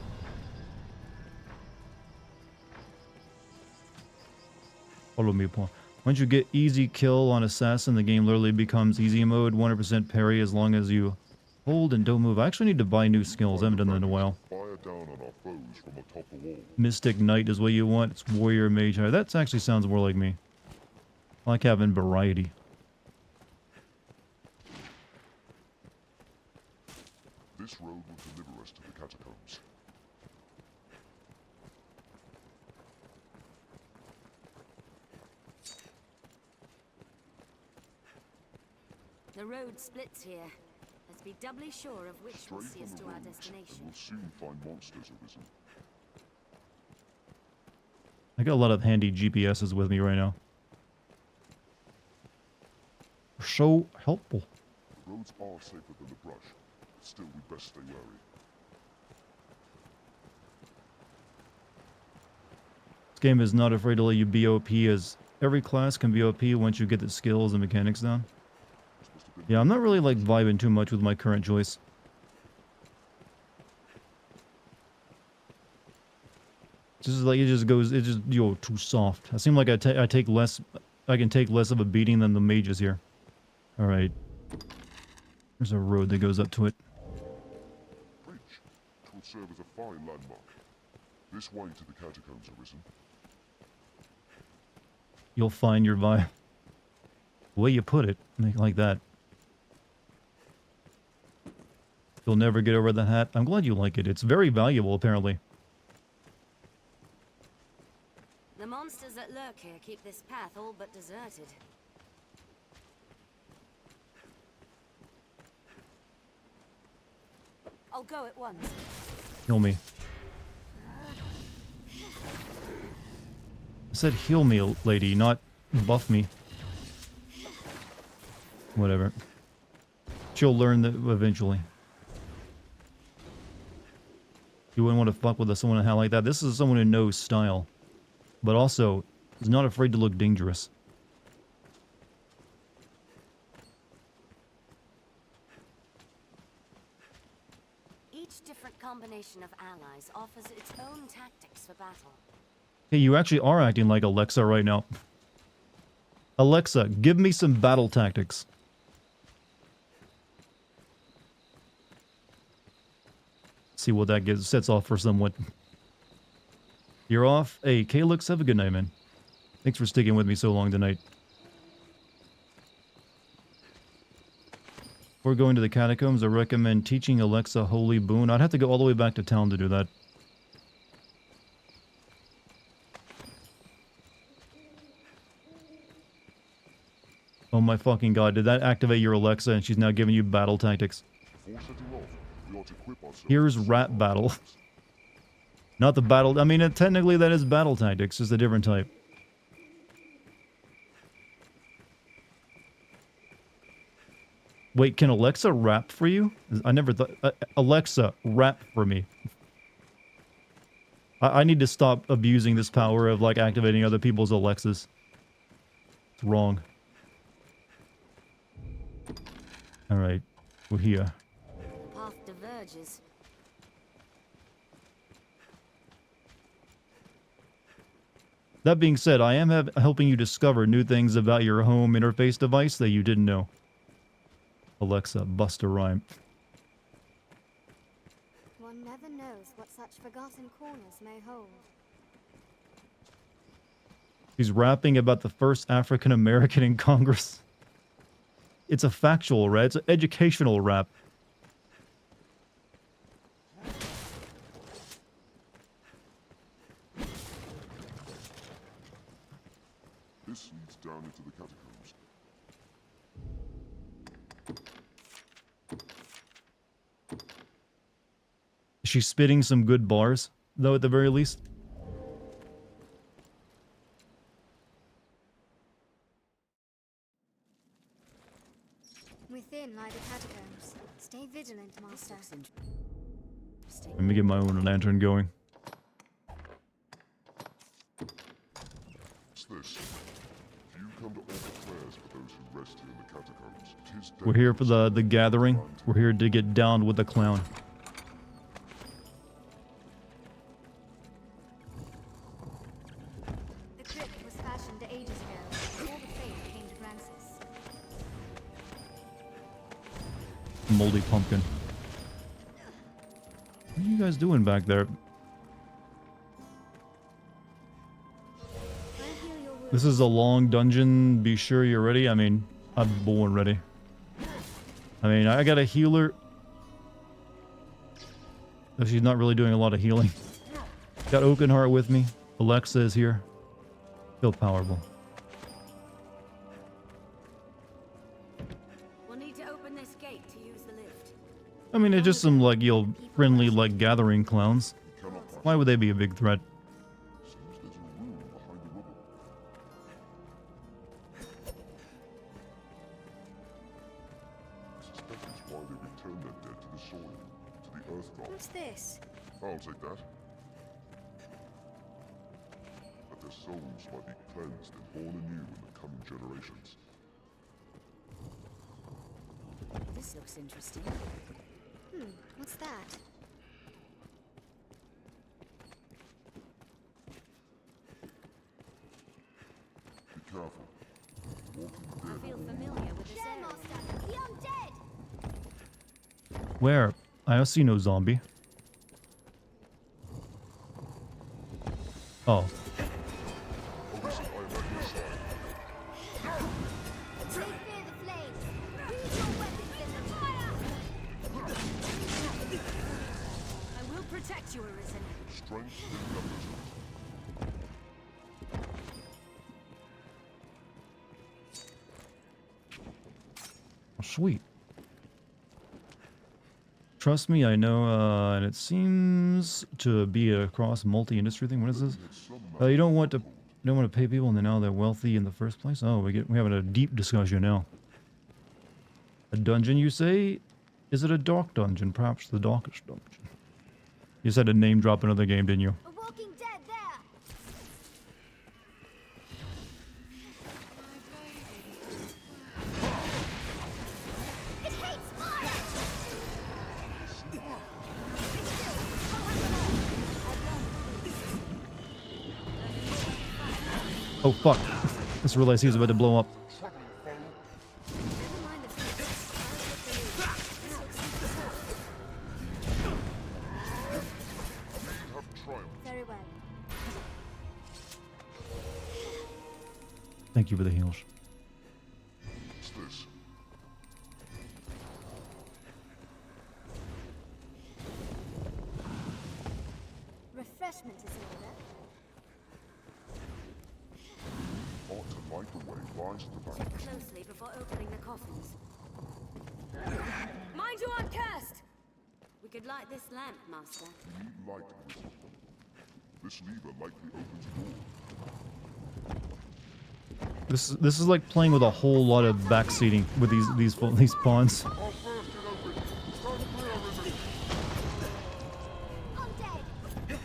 Follow me, Paul. Once you get easy kill on assassin, the game literally becomes easy mode. 100% parry as long as you hold and don't move. I actually need to buy new skills. I haven't done that in a while. Fire down on our foes from atop the wall. Mystic Knight is what you want. It's Warrior Mage. That actually sounds more like me. I like having variety. This road will deliver us to the catacombs. The road splits here. Let's be doubly sure of which will Stray see us from to the our roads, destination. and we'll soon find monsters arisen. I got a lot of handy GPSs with me right now. So helpful. The roads are safer than the brush, but still we best stay wary. This game is not afraid to let you be OP, as every class can be OP once you get the skills and mechanics down. Yeah, I'm not really like vibing too much with my current choice. Just like it just goes, it just, yo, too soft. I seem like I take less, I can take less of a beating than the mages here. All right, there's a road that goes up to it. Bridge. It will serve as a fine landmark. This way to the catacombs arisen. You'll find your vibe. The way you put it, make it like that. You'll never get over the hat. I'm glad you like it. It's very valuable, apparently. The monsters that lurk here keep this path all but deserted. I'll go at once. Heal me. I said heal me, lady, not buff me. Whatever. She'll learn that eventually. You wouldn't want to fuck with someone like that. This is someone who knows style. But also, is not afraid to look dangerous. Each different combination of allies offers its own tactics for battle. Hey, you actually are acting like Alexa right now. Alexa, give me some battle tactics. See what that sets off for someone. You're off. Hey, Calyx, have a good night, man. Thanks for sticking with me so long tonight. Before going to the catacombs, I recommend teaching Alexa Holy Boon. I'd have to go all the way back to town to do that. Oh my fucking god, did that activate your Alexa and she's now giving you battle tactics? Here's rap battle. Not the battle, I mean, technically that is battle tactics, just a different type. Wait, can Alexa rap for you? I never thought... Alexa, rap for me. I need to stop abusing this power of, like, activating other people's Alexas. It's wrong. Alright, we're here. The path diverges. That being said, I am helping you discover new things about your home interface device that you didn't know. Alexa, bust a rhyme. One never knows what such forgotten corners may hold. He's rapping about the first African American in Congress. It's a factual rap. It's an educational rap. This leads down into the catacombs. Is she spitting some good bars, though, at the very least? Within lie the catacombs. Stay vigilant, Master. Let me get my own lantern going. What's this? If you come to offer prayers for those who rest here in the catacombs, 'tis We're here for the gathering. We're here to get down with the clown. The crypt was fashioned ages ago, before the faith came to Francis. Moldy pumpkin. What are you guys doing back there? This is a long dungeon. Be sure you're ready. I mean, I'm born ready. I mean, I got a healer. Though she's not really doing a lot of healing. Got Oakenheart with me. Alexa is here. Feel powerful. We'll need to open this gate to use the lift. I mean, it's just some, like, friendly, like, gathering clowns. Why would they be a big threat? What's this? I'll take that. That their souls might be cleansed and born anew in the coming generations. This looks interesting. What's that? Be careful. I feel familiar with this area. Master, the undead! Where? I don't see no zombie. Oh. Take protect you, Arisen. Strength in numbers. Oh, sweet. Trust me, I know, and it seems to be a cross multi-industry thing. What is this? You don't want to pay people and now they're wealthy in the first place. Oh, we're having a deep discussion now. A dungeon, you say? Is it a dark dungeon? Perhaps the darkest dungeon. You said to name drop another game, didn't you? A walking dead there. It hates fire. Oh fuck. Just realized he was about to blow up. Very well. Thank you for the heals. What's this? Refreshment is in order. Ought to light the way, rise to the back. Closely before opening the coffins. Mind you aren't cursed! We could light this lamp, Master. You need light, wizard. This lever likely opens door. This is like playing with a whole lot of backseating with these pawns. I'll burst it open. Stand clear, Arisen. I'm dead.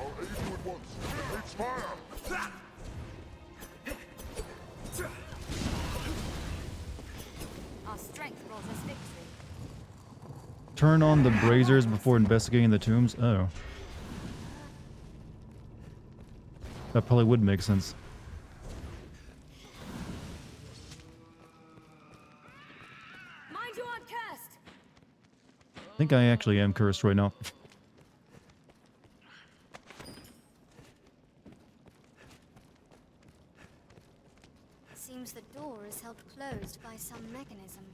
I'll aid you at once. It hates fire. Our strength brought us victory. Turn on the braziers before investigating the tombs. Oh. That probably would make sense. Mind you aren't cursed! I think I actually am cursed right now. Seems the door is held closed by some mechanism.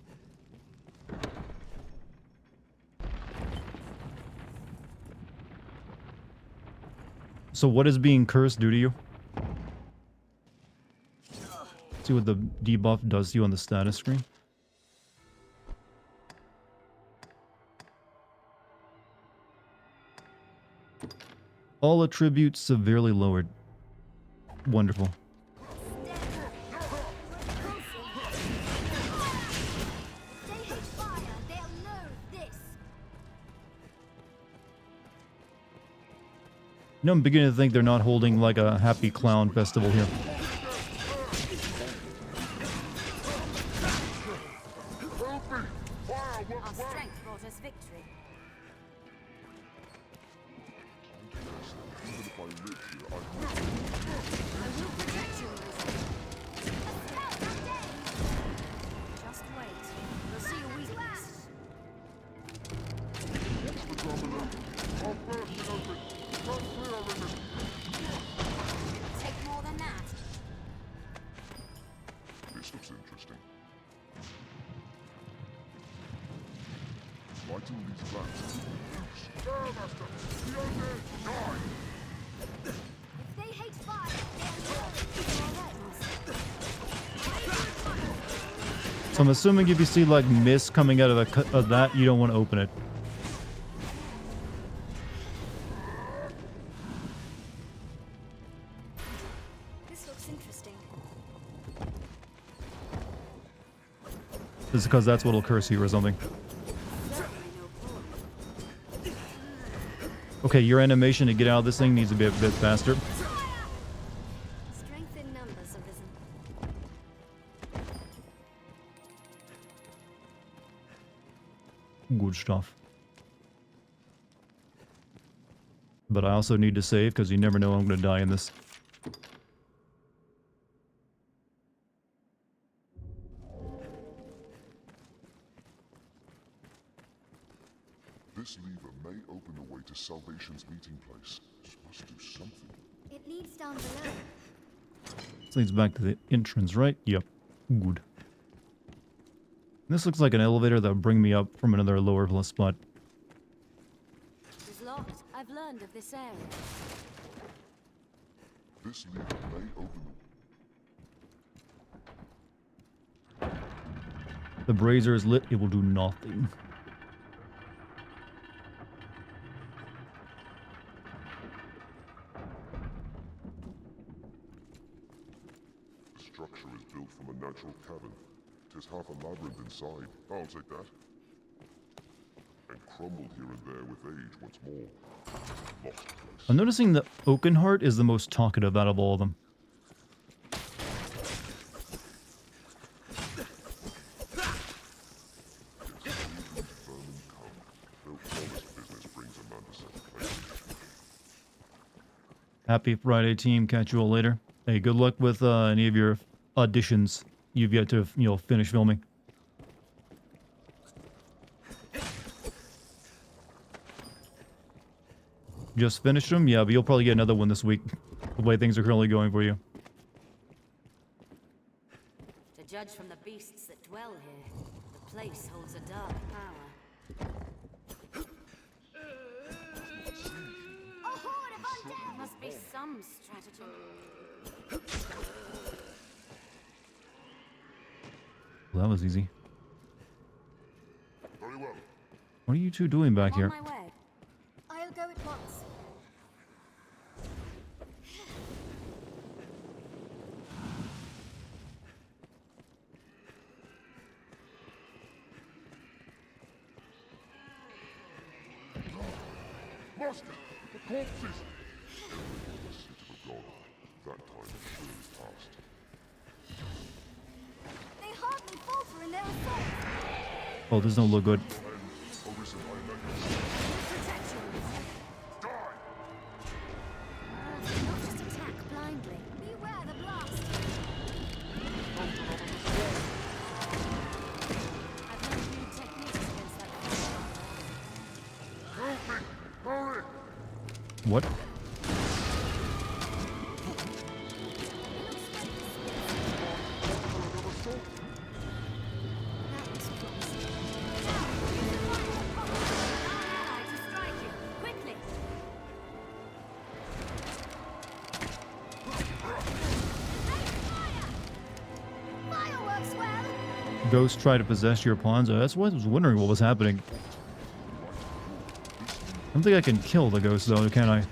So what does being cursed do to you? See what the debuff does to you on the status screen. All attributes severely lowered. Wonderful. They hate fire. They'll loathe this. You know, I'm beginning to think they're not holding like a happy clown festival here. Our strength brought us victory. Even if I live here, I will. I will protect you, Arisen. Just wait. We'll see your weakness. Watch the drama. I'll burst it open. Stand clear, Arisen. Take more than that. This looks interesting. Lighting these lamps. There, Master! The undead! Die! If they hate fire, they'll loathe this. All right, Master. So I'm assuming if you see like mist coming out of that, you don't want to open it. This looks interesting. This is because that's what'll curse you or something. Okay, your animation to get out of this thing needs to be a bit faster. Strength in numbers, Arisen. Good stuff. But I also need to save because you never know I'm going to die in this. This lever may open the way to Salvation's meeting place. This must do something. It leads down below. This leads back to the entrance, right? Yep. Good. This looks like an elevator that will bring me up from another lower spot. It is locked. I've learned of this area? This lever may open The brazier is lit. It will do nothing. The structure is built from a natural cabin. 'Tis half a labyrinth inside. I'll take that. And crumbled here and there with age once more. Lost place. I'm noticing that Oakenheart is the most talkative out of all of them. Happy Friday, team. Catch you all later. Hey, good luck with any of your auditions you've yet to, finish filming. Just finished them? Yeah, but you'll probably get another one this week. The way things are currently going for you. To judge from the beasts that dwell here, the place holds a dark power. There must be some stratagem. Well, that was easy. Very well. What are you two doing back here? On my way. I'll go at once. Master, the corpses! The city of God. That time is surely past. They hardly falter in their assault. Oh, this don't look good. Not just attack blindly. Beware the blast. I've learned new techniques against that. Help me! Hurry! What? Ghosts try to possess your pawns. That's what I was wondering what was happening. I don't think I can kill the ghost though, can I?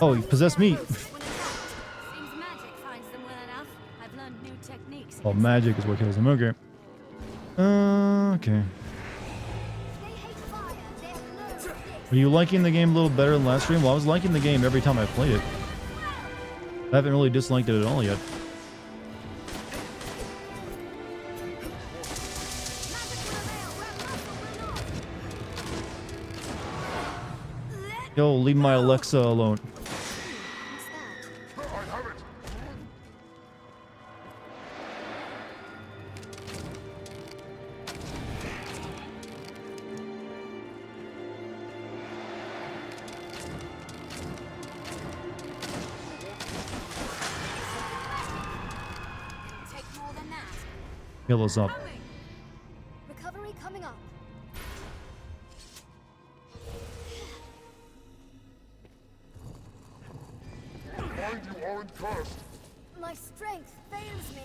Oh, he possessed me. Oh, magic is what kills him. Okay. Okay. Are you liking the game a little better than last stream? Well, I was liking the game every time I played it. I haven't really disliked it at all yet. Yo, leave my Alexa alone. Heal us up. Recovery coming up. Mind you aren't cursed. My strength fails me.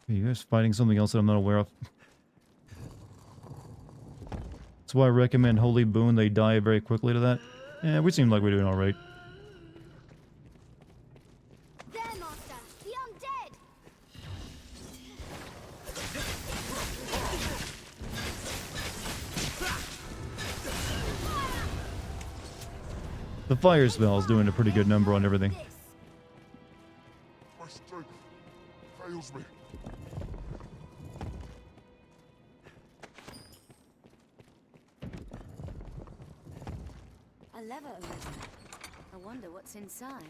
Are you guys fighting something else that I'm not aware of? That's why I recommend Holy Boon. They die very quickly to that. Yeah, we seem like we're doing alright. There, Master! The undead! The fire spell is doing a pretty good number on everything. My strength fails me. A lever arisen. I wonder what's inside.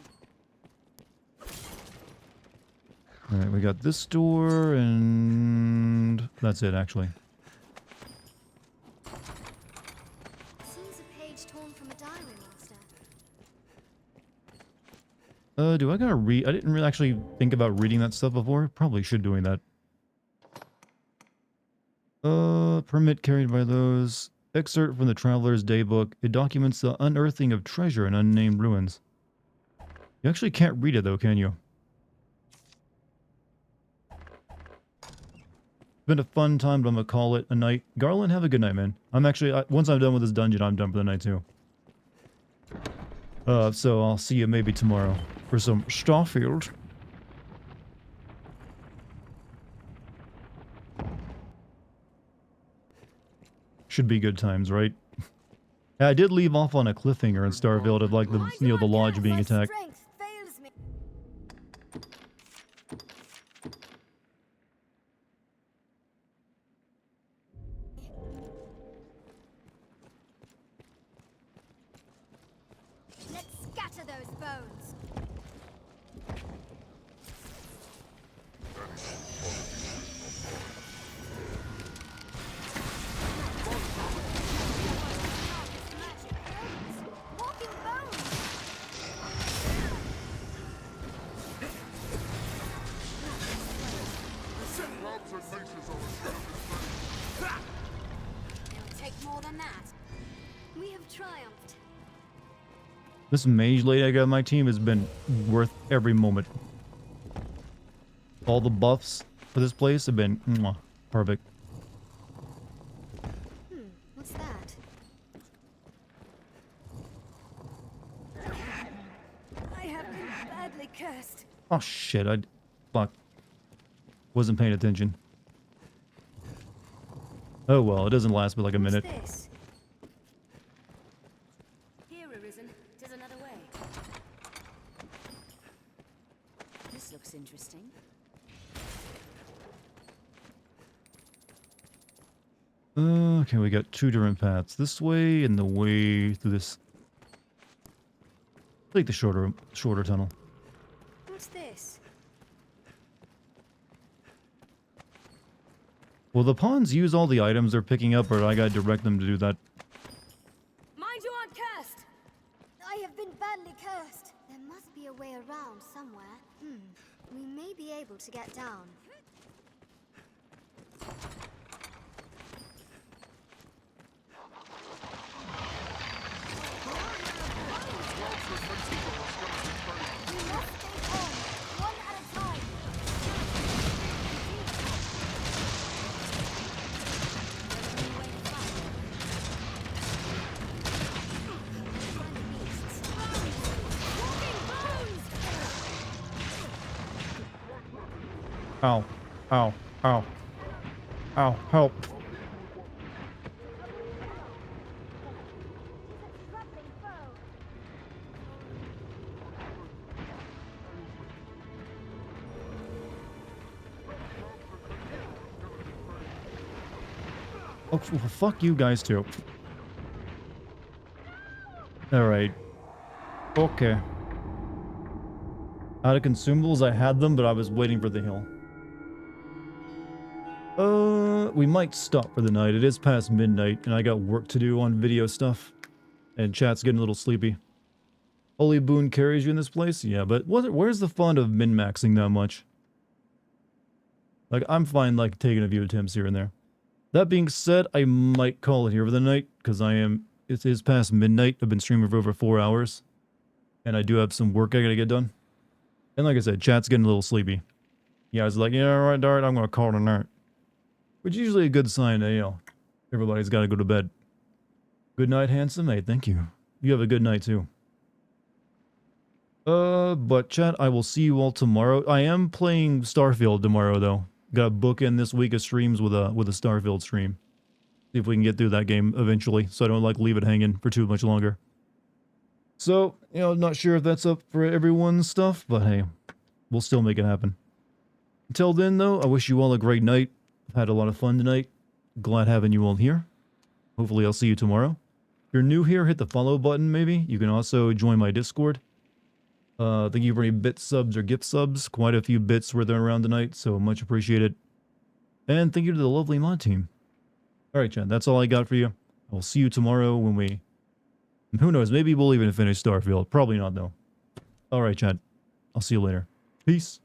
Alright, we got this door, and that's it, actually. Seems a page torn from a diary, Master. Do I gotta read? I didn't really actually think about reading that stuff before. Probably should doing that. Permit carried by those. Excerpt from the Traveler's Daybook. It documents the unearthing of treasure in unnamed ruins. You actually can't read it though, can you? Been a fun time, but I'm gonna call it a night. Garland, have a good night, man. I'm actually, once I'm done with this dungeon, I'm done for the night too. So I'll see you maybe tomorrow for some Starfield. Should be good times, right? I did leave off on a cliffhanger in Starfield of like the, you know, the lodge being attacked. Let's scatter those bones. Walking bones. It'll take more than that. We have triumphed. This mage lady I got on my team has been worth every moment. All the buffs for this place have been mwah, perfect. What's that? I have been badly cursed. Oh shit, fuck. Wasn't paying attention. Oh well, it doesn't last but like a minute. This? Here, Arisen. Tis another way. This looks interesting. Okay, we got two different paths. This way and the way through this. Take the shorter tunnel. What's this? Will the pawns use all the items they're picking up, or I gotta direct them to do that? Mind you aren't cursed! I have been badly cursed. There must be a way around somewhere. We may be able to get down. We must stay calm, one at a time. Ow. Ow. Ow. Ow. Help. Oh, fuck you guys too. Alright. Okay. Out of consumables, I had them, but I was waiting for the hill. We might stop for the night. It is past midnight, and I got work to do on video stuff. And chat's getting a little sleepy. Holy Boon carries you in this place? Yeah, but where's the fun of min-maxing that much? Like, I'm fine, like, taking a few attempts here and there. That being said, I might call it here for the night, because it is past midnight. I've been streaming for over 4 hours. And I do have some work I gotta get done. And like I said, chat's getting a little sleepy. Yeah, I was like, yeah, alright, Dart, I'm gonna call it a night. Which is usually a good sign that, you know, everybody's gotta go to bed. Good night, handsome. Hey, thank you. You have a good night, too. But chat, I will see you all tomorrow. I am playing Starfield tomorrow, though. Got a book in this week of streams with a Starfield stream. See if we can get through that game eventually, so I don't, like, leave it hanging for too much longer. So, you know, not sure if that's up for everyone's stuff, but hey, we'll still make it happen. Until then, though, I wish you all a great night. I've had a lot of fun tonight. Glad having you all here. Hopefully I'll see you tomorrow. If you're new here, hit the follow button, maybe. You can also join my Discord. Thank you for any bit subs or gift subs. Quite a few bits were there around tonight, so much appreciated. And thank you to the lovely mod team. Alright, Chad, that's all I got for you. I will see you tomorrow when we... Who knows, maybe we'll even finish Starfield. Probably not, though. Alright, Chad. I'll see you later. Peace.